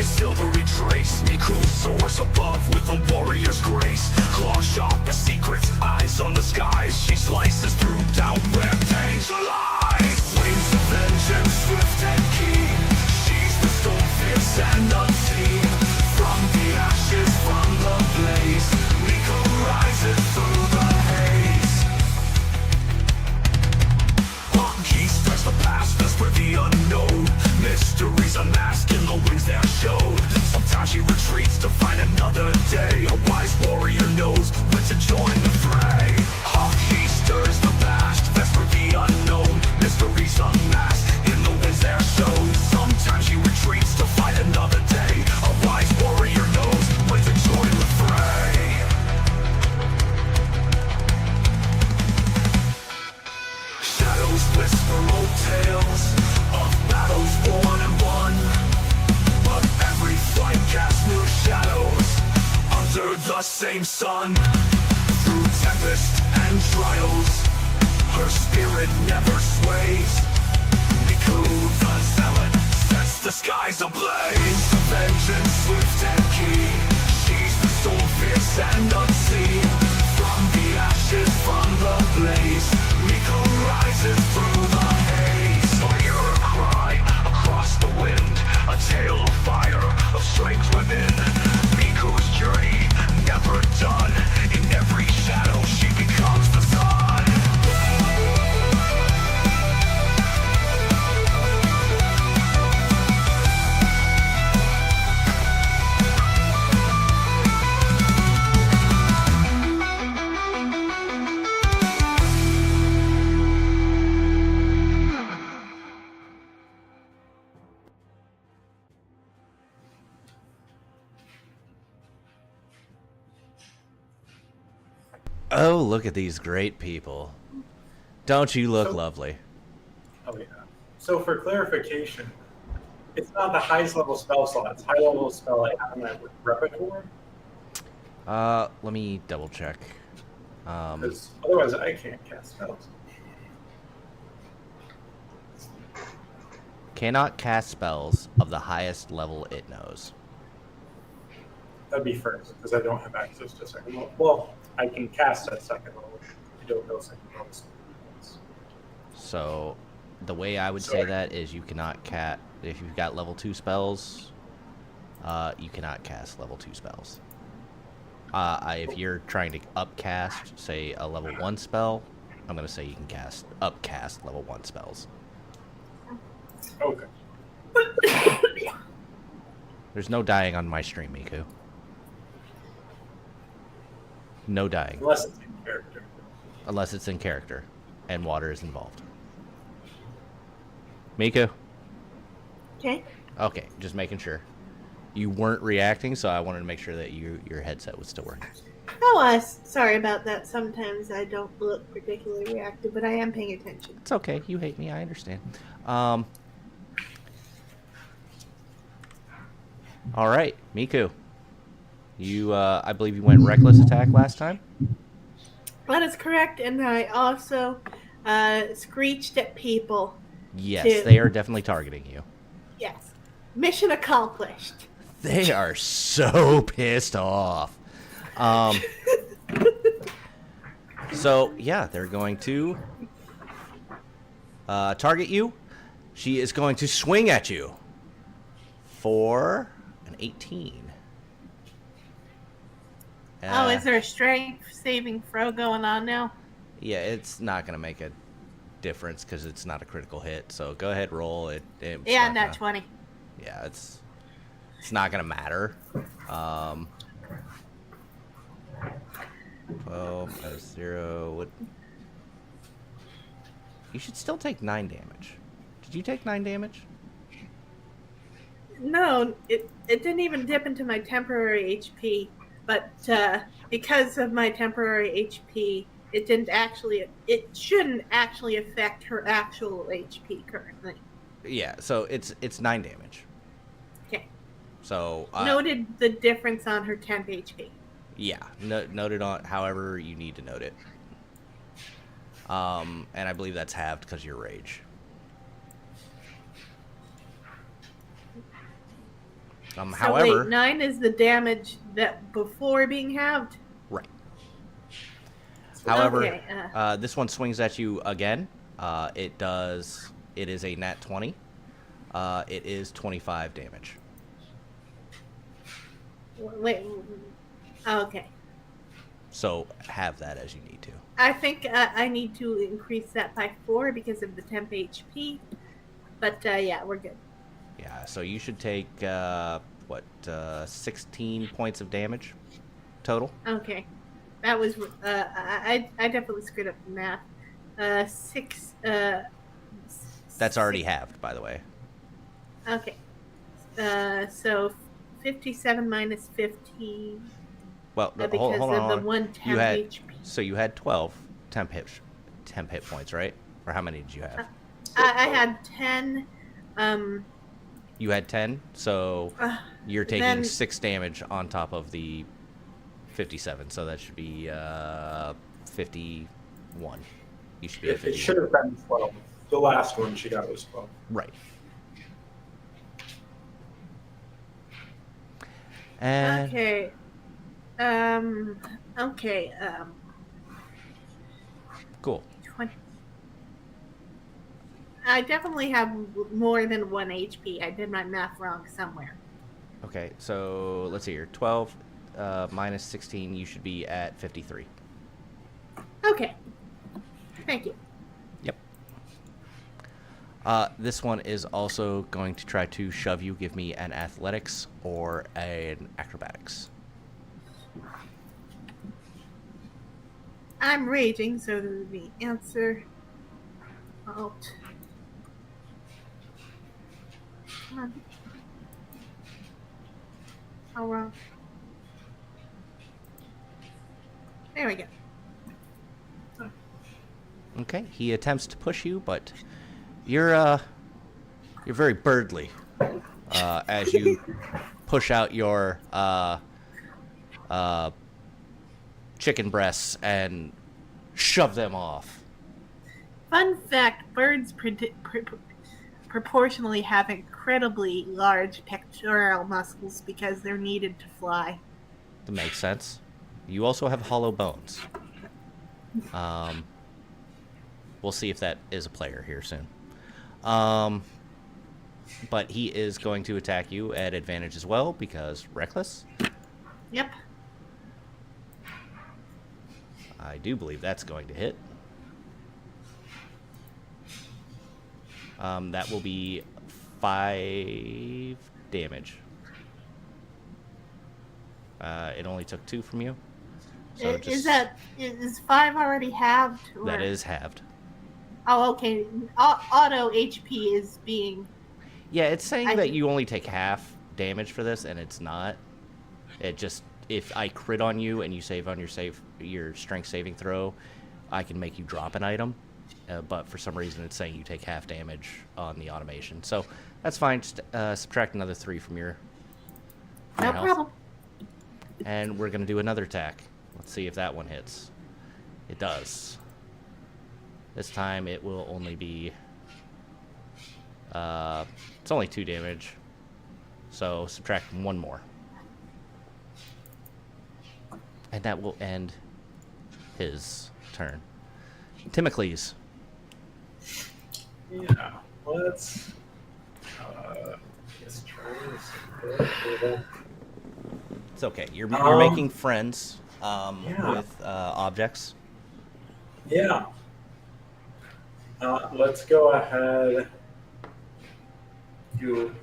Silvery trace, equal source above with a warrior's grace. Claw sharp, a secret, eyes on the skies. She slices through doubt where danger lies. Waves of vengeance, swift and keen. She's the storm, fierce and unseen. From the ashes, from the blaze, Nico rises through the haze. He stirs the past, as for the unknown. Mysteries unmasked in the winds they're showed. Sometimes Sometimes she retreats to find another day. A wise warrior knows when to join the fray. Hawk, he stirs the past, best for the unknown. Mysteries unmasked in the winds there shown. Sometimes she retreats to find another day. A wise warrior knows when to join the fray. Shadows whisper old tales of battles won and won, but every fight casts new shadows under the same sun. Through tempest and trials, her spirit never sways. Miku the zealot sets the skies ablaze. Vengeance swift and keen, she's the soul fierce and unseen. From the ashes, from the blaze, Miku rises through the haze. I hear her cry across the wind, a tale of fire, of strength within. Miku's journey never done. In every shadow she becomes the sun. Oh, look at these great people. Don't you look So- lovely? Oh yeah. So for clarification, it's not the highest level spell slot. It's high level spell I have in my repertoire. Let me double check. Because otherwise I can't cast spells. Cannot cast spells of the highest level it knows. That'd be first, because I don't have access to second level. Well, I can cast at second level. I don't know second level spells. So, the way I would say that is you cannot cast, if you've got level 2 spells, you cannot cast level 2 spells. If you're trying to upcast, say, a level 1 spell, I'm going to say you can upcast level 1 spells. Okay. There's no dying on my stream, Miku. No dying. Unless it's in character. Unless it's in character and water is involved. Miku? Okay. Okay, just making sure. You weren't reacting, so I wanted to make sure that your headset was still working. Oh, sorry about that. Sometimes I don't look particularly reactive, but I am paying attention. It's okay. You hate me. I understand. All right, Miku. You, I believe you went reckless attack last time? That is correct, and I also screeched at people. Yes, they are definitely targeting you. Yes. Mission accomplished. They are so pissed off. So, yeah, they're going to target you. She is going to swing at you for an 18. Oh, is there a strength saving throw going on now? Yeah, it's not going to make a difference because it's not a critical hit. So go ahead, roll it. Yeah, not 20. Yeah, it's not going to matter. 12 minus 0. What? You should still take 9 damage. Did you take 9 damage? No, it didn't even dip into my temporary HP, but because of my temporary HP, it shouldn't actually affect her actual HP currently. Yeah, so it's 9 damage. Okay. So Noted the difference on her temp HP. Yeah, noted on however you need to note it. And I believe that's halved because of your rage. So However, wait, 9 is the damage that before being halved? right. However, Okay, this one swings at you again. It is a nat 20. It is 25 damage. Wait. Okay. So have that as you need to. I think I need to increase that by 4 because of the temp HP. But yeah, we're good. Yeah, so you should take what, 16 points of damage total. Okay, that was I definitely screwed up the math. Six. That's already halved, by the way. Okay. So 57 minus 15 Well, no, because hold on, of hold the on. 110 You had HP. so you had 12 temp hit points, right? Or how many did you have? I had 10. You had 10, so you're taking then 6 damage on top of the 57, so that should be 51. You should be at It 51. should have been 12. The last one she got was 12. Right. And okay. Okay. cool. 20. I definitely have more than 1 HP. I did my math wrong somewhere. Okay, so let's see here. 12 minus 16, you should be at 53. Okay. Thank you. Yep. This one is also going to try to shove you. Give me an athletics or an acrobatics. I'm raging, so the answer. Alt. Come on. Oh, wrong. There we go. Okay, he attempts to push you, but you're very birdly as you push out your chicken breasts and shove them off. Fun fact, birds proportionally have incredibly large pectoral muscles because they're needed to fly. That makes sense. You also have hollow bones. We'll see if that is a player here soon. But he is going to attack you at advantage as well because reckless. Yep. I do believe that's going to hit. That will be 5 damage. It only took 2 from you. So Is 5 already halved? Or... That is halved. Oh, okay. Auto HP is being. Yeah, it's saying that you only take half damage for this, and it's not. It just, if I crit on you and you save on your strength saving throw, I can make you drop an item. But for some reason, it's saying you take half damage on the automation. So that's fine. Just subtract another 3 from your No health. problem. And we're going to do another attack. Let's see if that one hits. It does. This time it will only be... it's only 2 damage. So subtract 1 more. And that will end his turn. Timocles. Yeah, let's just try this. It's okay. You're making friends Yeah. with objects. Yeah. Let's go ahead. Do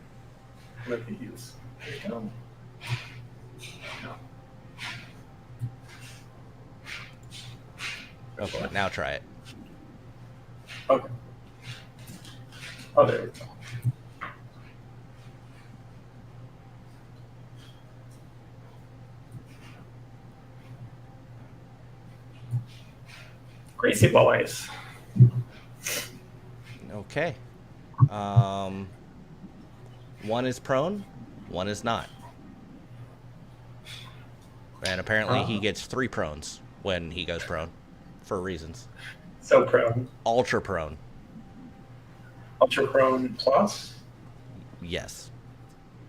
one of these. There you go. No. Okay, now try it. Okay. Oh, there we go. Crazy boys. Okay. One is prone, one is not. And apparently he gets 3 prones when he goes prone, for reasons. So prone. Ultra prone. Ultra prone plus. Yes.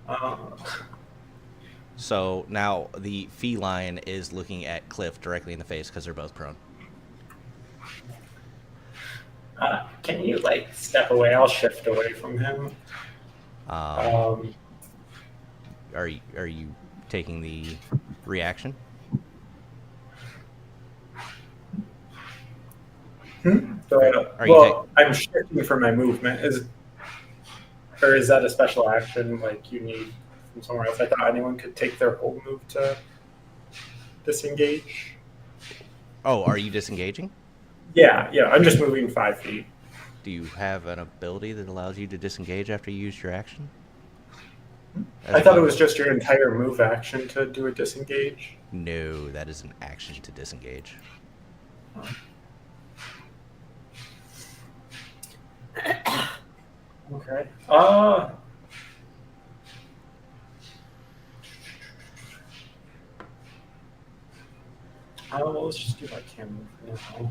Uh, So now the feline is looking at Cliff directly in the face because they're both prone. can you like step away? I'll shift away from him. Are you taking the reaction? I'm shifting for my movement. Is that a special action? Like you need from somewhere else. I thought anyone could take their whole move to disengage. Oh, are you disengaging? Yeah, I'm just moving 5 feet. Do you have an ability that allows you to disengage after you use your action? I thought it was just your entire move action to do a disengage. No, that is an action to disengage. Okay. Well, let's just do my camera for now.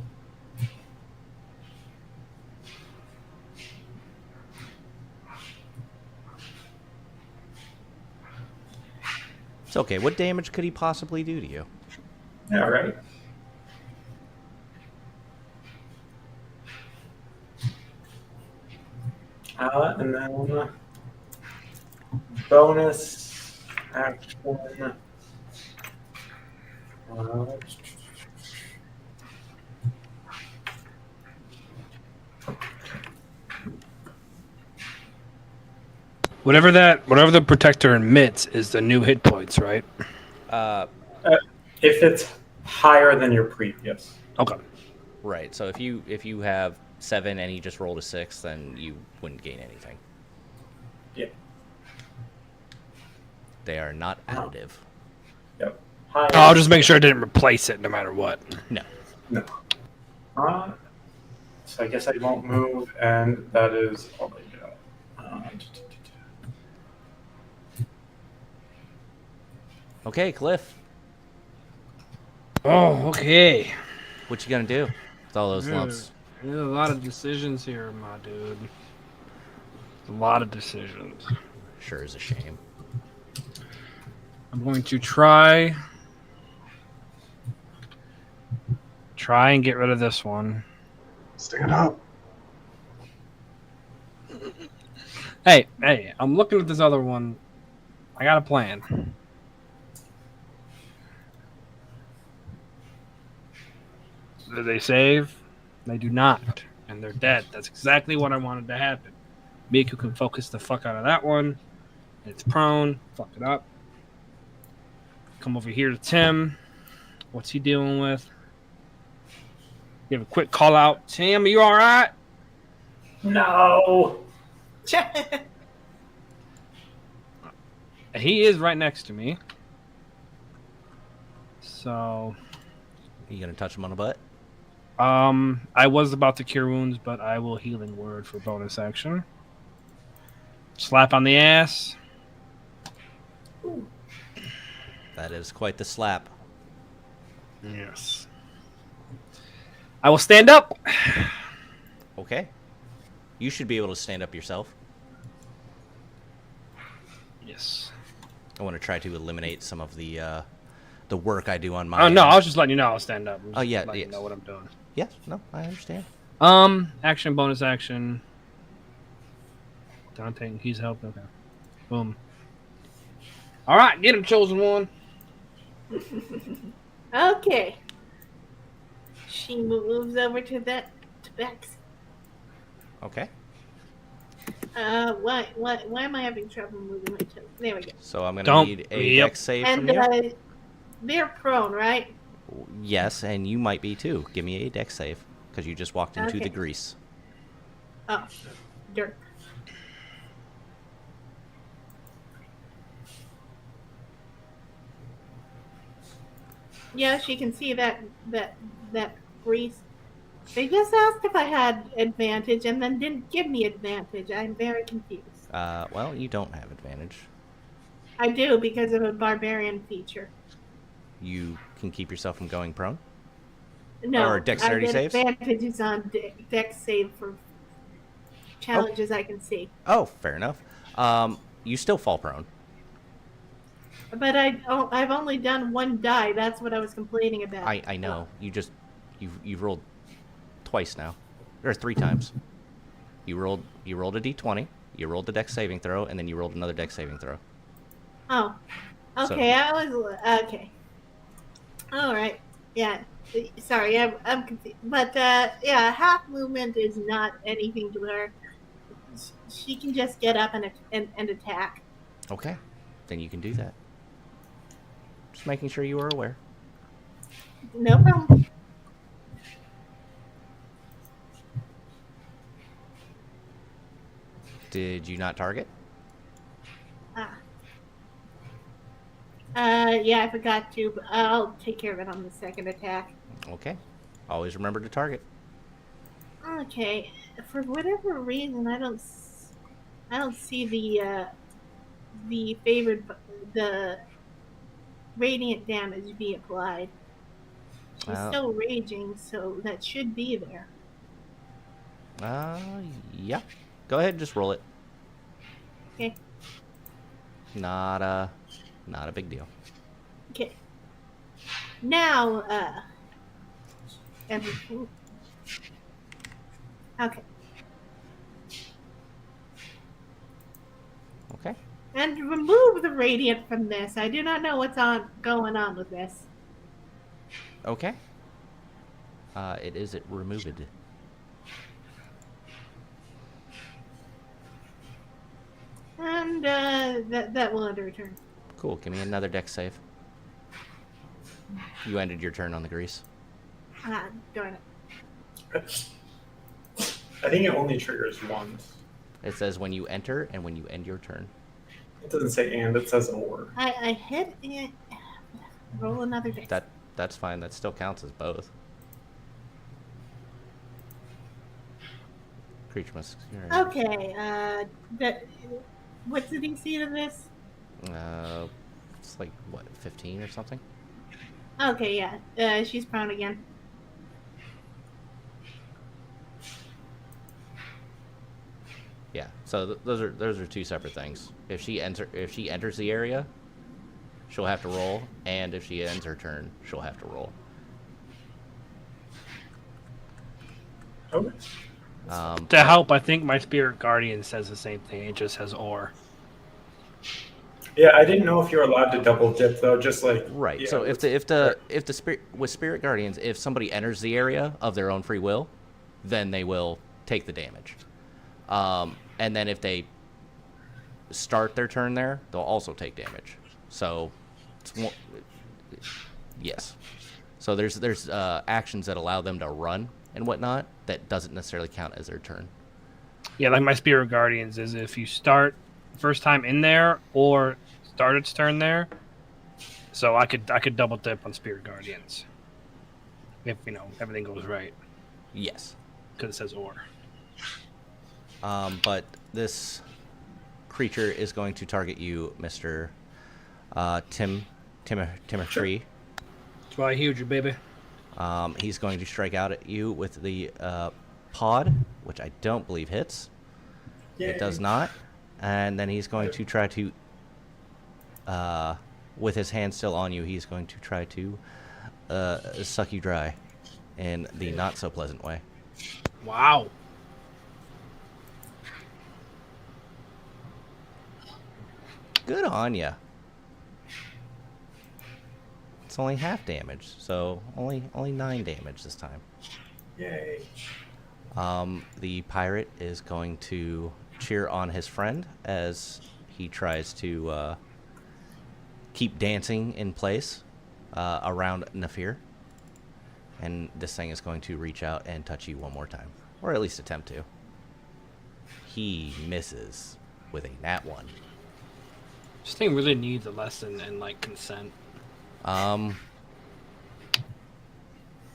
It's okay. What damage could he possibly do to you? Yeah, right. And then bonus action. Whatever the protector emits is the new hit points, right? If it's higher than your previous. Okay. Right. So if you have 7 and you just rolled a 6, then you wouldn't gain anything. Yeah. They are not additive. Yep. Higher. I'll just make sure I didn't replace it no matter what. No. No. So I guess I won't move, and that is all I got. Okay, Cliff. Oh, okay. What you gonna do with all those lumps? There's a lot of decisions here, my dude. A lot of decisions. Sure is a shame. I'm going to try and get rid of this one. Stand up. Hey, I'm looking at this other one. I got a plan. Do they save? They do not. And they're dead. That's exactly what I wanted to happen. Miku can focus the fuck out of that one. It's prone. Fuck it up. Come over here to Tim. What's he dealing with? Give a quick call out. Tim, are you alright? No. He is right next to me. So You gonna touch him on the butt? I was about to cure wounds, but I will healing word for bonus action. Slap on the ass. That is quite the slap. Yes. I will stand up. Okay. You should be able to stand up yourself. Yes. I want to try to eliminate some of the work I do on my Oh no, end. I was just letting you know I'll stand up. Oh, yeah, letting yes. you know what I'm doing. Yes, no, I understand. Action, bonus action. Dante, he's helping. Okay. Boom. All right, get him, chosen one. Okay. She moves over to Bex. Okay. Why am I having trouble moving my toe? There we go. So I'm gonna Don't- need a yep. dex save And from you. they're prone, right? Yes, and you might be too. Give me a dex save because you just walked into the Okay. grease. Oh, dirt. Yeah, she can see that grease. They just asked if I had advantage and then didn't give me advantage. I'm very confused. Well, you don't have advantage. I do because of a barbarian feature. You can keep yourself from going prone. No, Or dexterity I get saves? advantages on dex save for challenges I can see. Oh, fair enough. You still fall prone. But I've only done one die. That's what I was complaining about. I know. You've rolled twice now, or 3 times. You rolled a d20. You rolled a dex saving throw, and then you rolled another dex saving throw. Oh, okay. I was okay. All right. Yeah. Sorry, I'm confused. But yeah, half movement is not anything to her. She can just get up and attack. Okay. then you can do that. Just making sure you are aware. No problem. Did you not target? Ah. Yeah, I forgot to, but I'll take care of it on the second attack. Okay. Always remember to target. Okay. For whatever reason, I don't see the the radiant damage be applied. She's Uh, still raging, so that should be there. yeah. Go ahead and just roll it. Okay. Not a big deal. Okay. Now, everything. Okay. Okay. And remove the radiant from this. I do not know what's going on with this. Okay. It is removed. And that will end a return. Cool. Give me another dex save. You ended your turn on the grease. Ah, darn it. I think it only triggers once. It says when you enter and when you end your turn. It doesn't say and, it says or. I hit it. Roll another dice. That's fine. That still counts as both. Creature must. Okay. What's the DC of this? It's like what, 15 or something. Okay, yeah. She's prone again. Yeah. So those are two separate things. If she enters the area, she'll have to roll, and if she ends her turn, she'll have to roll. Okay. To help, I think my spirit guardian says the same thing. It just says or. Yeah, I didn't know if you were allowed to double dip though. Just like Right. Yeah, So if the spirit with spirit guardians, if somebody enters the area of their own free will, then they will take the damage. And then if they start their turn there, they'll also take damage. So, yes. So there's actions that allow them to run and whatnot that doesn't necessarily count as their turn. Yeah, like my spirit guardians is if you start first time in there or start its turn there. So I could double dip on spirit guardians if everything goes right Yes. because it says or. But this creature is going to target you, Mr. Timothy. That's why I healed you, baby. He's going to strike out at you with the pod, which I don't believe hits. Yay. It does not. And then he's going to try to, with his hand still on you, he's going to try to suck you dry in the not so pleasant way. Wow. Good on ya. It's only half damage, so only 9 damage this time. Yay. The pirate is going to cheer on his friend as he tries to keep dancing in place around Nafir. And this thing is going to reach out and touch you one more time. Or at least attempt to. He misses with a nat 1. This thing really needs a lesson in consent.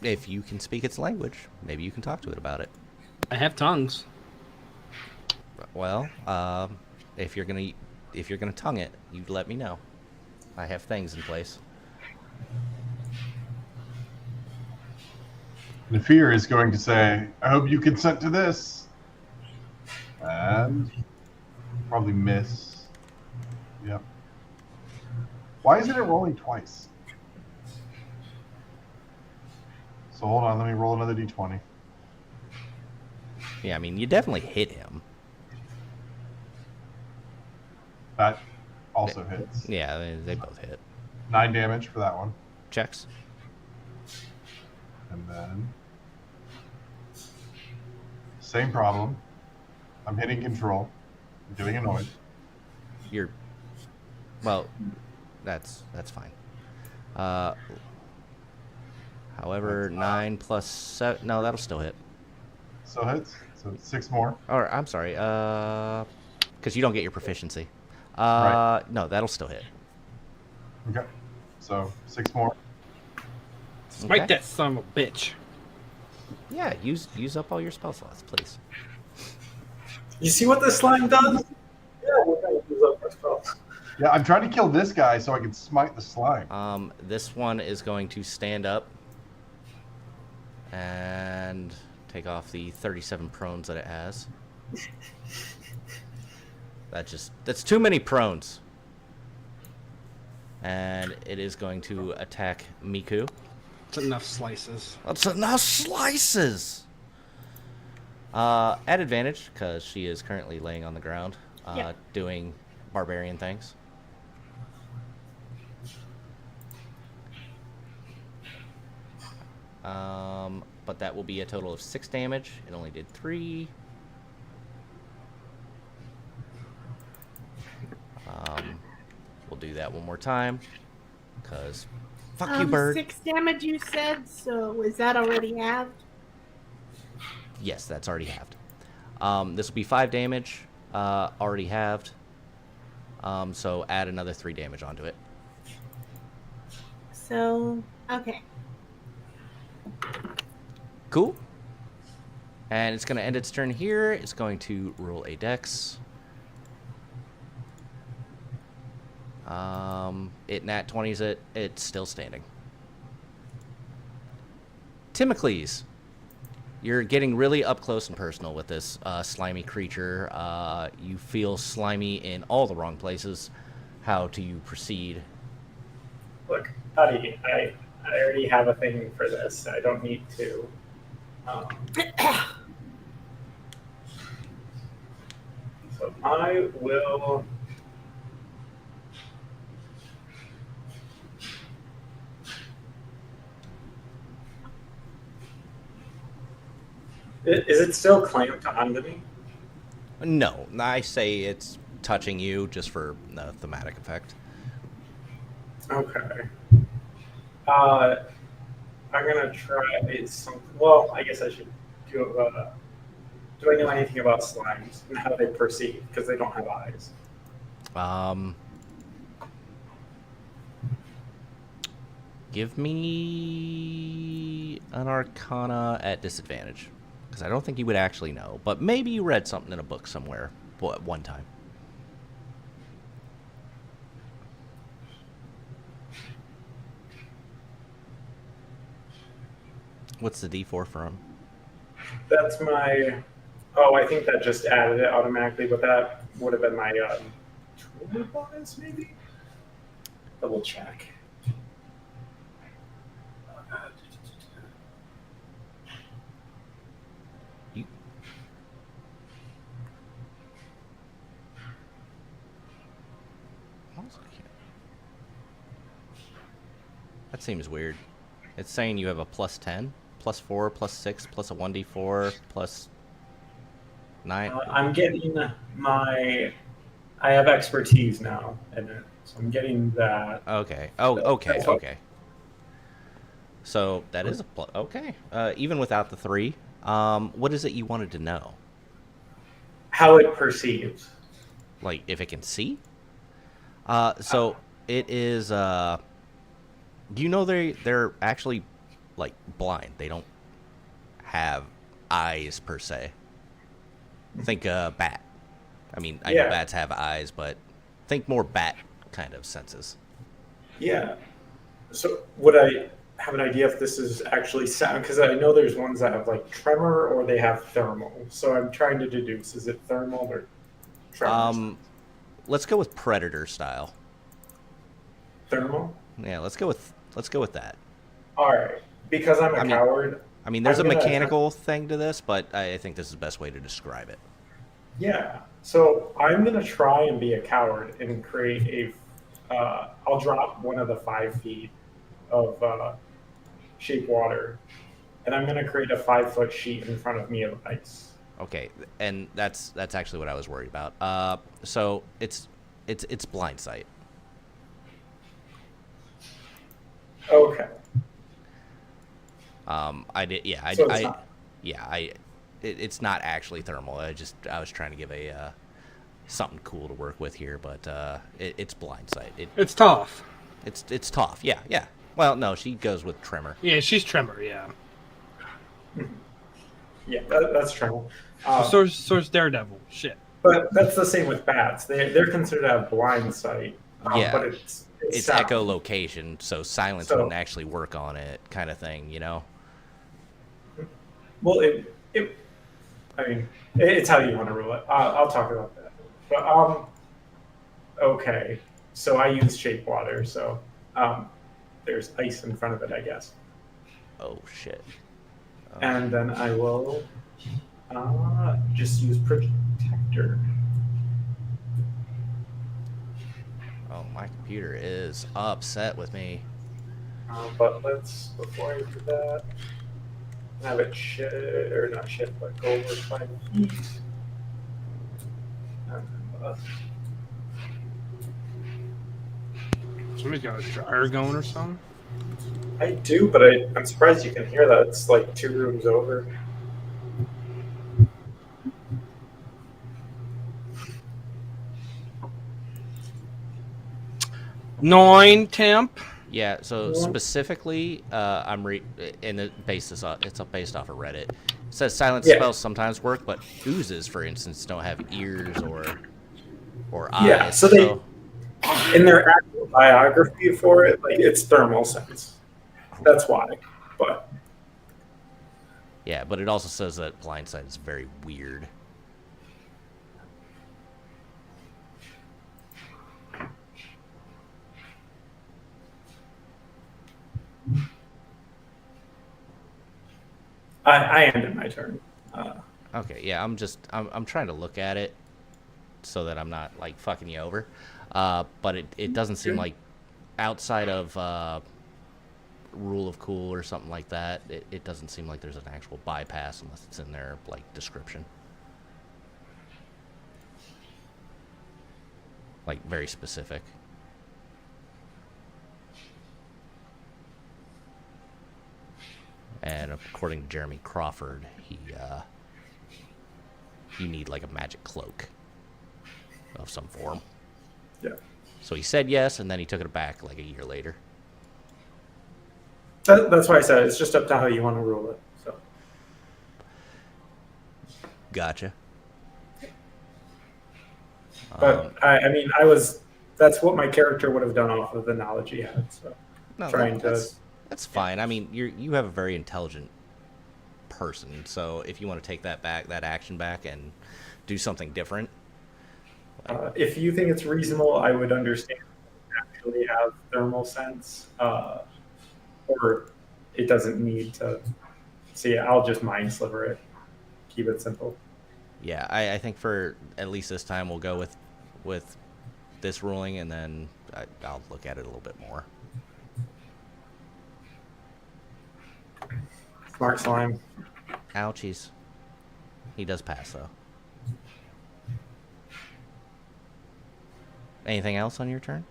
If you can speak its language, maybe you can talk to it about it. I have tongues. Well, if you're gonna tongue it, you let me know. I have things in place. Nafir is going to say, I hope you consent to this. And probably miss. Yep. Why isn't it rolling twice? So hold on, let me roll another d20. Yeah, I mean, you definitely hit him. That also hits. Yeah, they both hit. 9 damage for that one. Checks. And then same problem. I'm hitting control. I'm doing a noise. You're Well, that's fine. Uh, however, That's, 9 plus 7. No, that'll still hit. So hits. So 6 more. Or I'm sorry. Because you don't get your proficiency. Right. No, that'll still hit. Okay. So 6 more. Smite Okay. that son of a bitch. Yeah, use up all your spell slots, please. You see what this slime does? Yeah, we're gonna use up our spells. Yeah, I'm trying to kill this guy so I can smite the slime. This one is going to stand up and take off the 37 prones that it has. That's too many prones. And it is going to attack Miku. It's enough slices. That's enough slices. At advantage, because she is currently laying on the ground, Yep. doing barbarian things. But that will be a total of 6 damage. It only did 3. We'll do that one more time, because fuck you, bird. 6 damage you said, so is that already halved? Yes, that's already halved. This will be 5 damage, already halved. So add another 3 damage onto it. So, okay. Cool. And it's going to end its turn here. It's going to roll a dex. It nat 20s it. It's still standing. Timocles, you're getting really up close and personal with this slimy creature. You feel slimy in all the wrong places. How do you proceed? Look, buddy, I already have a thing for this. I don't need to. So I will. Is it still clamped onto me? No, I say it's touching you just for the thematic effect. Okay. I'm gonna try something. Well, I guess I should do. Do I know anything about slimes and how they perceive? Because they don't have eyes. Give me an Arcana at disadvantage, because I don't think you would actually know, but maybe you read something in a book somewhere at one time. What's the D4 from? That's my. Oh, I think that just added it automatically, but that would have been my tool bonus, maybe. Double check. You... That seems weird. It's saying you have a plus 10, plus 4, plus 6, plus a 1d4, plus 9. I'm getting my. I have expertise now in it, so I'm getting that. Okay. Oh, okay, That's what- okay. So that is a plus. Okay. Even without the 3, what is it you wanted to know? How it perceives. Like, if it can see? So it is, do you know they're actually, like, blind? They don't have eyes, per se. Think, bat. I mean, I know Yeah. bats have eyes, but think more bat kind of senses. Yeah. So would I have an idea if this is actually sound? Because I know there's ones that have like tremor or they have thermal. So I'm trying to deduce: is it thermal or tremor? Let's go with predator style. Thermal. Yeah, let's go with that. All right. Because I'm a coward. I mean, there's I'm a gonna mechanical thing to this, but I think this is the best way to describe it. Yeah. So I'm gonna try and be a coward and create a. I'll drop one of the 5 feet of shape water, and I'm gonna create a 5-foot sheet in front of me of ice. Okay, and that's actually what I was worried about. So it's blind sight. Okay. I did. Yeah, So it's not. yeah, it's not actually thermal. I was trying to give a something cool to work with here, but it's blind sight. It's tough. It's tough. Yeah, yeah. Well, no, she goes with tremor. Yeah, she's tremor. Yeah. Yeah, that's true. So's Daredevil. Shit. But that's the same with bats. They're considered to have blind sight. Yeah. But it's sound. Echolocation, so silence wouldn't actually work on it, kind of thing, you know? Well, I mean, it's how you want to rule it. I'll talk about that. But okay. So I use shape water. So there's ice in front of it, I guess. Oh shit. And then I will just use protector. Oh, my computer is upset with me. But before I do that, have it but go over 5 feet. And then, Somebody's got a dryer going or something. I do, but I'm surprised you can hear that. It's like 2 rooms over. Nine temp. Yeah, so specifically, and it's based off of Reddit. It says silence spells sometimes work, but oozes, for instance, don't have ears or eyes. Yeah, so they in their actual biography for it, like it's thermal sense. That's why. But yeah, but it also says that blind sight is very weird. I ended my turn. Okay, yeah, I'm trying to look at it so that I'm not like fucking you over. But it doesn't seem like outside of rule of cool or something like that, it doesn't seem like there's an actual bypass unless it's in their like description. Like very specific. And according to Jeremy Crawford, you need like a magic cloak of some form. Yeah. So he said yes, and then he took it back like a year later. That's why I said it's just up to how you want to rule it. So. Gotcha. But I mean, that's what my character would have done off of the knowledge he had. So that's fine. I mean, you have a very intelligent person, so if you want to take that action back and do something different. If you think it's reasonable, I would understand actually have thermal sense, or it doesn't need to. See, I'll just mind sliver it. Keep it simple. Yeah, I think for at least this time we'll go with this ruling, and then I'll look at it a little bit more. Smart slime. Ouchies. He does pass though. Anything else on your turn?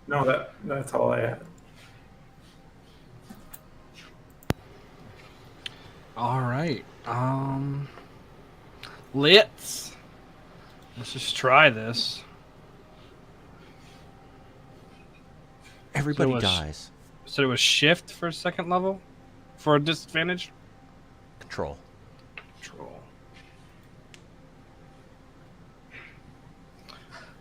No, that's all I had. All right. Let's just try this. Everybody dies. So it was shift for second level for a disadvantage? Control.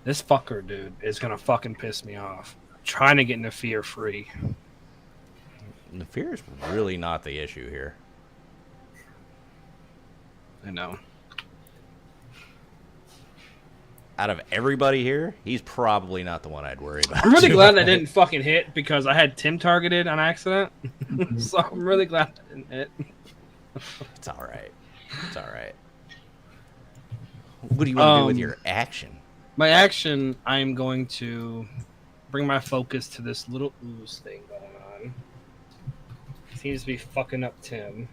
This fucker, dude, is gonna fucking piss me off. I'm trying to get into fear free. The fear is really not the issue here. I know. Out of everybody here, he's probably not the one I'd worry about. I'm really glad I didn't fucking hit because I had Tim targeted on accident. So I'm really glad I didn't hit. It's all right. It's all right. What do you want to do with your action? My action, I'm going to bring my focus to this little ooze thing going on. Seems to be fucking up Tim.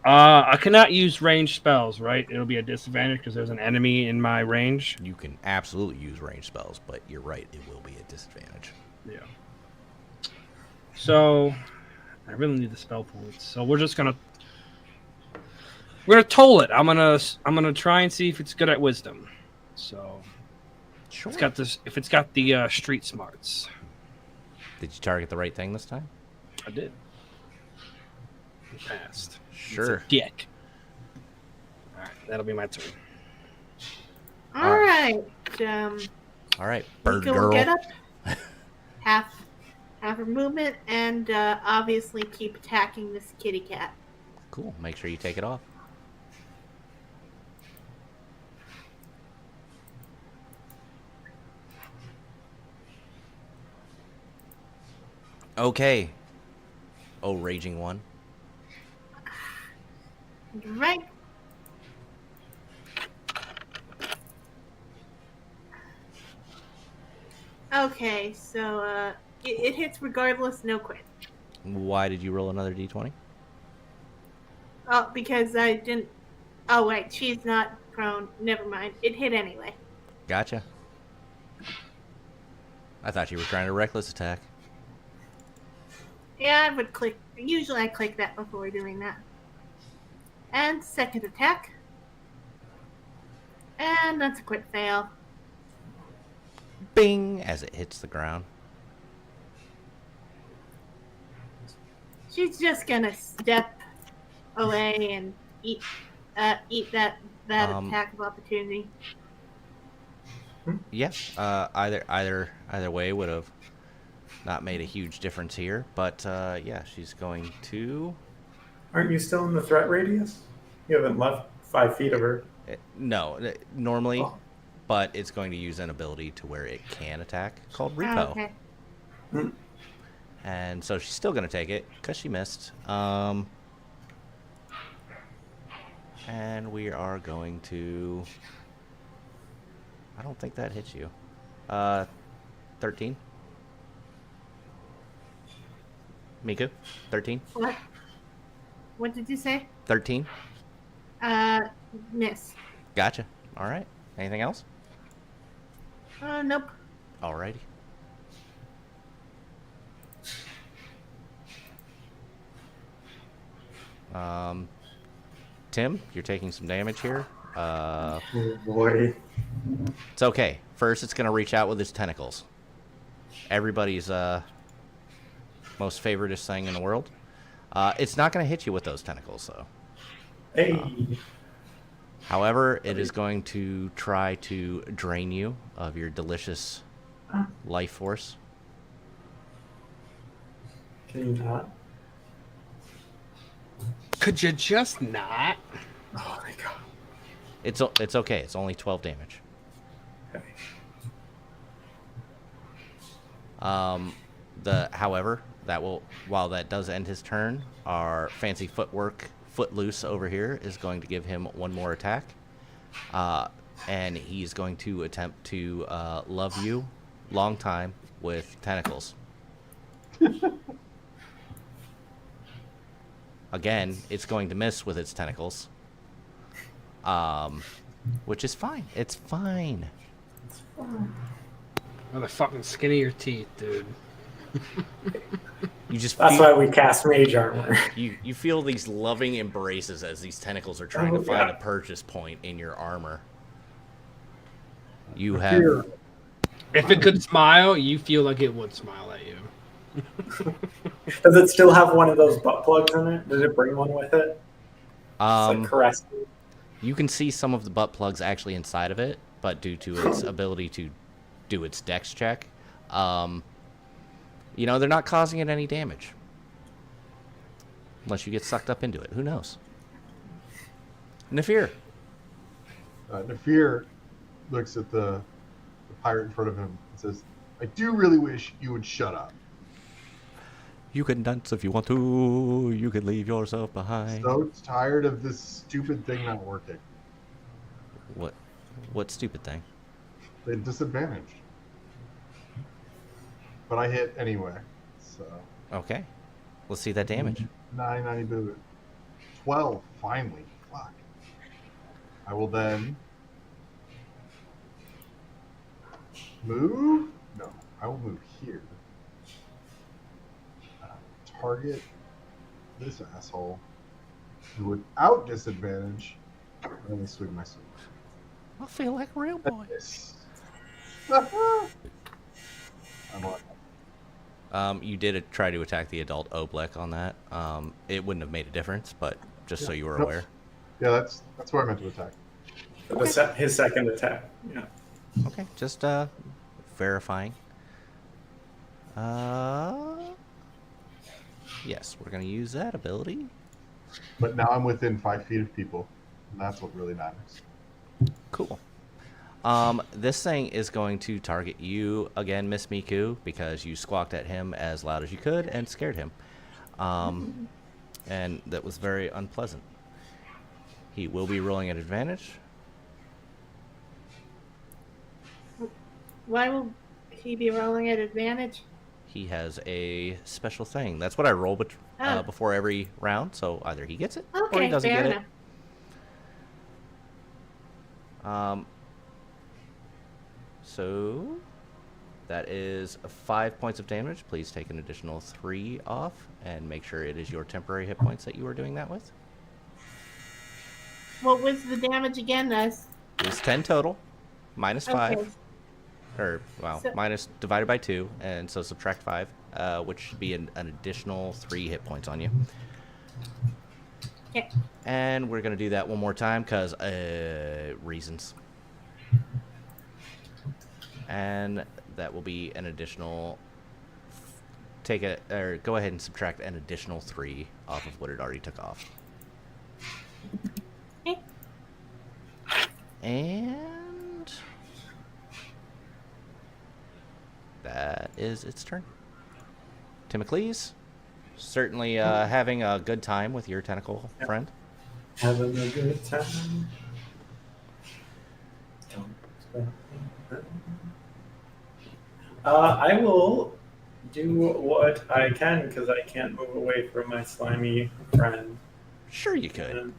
I cannot use ranged spells, right? It'll be a disadvantage because there's an enemy in my range. You can absolutely use range spells, but you're right, it will be a disadvantage. Yeah. So I really need the spell points. So we're gonna toll it. I'm gonna try and see if it's good at wisdom. So Sure. it's got this. If it's got the street smarts. Did you target the right thing this time? I did. It passed. Sure. It's a dick. All right, that'll be my turn. All right. All right, bird Mika will girl. get up. Half her movement, and obviously keep attacking this kitty cat. Cool. Make sure you take it off. Okay. Oh, raging one. Right. Okay, so it hits regardless, no crit. Why did you roll another d20? Oh, because I didn't. Oh wait, she's not prone. Never mind. It hit anyway. Gotcha. I thought you were trying to reckless attack. Yeah, I would click. Usually I click that before doing that. And second attack. And that's a quick fail. Bing! As it hits the ground. She's just gonna step away and eat that attack of opportunity. Yeah. Either way would have not made a huge difference here, but yeah, she's going to. Aren't you still in the threat radius? You haven't left 5 feet of her. No, normally, Oh. but it's going to use an ability to where it can attack called Repo. Okay. And so she's still going to take it because she missed. And we are going to. I don't think that hits you. 13. Miku, 13. What? What did you say? 13. Miss. Gotcha. All right. Anything else? Nope. Alrighty. Tim, you're taking some damage here. Oh boy. It's okay. First, it's going to reach out with its tentacles. Everybody's most favoritist thing in the world. It's not going to hit you with those tentacles, though. Hey. However, it is going to try to drain you of your delicious life force. Can you not? Could you just not? Oh my god. It's okay. It's only 12 damage. Okay. However, that will, while that does end his turn, our fancy Footloose over here is going to give him one more attack, and he's going to attempt to love you long time with tentacles. Again, it's going to miss with its tentacles, which is fine. It's fine. Oh, the fucking skin of your teeth, dude. You just That's why we cast mage armor. you feel these loving embraces as these tentacles are trying to find a purchase point in your armor. You have If it could smile, you feel like it would smile at you. Does it still have one of those butt plugs in it? Did it bring one with it? It's like caressing. you can see some of the butt plugs actually inside of it, but due to its ability to do its dex check, they're not causing it any damage. Unless you get sucked up into it. Who knows? Nafir. Nafir looks at the pirate in front of him and says, I do really wish you would shut up. You can dance if you want to. You can leave yourself behind. So tired of this stupid thing not working. What stupid thing? They're disadvantaged. But I hit anyway, so. Okay. Let's see that damage. 90 boo. 12, finally. Fuck. I will then move. No, I will move here. Target this asshole. And without disadvantage, I'm going to swing my sword. I feel like a real boy. Yes. I'm on. You did try to attack the adult Oblek on that. It wouldn't have made a difference, but just so you were Nope. aware. Yeah, that's where I meant to attack. His second attack. Yeah. Okay, just verifying. Yes, we're gonna use that ability. But now I'm within 5 feet of people, and that's what really matters. Cool. This thing is going to target you again, Miss Miku, because you squawked at him as loud as you could and scared him. And that was very unpleasant. He will be rolling at advantage. Why will he be rolling at advantage? He has a special thing. That's what I roll before every round, so either he gets it or he Okay, doesn't fair get enough. it. So that is 5 points of damage. Please take an additional 3 off and make sure it is your temporary hit points that you are doing that with. What was the damage again? It's 10 total, minus 5. Okay. Or, well, So- minus divided by 2, and so subtract 5, which should be an additional 3 hit points on you. Okay. And we're going to do that one more time because reasons. And that will be an additional. Go ahead and subtract an additional 3 off of what it already took off. Okay. And that is its turn. Timocles, certainly having a good time with your tentacle friend. Having a good time. I will do what I can because I can't move away from my slimy friend. Sure you could. And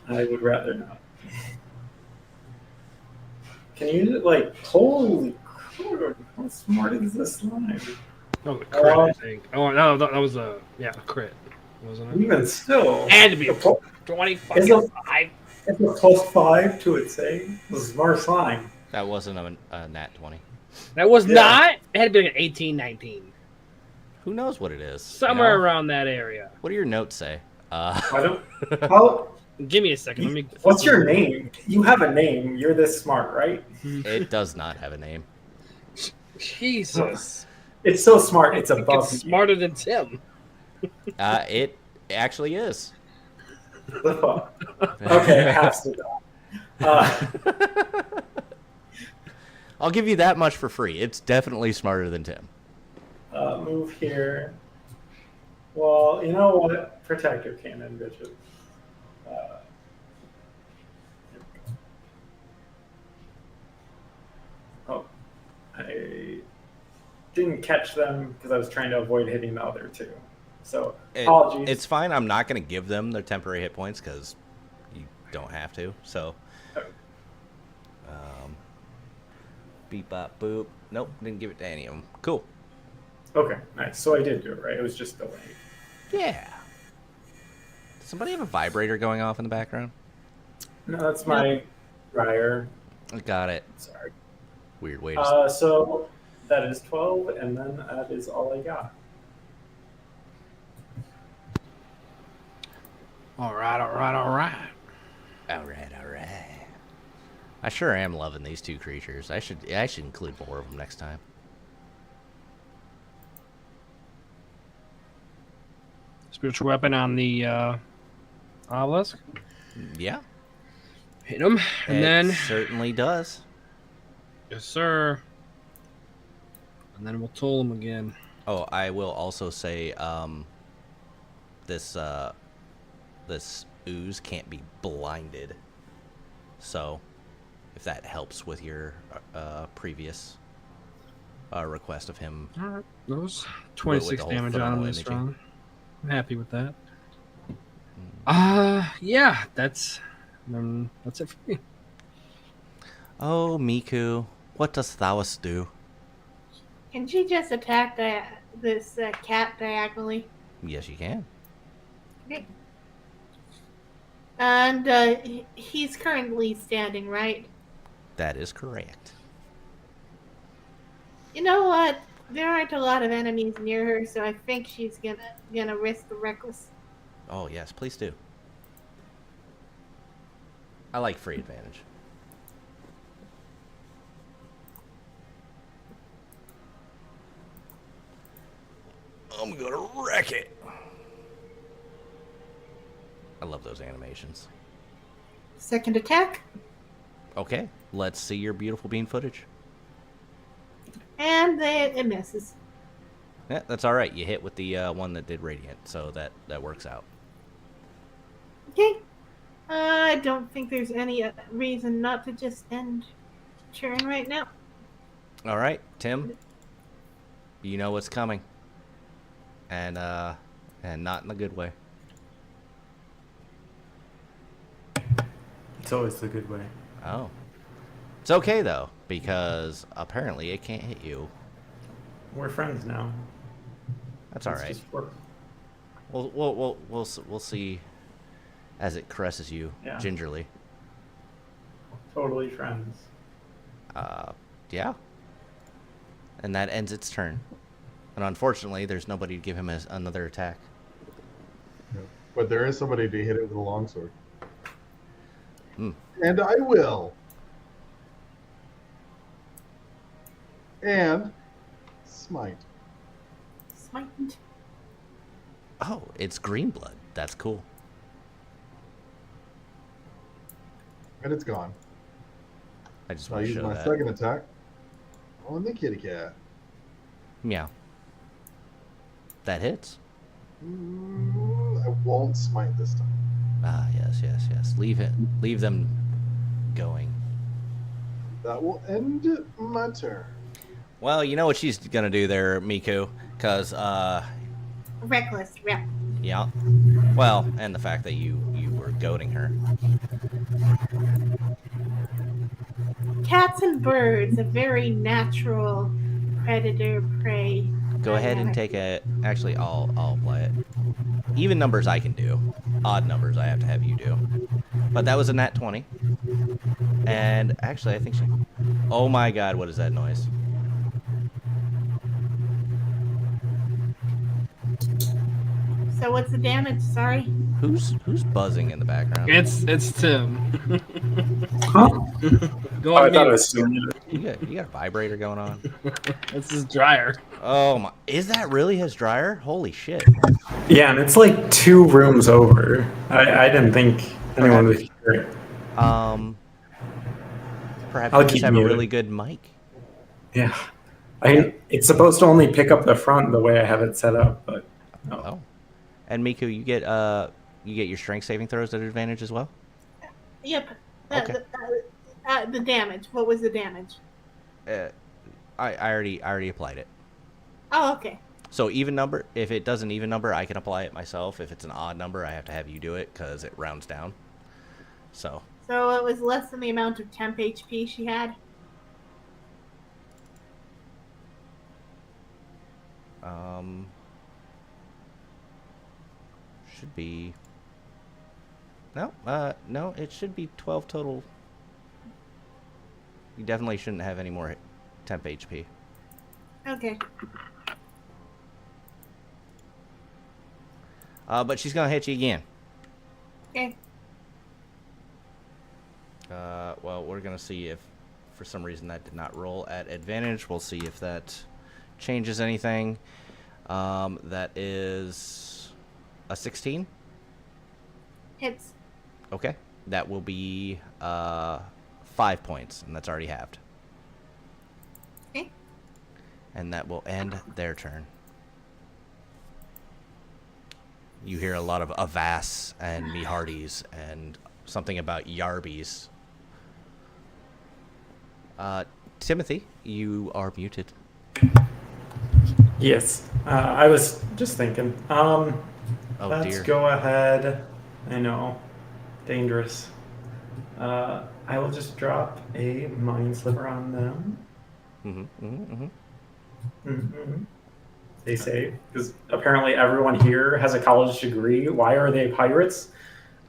I would rather not. Can you, like, holy crap, how smart is this slime? Oh, the crit, I think. Oh, no, that was a crit, wasn't it? Even still. Had to be a It's 25. a +5 to its save. This is smart slime. That wasn't a nat 20. That was Yeah. not. It had to be like an 18, 19. Who knows what it is? Somewhere you know? around that area. What do your notes say? I don't. How, Give me a second. Let me. what's your name? You have a name. You're this smart, right? It does not have a name. Jesus. It's so smart. It's I think above it's me. smarter than Tim. It actually is. The fuck? Okay, it has to die. I'll give you that much for free. It's definitely smarter than Tim. Move here. Well, you know what? Protect your cannon, bitches. Here we go. Oh, I didn't catch them because I was trying to avoid hitting the other two. So, apologies. It's fine. I'm not going to give them their temporary hit points because you don't have to. So, beep, bop, boop. Nope, didn't give it to any of them. Cool. Okay, nice. So I did do it right. It was just delayed. Yeah. Does somebody have a vibrator going off in the background? No, that's my dryer. Got it. Sorry. Weird way to So that is 12, and then that is all I got. All right. All right. I sure am loving these two creatures. I should include more of them next time. Spiritual weapon on the obelisk. Yeah. Hit him, and it then certainly does. yes, sir. And then we'll toll him again. Oh, I will also say, this ooze can't be blinded. So, if that helps with your previous request of him. All right, those With 26 the whole damage on him thermal this imaging. round. I'm happy with that. Yeah, that's it for me. Oh, Miku, what dost thouest do? Can she just attack this cat diagonally? Yes, you can. Okay. And he's currently standing, right? That is correct. You know what? There aren't a lot of enemies near her, so I think she's gonna risk the reckless. Oh, yes, please do. I like free advantage. I'm gonna wreck it. I love those animations. Second attack, Okay, let's see your beautiful bean footage. and it misses. Yeah, that's all right. You hit with the one that did radiant, so that works out. Okay. I don't think there's any reason not to just end turn right now. All right, Tim. You know what's coming, and not in a good way. It's always the good way. Oh, it's okay though because apparently it can't hit you. We're friends now. That's all Let's right. just work. We'll see as it caresses you Yeah. gingerly. Totally friends. Yeah. And that ends its turn. And unfortunately, there's nobody to give him another attack. But there is somebody to hit it with a longsword. Hmm. And I will. And smite. Smite. Oh, it's green blood. That's cool. And it's gone. I just I'll want to use show my that. second attack on the kitty cat. Meow. That hits. I won't smite this time. Ah, yes. Leave them going. That will end my turn. Well, you know what she's gonna do there, Miku, because Reckless. Rep. yeah. Well, and the fact that you were goading her. Cats and birds, a very natural predator prey. Go ahead and take a. Actually, I'll play it. Even numbers I can do. Odd numbers I have to have you do. But that was a nat 20. And actually, I think she. Oh my God! What is that noise? So what's the damage? Sorry. Who's buzzing in the background? It's Tim. Huh? Go Oh, I on thought it mute. was Sumi. You got a vibrator going on? It's his dryer. Oh my! Is that really his dryer? Holy shit! Yeah, and it's like 2 rooms over. I didn't think anyone would hear it. Perhaps I'll you just keep have a muted. really good mic. Yeah. It's supposed to only pick up the front the way I have it set up, but no. Oh. And Miku, you get your strength saving throws at advantage as well. Yep. Okay. The damage. What was the damage? I already applied it. Oh, okay. So even number, if it does an even number, I can apply it myself. If it's an odd number, I have to have you do it because it rounds down. So So it was less than the amount of temp HP she had. should be. No, it should be 12 total. You definitely shouldn't have any more temp HP. Okay. But she's gonna hit you again. Okay. Well, we're gonna see if, for some reason, that did not roll at advantage. We'll see if that changes anything. That is a 16. Hits. Okay, that will be 5 points, and that's already halved. Okay. And that will end their turn. You hear a lot of Avast and Me Hearties and something about Yarbies. Timothy, you are muted. Yes. I was just thinking. Oh, Let's dear. go ahead. I know. Dangerous. I will just drop a mind sliver on them. Mm-hmm. They say, because apparently everyone here has a college degree. Why are they pirates?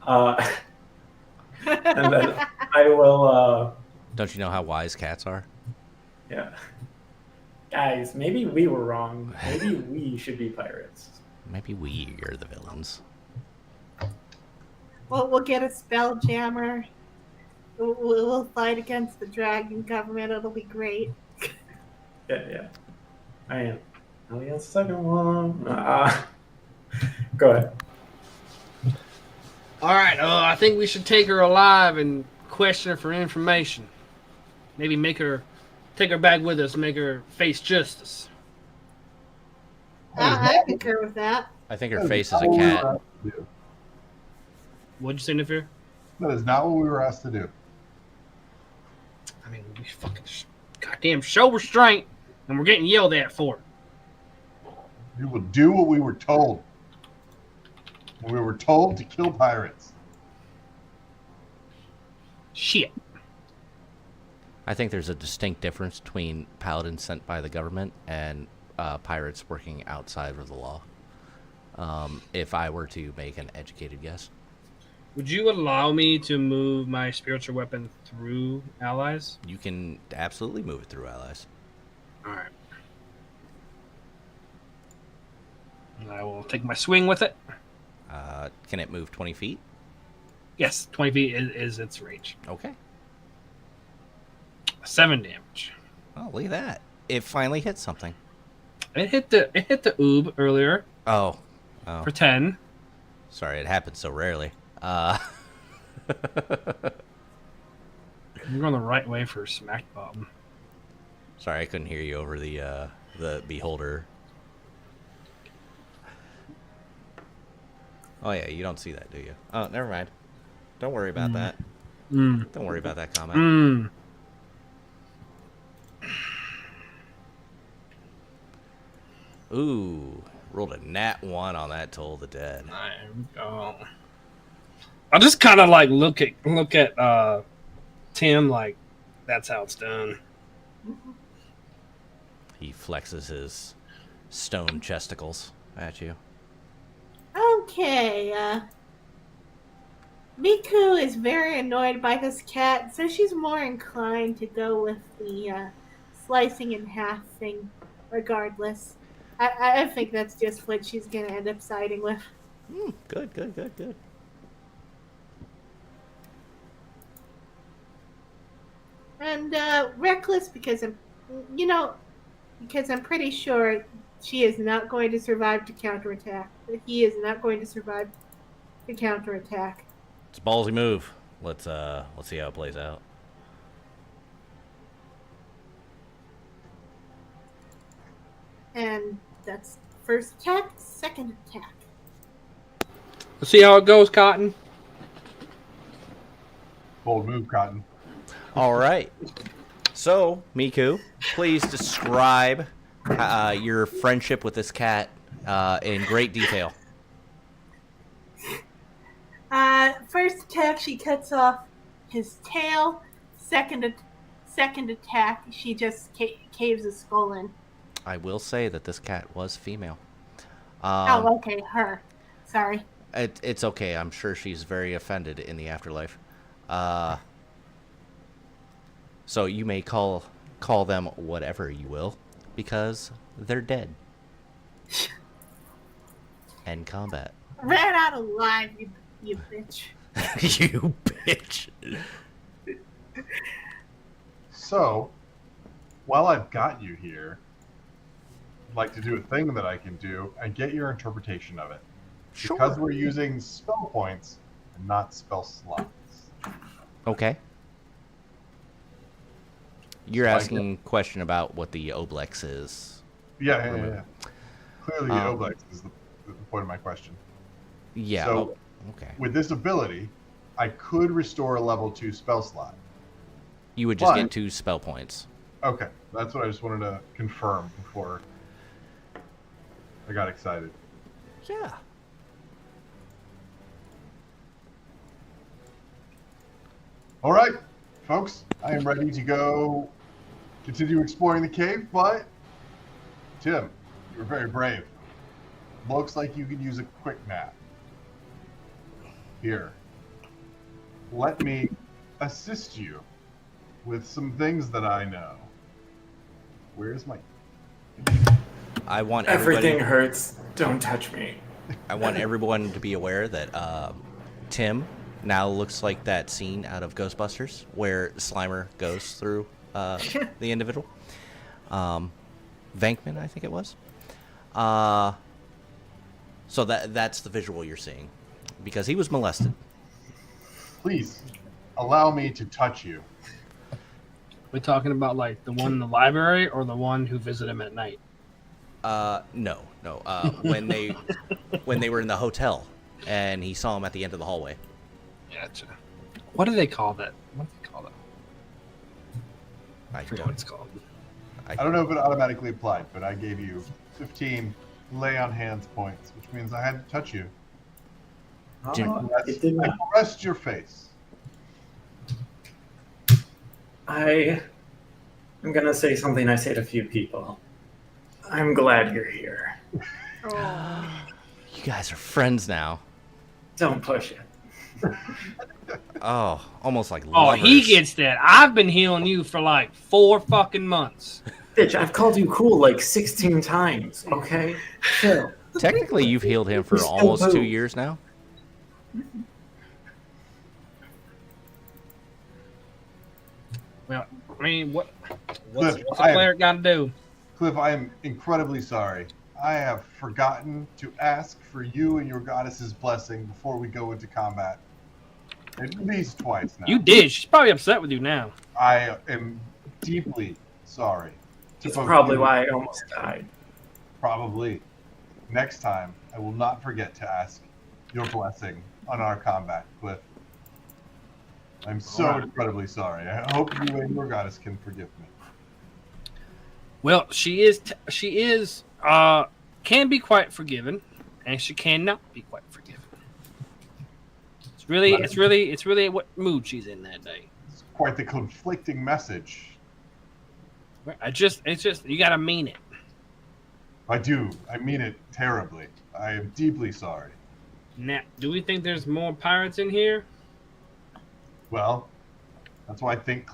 And then I will, Don't you know how wise cats are? yeah. Guys, maybe we were wrong. Maybe we should be pirates. Maybe we are the villains. We'll get a spell jammer. We'll fight against the dragon government. It'll be great. Yeah. I am. Oh, yeah, second one. Go ahead. All right. I think we should take her alive and question her for information. Maybe take her back with us, make her face justice. I concur with that. I think her face is a cat. What'd you say, Nefir? That is not what we were asked to do. I mean, we fucking goddamn show restraint, and we're getting yelled at for it. We will do what we were told. We were told to kill pirates. Shit. I think there's a distinct difference between paladins sent by the government and pirates working outside of the law. If I were to make an educated guess. Would you allow me to move my spiritual weapon through allies? You can absolutely move it through allies. All right. And I will take my swing with it. Can it move 20 feet? Yes, 20 feet is its range. Okay. 7 damage. Oh, look at that. It finally hit something. It hit the Oob earlier Oh. for 10. Sorry, it happens so rarely. You're going the right way for smack bomb. Sorry, I couldn't hear you over the beholder. Oh yeah, you don't see that, do you? Oh, never mind. Don't worry about that. Don't worry about that comment. Ooh, rolled a nat 1 on that Toll of the Dead. I'll just kind of like look at Tim like that's how it's done. He flexes his stone chesticles at you. Okay, Miku is very annoyed by this cat, so she's more inclined to go with the slicing in half thing regardless. I think that's just what she's going to end up siding with. Good. And reckless because I'm pretty sure she is not going to survive to counterattack. He is not going to survive to counterattack. It's a ballsy move. Let's see how it plays out. And that's first attack, second attack. Let's see how it goes, Cotton. Bold move, Cotton. All right. So, Miku, please describe your friendship with this cat in great detail. First attack, she cuts off his tail. Second attack, she just caves his skull in. I will say that this cat was female. Oh, okay, her. Sorry. It's okay. I'm sure she's very offended in the afterlife. So you may call them whatever you will, because they're dead. End combat. Ran out alive, you bitch. You bitch. So, while I've got you here, I'd like to do a thing that I can do and get your interpretation of it. Sure. Because we're using spell points and not spell slots. Okay. You're asking a question about what the Oblex is. Yeah. Clearly, the Oblex is the point of my question. Yeah. So, okay. with this ability, I could restore a level 2 spell slot. You would just get 2 spell points. Okay, that's what I just wanted to confirm before I got excited. Yeah. All right, folks, I am ready to go continue exploring the cave, but Tim, you're very brave. Looks like you could use a quick nap. Here, let me assist you with some things that I know. Where's my... I want everybody. Everything hurts. Don't touch me. I want everyone to be aware that Tim now looks like that scene out of Ghostbusters where Slimer goes through the individual. Venkman, I think it was. So that's the visual you're seeing, because he was molested. Please, allow me to touch you. We talking about like the one in the library or the one who visited him at night? No. When they were in the hotel and he saw him at the end of the hallway. Gotcha. What do they call that? What do they call that? I I forgot don't, what it's called. I don't know if it automatically applied, but I gave you 15 lay on hands points, which means I had to touch you. It did not. Rest your face. I'm gonna say something I say to a few people. I'm glad you're here. You guys are friends now. Don't push it. Oh, almost like Oh, lovers. he gets that. I've been healing you for like 4 fucking months. Bitch, I've called you cool like 16 times, okay? Chill. Technically, you've healed him for Still almost 2 move. years now. Well, I mean, what's Cliff, a player got to do? Cliff, I am incredibly sorry. I have forgotten to ask for you and your goddess's blessing before we go into combat. At least twice now. You did. She's probably upset with you now. I am deeply sorry. to That's both probably you- why I almost died. Probably. Next time, I will not forget to ask your blessing on our combat, Cliff. I'm so Alright. incredibly sorry. I hope you and your goddess can forgive me. Well, she is can be quite forgiven, and she cannot be quite forgiven. It's really what mood she's in that day. It's quite the conflicting message. It's just you gotta mean it. I do. I mean it terribly. I am deeply sorry. Now, do we think there's more pirates in here? Well, that's why I think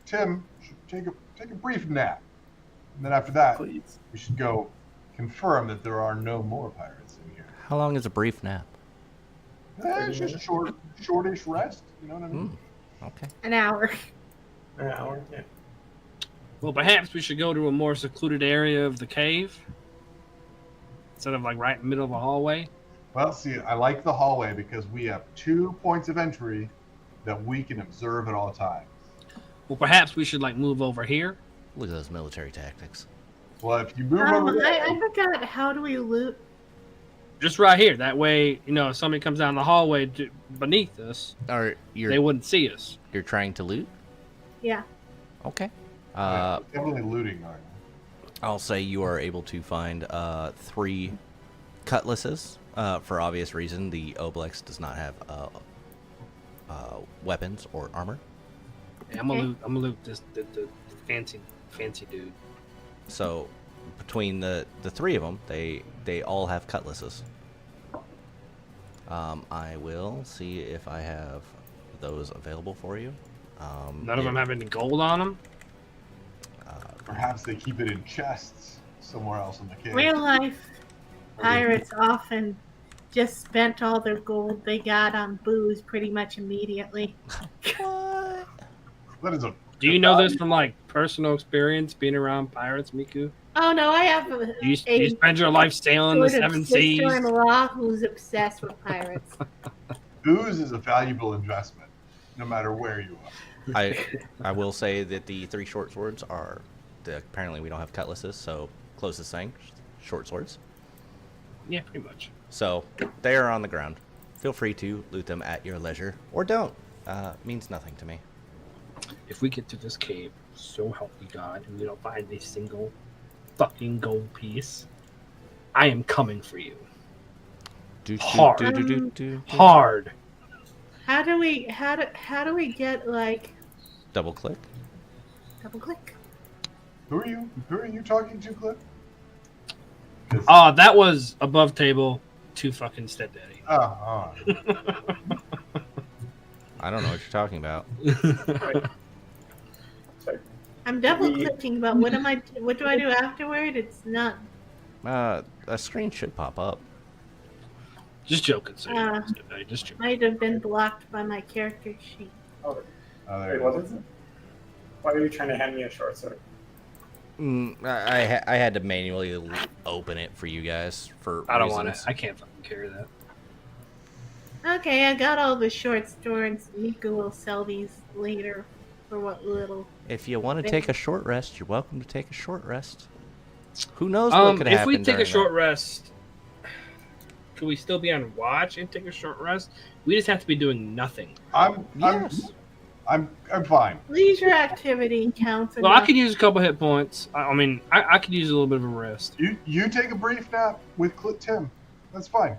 Tim should take a brief nap. And then after that, Please. we should go confirm that there are no more pirates in here. How long is a brief nap? It's just a shortish rest. You know what I mean? Okay. An hour. An hour? Yeah. Well, perhaps we should go to a more secluded area of the cave instead of like right in the middle of a hallway. Well, see, I like the hallway because we have 2 points of entry that we can observe at all times. Well, perhaps we should like move over here. Look at those military tactics. Well, if you move over there, I forgot. How do we loot? Just right here. That way, if somebody comes down the hallway beneath us, Or they wouldn't see us. you're trying to loot? Yeah. Okay. definitely looting, aren't I'll say you are able to find 3 cutlasses. For obvious reason, the Obelix does not have weapons or armor. Yeah, I'm gonna loot this the fancy dude. So between the 3 of them, they all have cutlasses. I will see if I have those available for you. None of them have any gold on them. Perhaps they keep it in chests somewhere else in the cave. Real life pirates often just spent all their gold they got on booze pretty much immediately. That is a. Do you know this from like personal experience being around pirates, Miku? Oh no, I have You spend your life sailing the 7 seas. sister-in-law who's obsessed with pirates. Booze is a valuable investment, no matter where you are. I will say that the 3 short swords are apparently we don't have cutlasses, so closest thing, short swords. Yeah, pretty much. So they are on the ground. Feel free to loot them at your leisure, or don't. Means nothing to me. If we get to this cave, so help me God, and we don't find a single fucking gold piece, I am coming for you. Hard. Hard. How do we get like Double click. double click? Who are you? Who are you talking to, Cliff? 'Cause- That was above table to fucking stepdaddy. oh. I don't know what you're talking about. So I'm double We- clicking, but what do I do afterward? It's not. A screen should pop up. Just joking, sir. Uh. Stepdaddy, just joking. Might have been blocked by my character sheet. Oh, Oh, there wait, it what is. is it? Why are you trying to hand me a short sword? I had to manually open it for you guys for I don't want it. reasons. I can't fucking carry that. Okay, I got all the short swords. Mika will sell these later for what little. If you want to take a short rest, you're welcome to take a short rest. Who knows what could happen? If we take a during short that. rest, could we still be on watch and take a short rest? We just have to be doing nothing. Yes. I'm fine. Leisure activity counts. Well, I enough. could use a couple hit points. I mean, I could use a little bit of a rest. You take a brief nap with Tim. That's fine.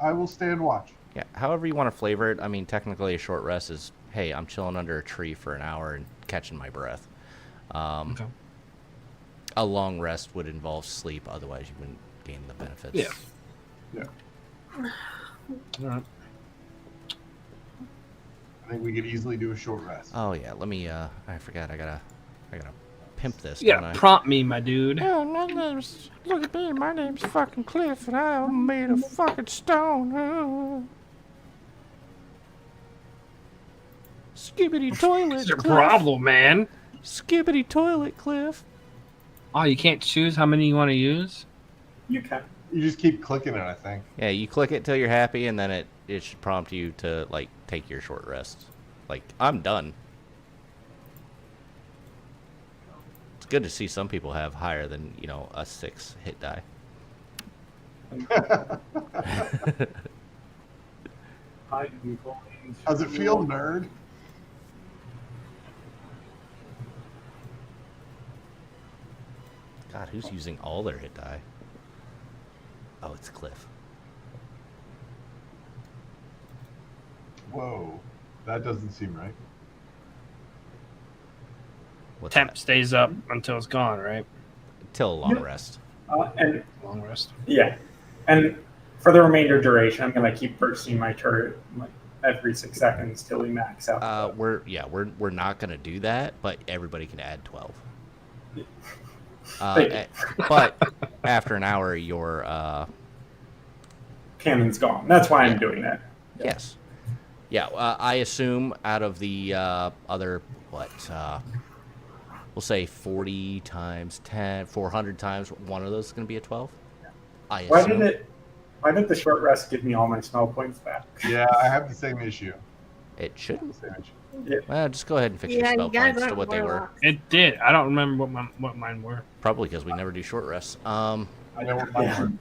I will stay and watch. Yeah, however you want to flavor it. I mean, technically, a short rest is, hey, I'm chilling under a tree for an hour and catching my breath. Okay. A long rest would involve sleep, otherwise you wouldn't gain the benefits. Yeah. All right. I think we could easily do a short rest. Oh yeah, let me. I forgot. I gotta pimp this. Yeah, don't I? prompt me, my dude. Yeah, my name's. Look at me. My name's fucking Cliff, and I'm made of fucking stone. Skibbity toilet. What's your Cliff. problem, man? Skibbity toilet, Cliff. Oh, you can't choose how many you want to use? You can. You just keep clicking it, I think. Yeah, you click it till you're happy, and then it should prompt you to like take your short rest. Like, I'm done. It's good to see some people have higher than, a 6 hit die. I am going to... How's it feel, nerd? God, who's using all their hit die? Oh, it's Cliff. Whoa. That doesn't seem right. What's Temp that? stays up until it's gone, right? Till a long rest. And Long rest. yeah, and for the remainder duration, I'm gonna keep bursting my turret like every 6 seconds till we max out. We're not gonna do that, but everybody can add 12. Thank you. But after an hour, your Cannon's gone. That's why Yeah. I'm doing that. yes, yeah. I assume out of the other we'll say 40 times 10, 400 times one of those is gonna be a 12. I assume. Why did the short rest give me all my spell points back? Yeah, I have the same issue. It shouldn't. Same issue. Well, just go ahead and fix your Yeah, spell you guys points to aren't what they were. warlocks. It did. I don't remember what mine were. Probably because we never do short rests. I know what mine Yeah. were.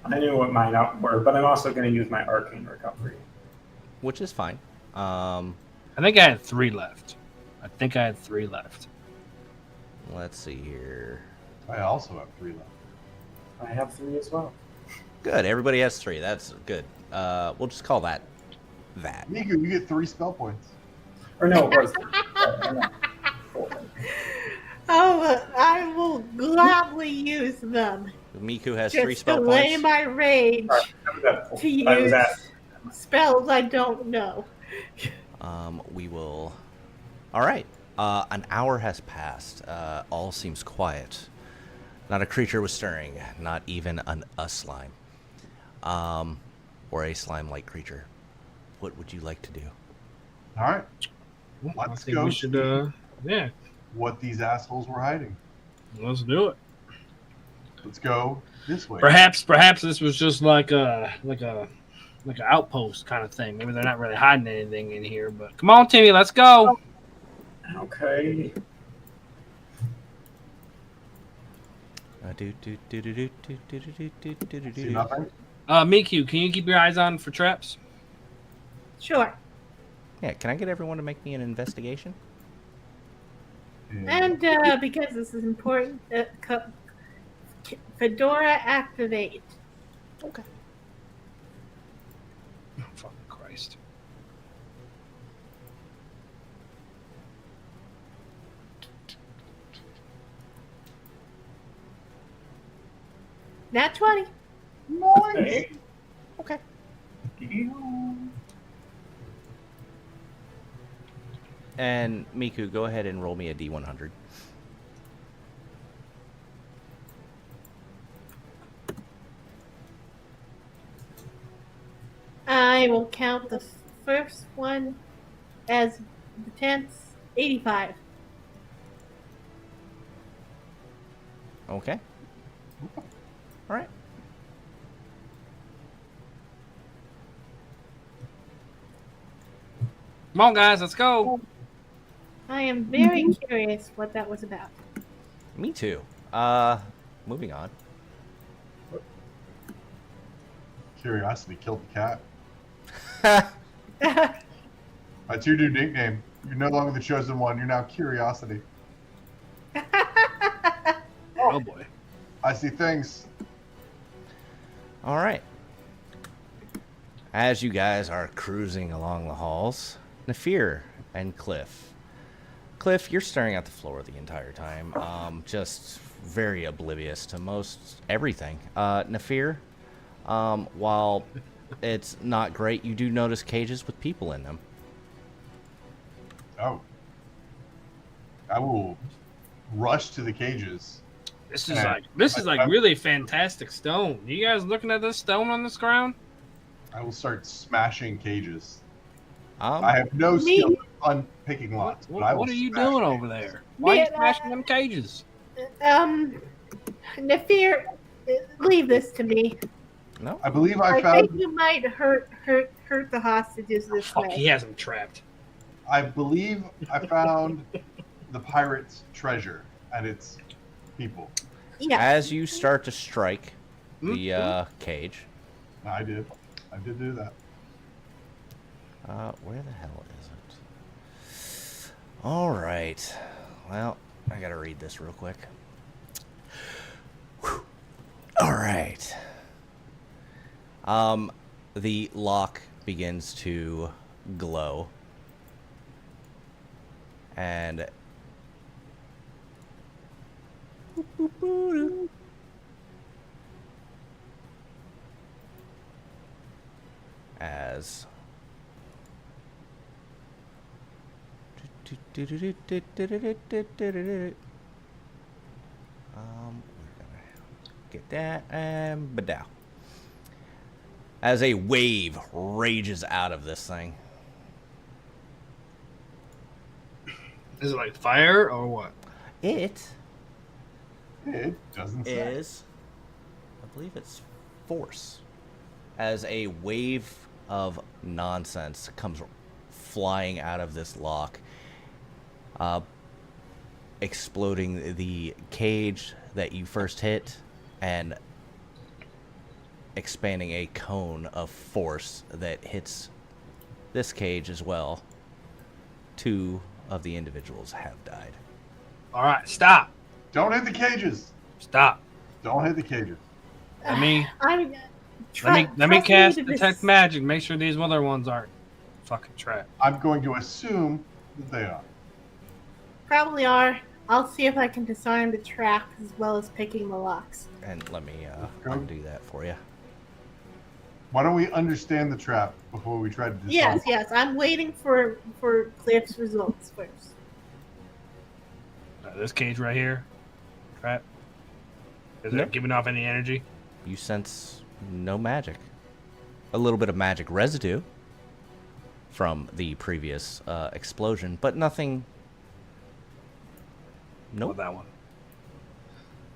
I knew what mine were, but I'm also going to use my arcane recovery. Which is fine. I think I had 3 left. Let's see here. I also have 3 left. I have 3 as well. Good. Everybody has 3. That's good. We'll just call that. Miku, you get 3 spell points. Or no, it was 4. Oh, I will gladly use them. Miku has 3 Just spell delay points. my rage All right, I was at 4. to I was use at spells I don't know. We will. All right. An hour has passed. All seems quiet. Not a creature was stirring. Not even a slime. Or a slime-like creature. What would you like to do? All right. I Let's think go we should. Yeah, What these assholes were hiding. let's do it. Let's go this way. Perhaps this was just like an outpost kind of thing. Maybe they're not really hiding anything in here. But come on, Timmy, let's go. okay. See nothing? Miku, can you keep your eyes on for traps? Sure. Yeah, can I get everyone to make me an investigation? And because this is important, Fedora activate. Oh, fucking Christ. Nat 20. Nice. Okay. And Miku, go ahead and roll me a D100. I will count the first one as the tenths. 85. Okay. All right. Come on, guys, let's go. I am very curious what that was about. Me too. Moving on. Curiosity killed the cat. That's your new nickname. You're no longer the chosen one. You're now Curiosity. Oh boy. I see things. All right. As you guys are cruising along the halls, Nafir and Cliff. Cliff, you're staring at the floor the entire time, just very oblivious to most everything. Nafir, while it's not great, you do notice cages with people in them. Oh. I will rush to the cages. This is like really fantastic stone. You guys looking at this stone on this ground? I will start smashing cages. Um, I have no skill on picking locks, but I will What are you smash doing cages. over there? Why are you smashing them cages? Nafir, leave this to me. no? I believe I found. think you might hurt the hostages this Fuck, way. he has them trapped. I believe I found the pirate's treasure, and it's people. Yeah. As you start to strike the cage, I did do that. where the hell is it? All right. Well, I gotta read this real quick. Whew. All right. The lock begins to glow, and as we're gonna get that and badow. As a wave rages out of this thing. Is it like fire or what? It It doesn't say. is, I believe it's force. As a wave of nonsense comes flying out of this lock, exploding the cage that you first hit and expanding a cone of force that hits this cage as well. 2 of the individuals have died. All right, stop. Don't hit the cages. Stop. Don't hit the cages. Let me I'm, let me cast to detect magic. Make sure these other ones aren't fucking trapped. I'm going to assume that they are. Probably are. I'll see if I can disarm the trap as well as picking the locks. And let me undo that for you. Why don't we understand the trap before we try to disarm? Yes. I'm waiting for Cliff's results first. This cage right here, trap. Is Nope. it giving off any energy? You sense no magic. A little bit of magic residue from the previous explosion, but nothing. Nope. That one.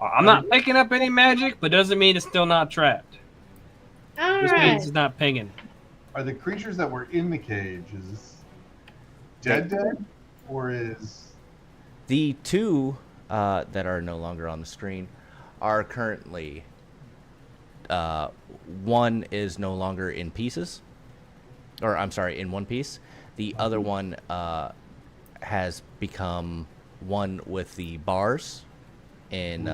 I'm not picking up any magic, but doesn't mean it's still not trapped. All This right. means it's not pinging. Are the creatures that were in the cage dead, or is The 2 that are no longer on the screen are currently. One is no longer in pieces, or I'm sorry, in one piece. The other one has become one with the bars in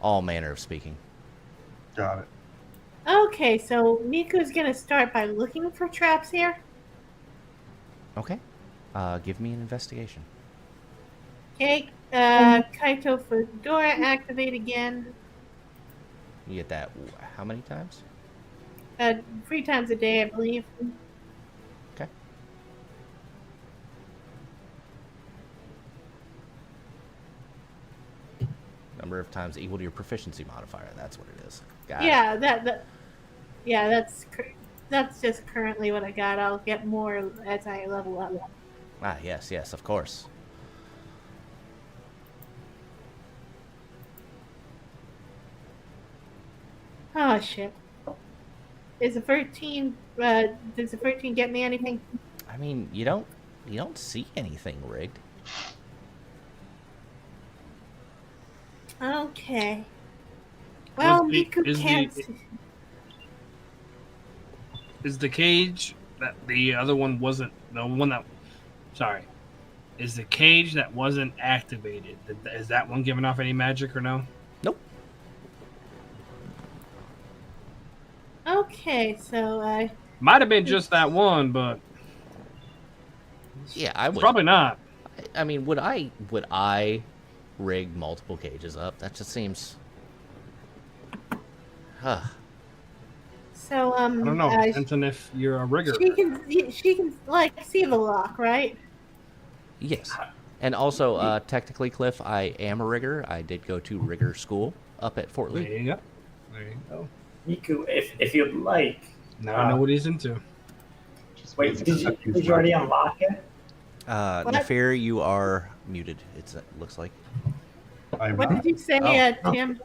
all manner of speaking. got it? Okay, so Miku's gonna start by looking for traps here. Okay. Give me an investigation. Okay, Kaito Fedora activate again. You get that how many times? 3 times a day, I believe. Okay. Number of times equal to your proficiency modifier. That's what it is. Got it. Yeah, that's just currently what I got. I'll get more as I level up. Ah, yes, yes, of course. Oh shit. Is a 13? Does a 13 get me anything? I mean, you don't see anything rigged. Okay. Well, Miku can't. Is the cage that the other one wasn't the one that? Sorry, is the cage that wasn't activated? Is that one giving off any magic or no? Nope. Okay, so Might have been just that one, but Yeah, I would. probably not. I mean, would I rig multiple cages up? That just seems. Huh. so I don't know. Depends on if you're a rigger. she can like see the lock, right? Yes. And also, technically, Cliff, I am a rigger. I did go to rigger school up at Fort There Lee. you go. There you go. Miku, if you'd like. Now I know what he's into. Wait, did you already unlock it? Nefir, you are muted. It looks like. What did you say, Oh. Tim?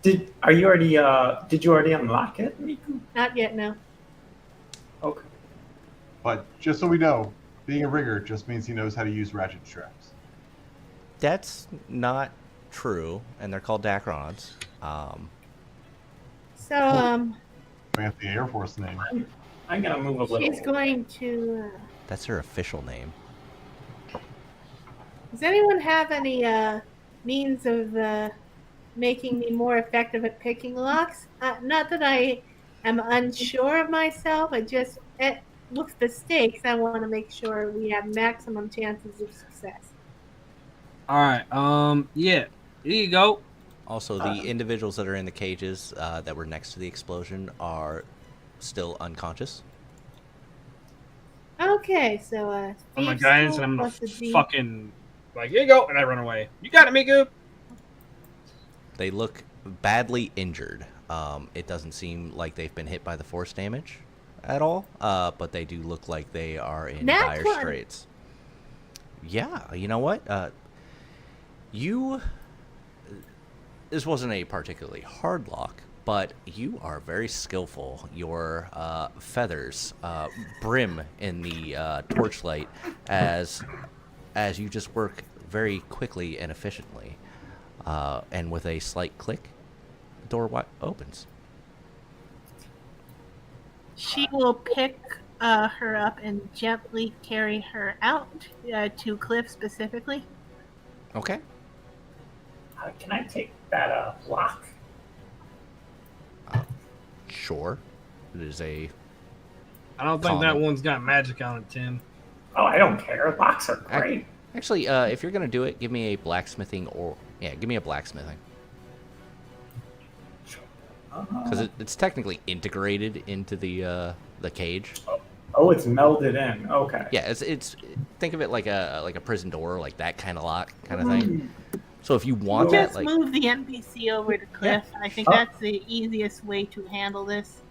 Did you already unlock it, Miku? Not yet, no. Okay. But just so we know, being a rigger just means he knows how to use ratchet straps. That's not true, and they're called Dacrons. So Fancy Air Force name. I'm gonna move a little. she's going to. That's her official name. Does anyone have any means of making me more effective at picking locks? Not that I am unsure of myself. I just, with the stakes, I want to make sure we have maximum chances of success. All right. Yeah. Here you go. Also, the individuals that are in the cages that were next to the explosion are still unconscious. Okay, so I'm my thieves' guidance, tool and I'm gonna plus the D. fucking like, here you go, and I run away. You got it, Miku. They look badly injured. It doesn't seem like they've been hit by the force damage at all, but they do look like they are in Nat dire 20. straits. Yeah, you know what? This wasn't a particularly hard lock, but you are very skillful. Your feathers brim in the torchlight as you just work very quickly and efficiently. And with a slight click, the door opens. She will pick her up and gently carry her out to Cliff specifically. Okay. Can I take that lock? Sure. It is a. I don't think that Common. one's got magic on it, Tim. Oh, I don't care. Locks are great. Actually, if you're gonna do it, give me a blacksmithing give me a blacksmithing. Because it's technically integrated into the cage. Oh, it's melded in. Okay. Yeah, it's think of it like a prison door, like that kind of lock, kind of thing. So if you want that, Just like, move the NPC over to Cliff. I think that's the easiest way to handle this.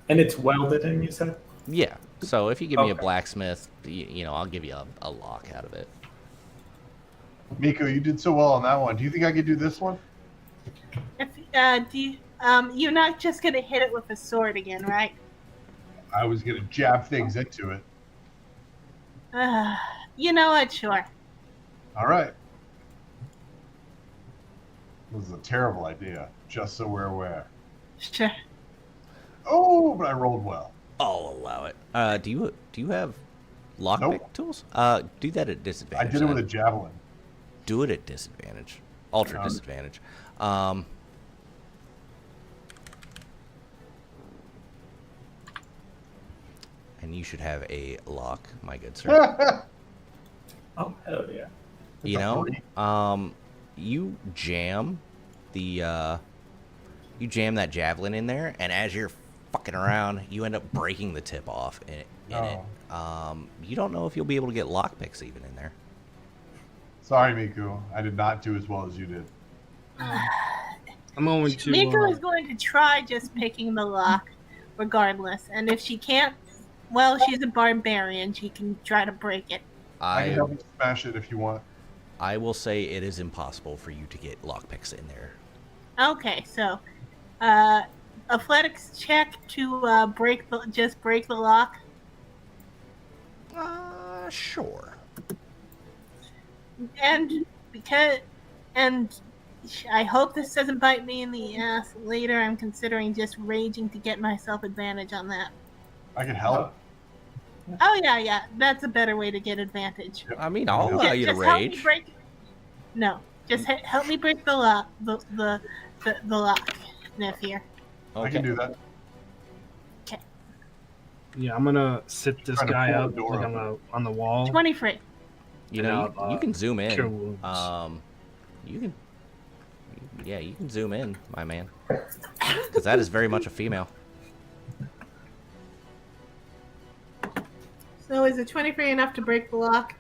And it's welded in, you said? yeah. So if you give me a Okay. blacksmith, I'll give you a lock out of it. Miko, you did so well on that one. Do you think I could do this one? If, you're not just gonna hit it with a sword again, right? I was gonna jab things into it. You know what? Sure. All right. This is a terrible idea, just so we're aware. Sure. Oh, but I rolled well. I'll allow it. Do you have lockpick Nope. tools? Do that at disadvantage. I did it with a then. javelin. Do it at disadvantage. Ultra disadvantage. And you should have a lock, my good sir. Oh, hell yeah. You a know, three. you jam the You jam that javelin in there, and as you're fucking around, you end up breaking the tip off in it. You don't know if you'll be able to get lockpicks even in there. Sorry, Miku. I did not do as well as you did. I'm going to. Miko is going to try just picking the lock, regardless. And if she can't, well, she's a barbarian. She can try to break it. I can I help you smash it if you want. will say it is impossible for you to get lockpicks in there. Okay, so athletics check to break the lock. Sure. And I hope this doesn't bite me in the ass later. I'm considering just raging to get myself advantage on that. I can help. Oh yeah, that's a better way to get advantage. I mean, I'll allow you to Just help me rage. break. No, just help me break the lock. The lock, Nephir. I can do that. Yeah, I'm gonna sit this Trying to guy pull up the door like on the wall. 23. You know, And you can zoom in. cure wounds. You can zoom in, my man, because that is very much a female. So is a 23 enough to break the lock?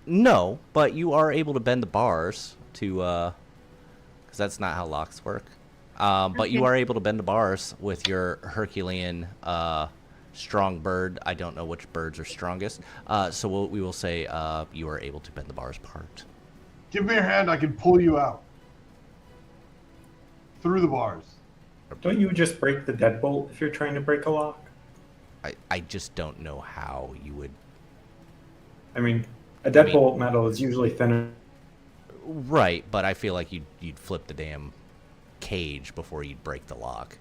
No, but you are able to bend the bars to, because that's not how locks work. But you Okay. are able to bend the bars with your Herculean, strong bird. I don't know which birds are strongest. So we will say, you are able to bend the bars apart. Give me your hand. I can pull you out. Through the bars. Don't you just break the deadbolt if you're trying to break a lock? I just don't know how you would. I mean, a deadbolt metal is usually thinner. Right, but I feel like you'd flip the damn cage before you'd break the lock.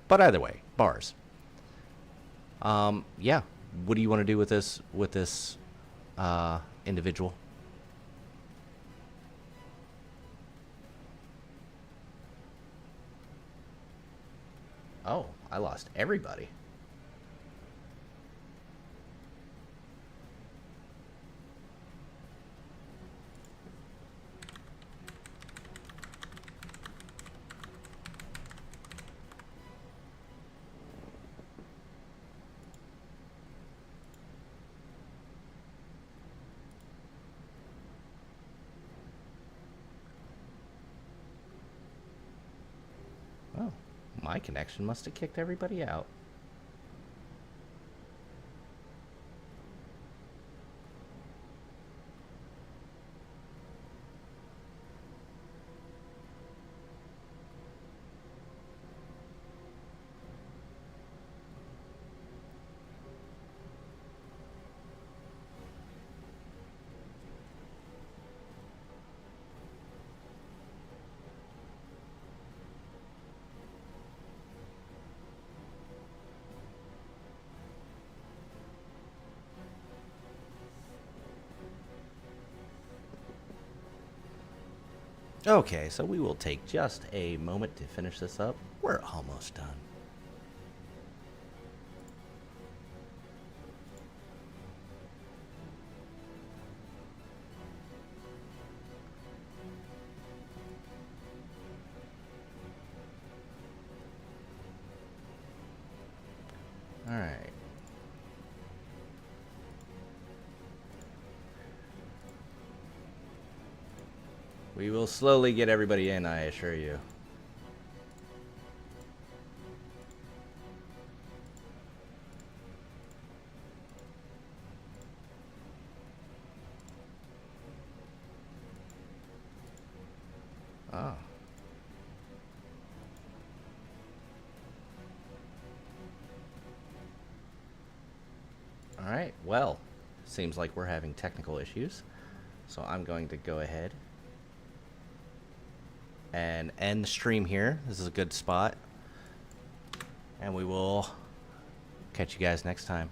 But either way, bars. Yeah. What do you want to do with this individual? Oh, I lost everybody. Oh, my connection must have kicked everybody out. Okay, so we will take just a moment to finish this up. We're almost done. All right. We will slowly get everybody in, I assure you. Oh. All right, well, seems like we're having technical issues. So I'm going to go ahead and end the stream here. This is a good spot. And we will catch you guys next time.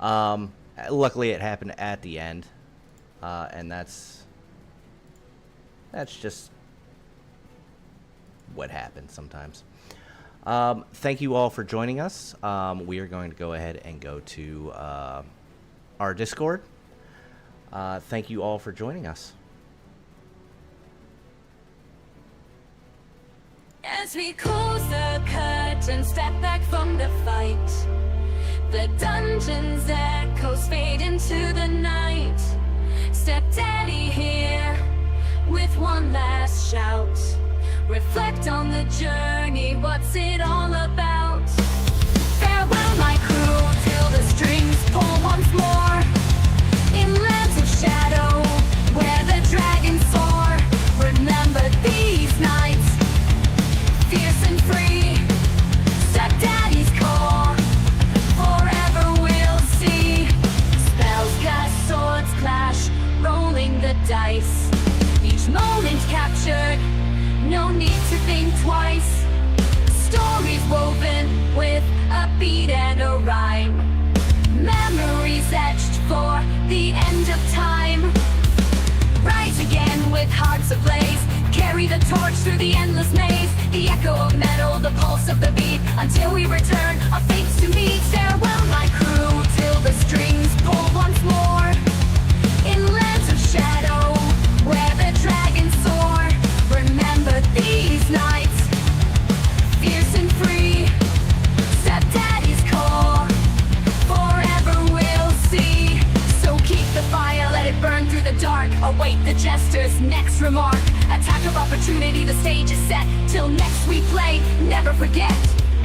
Luckily, it happened at the end. And that's just what happens sometimes. Thank you all for joining us. We are going to go ahead and go to our Discord. Thank you all for joining us. As we close the curtain, step back from the fight, the dungeon's echoes fade into the night. Stepdaddy here with one last shout. Reflect on the journey, what's it all about? Farewell my crew till the strings pull once more. In lands of shadow where the dragons soar. Remember these nights, fierce and free. Stepdaddy's call, forever we'll see. Spells cast, swords clash, rolling the dice. Each moment captured, no need to think twice. Stories woven with a beat and a rhyme. Memories etched for the end of time. Rise again with hearts ablaze. Carry the torch through the endless maze. The echo of metal, the pulse of the beat. Until we return, our fates to meet. Farewell my crew till the strings pull once more. In lands of shadow where the dragons soar. Remember these nights, fierce and free. Stepdaddy's call, forever we'll see. So keep the fire, let it burn through the dark. Await the jester's next remark. Attack of opportunity, the stage is set. Till next we play, never forget.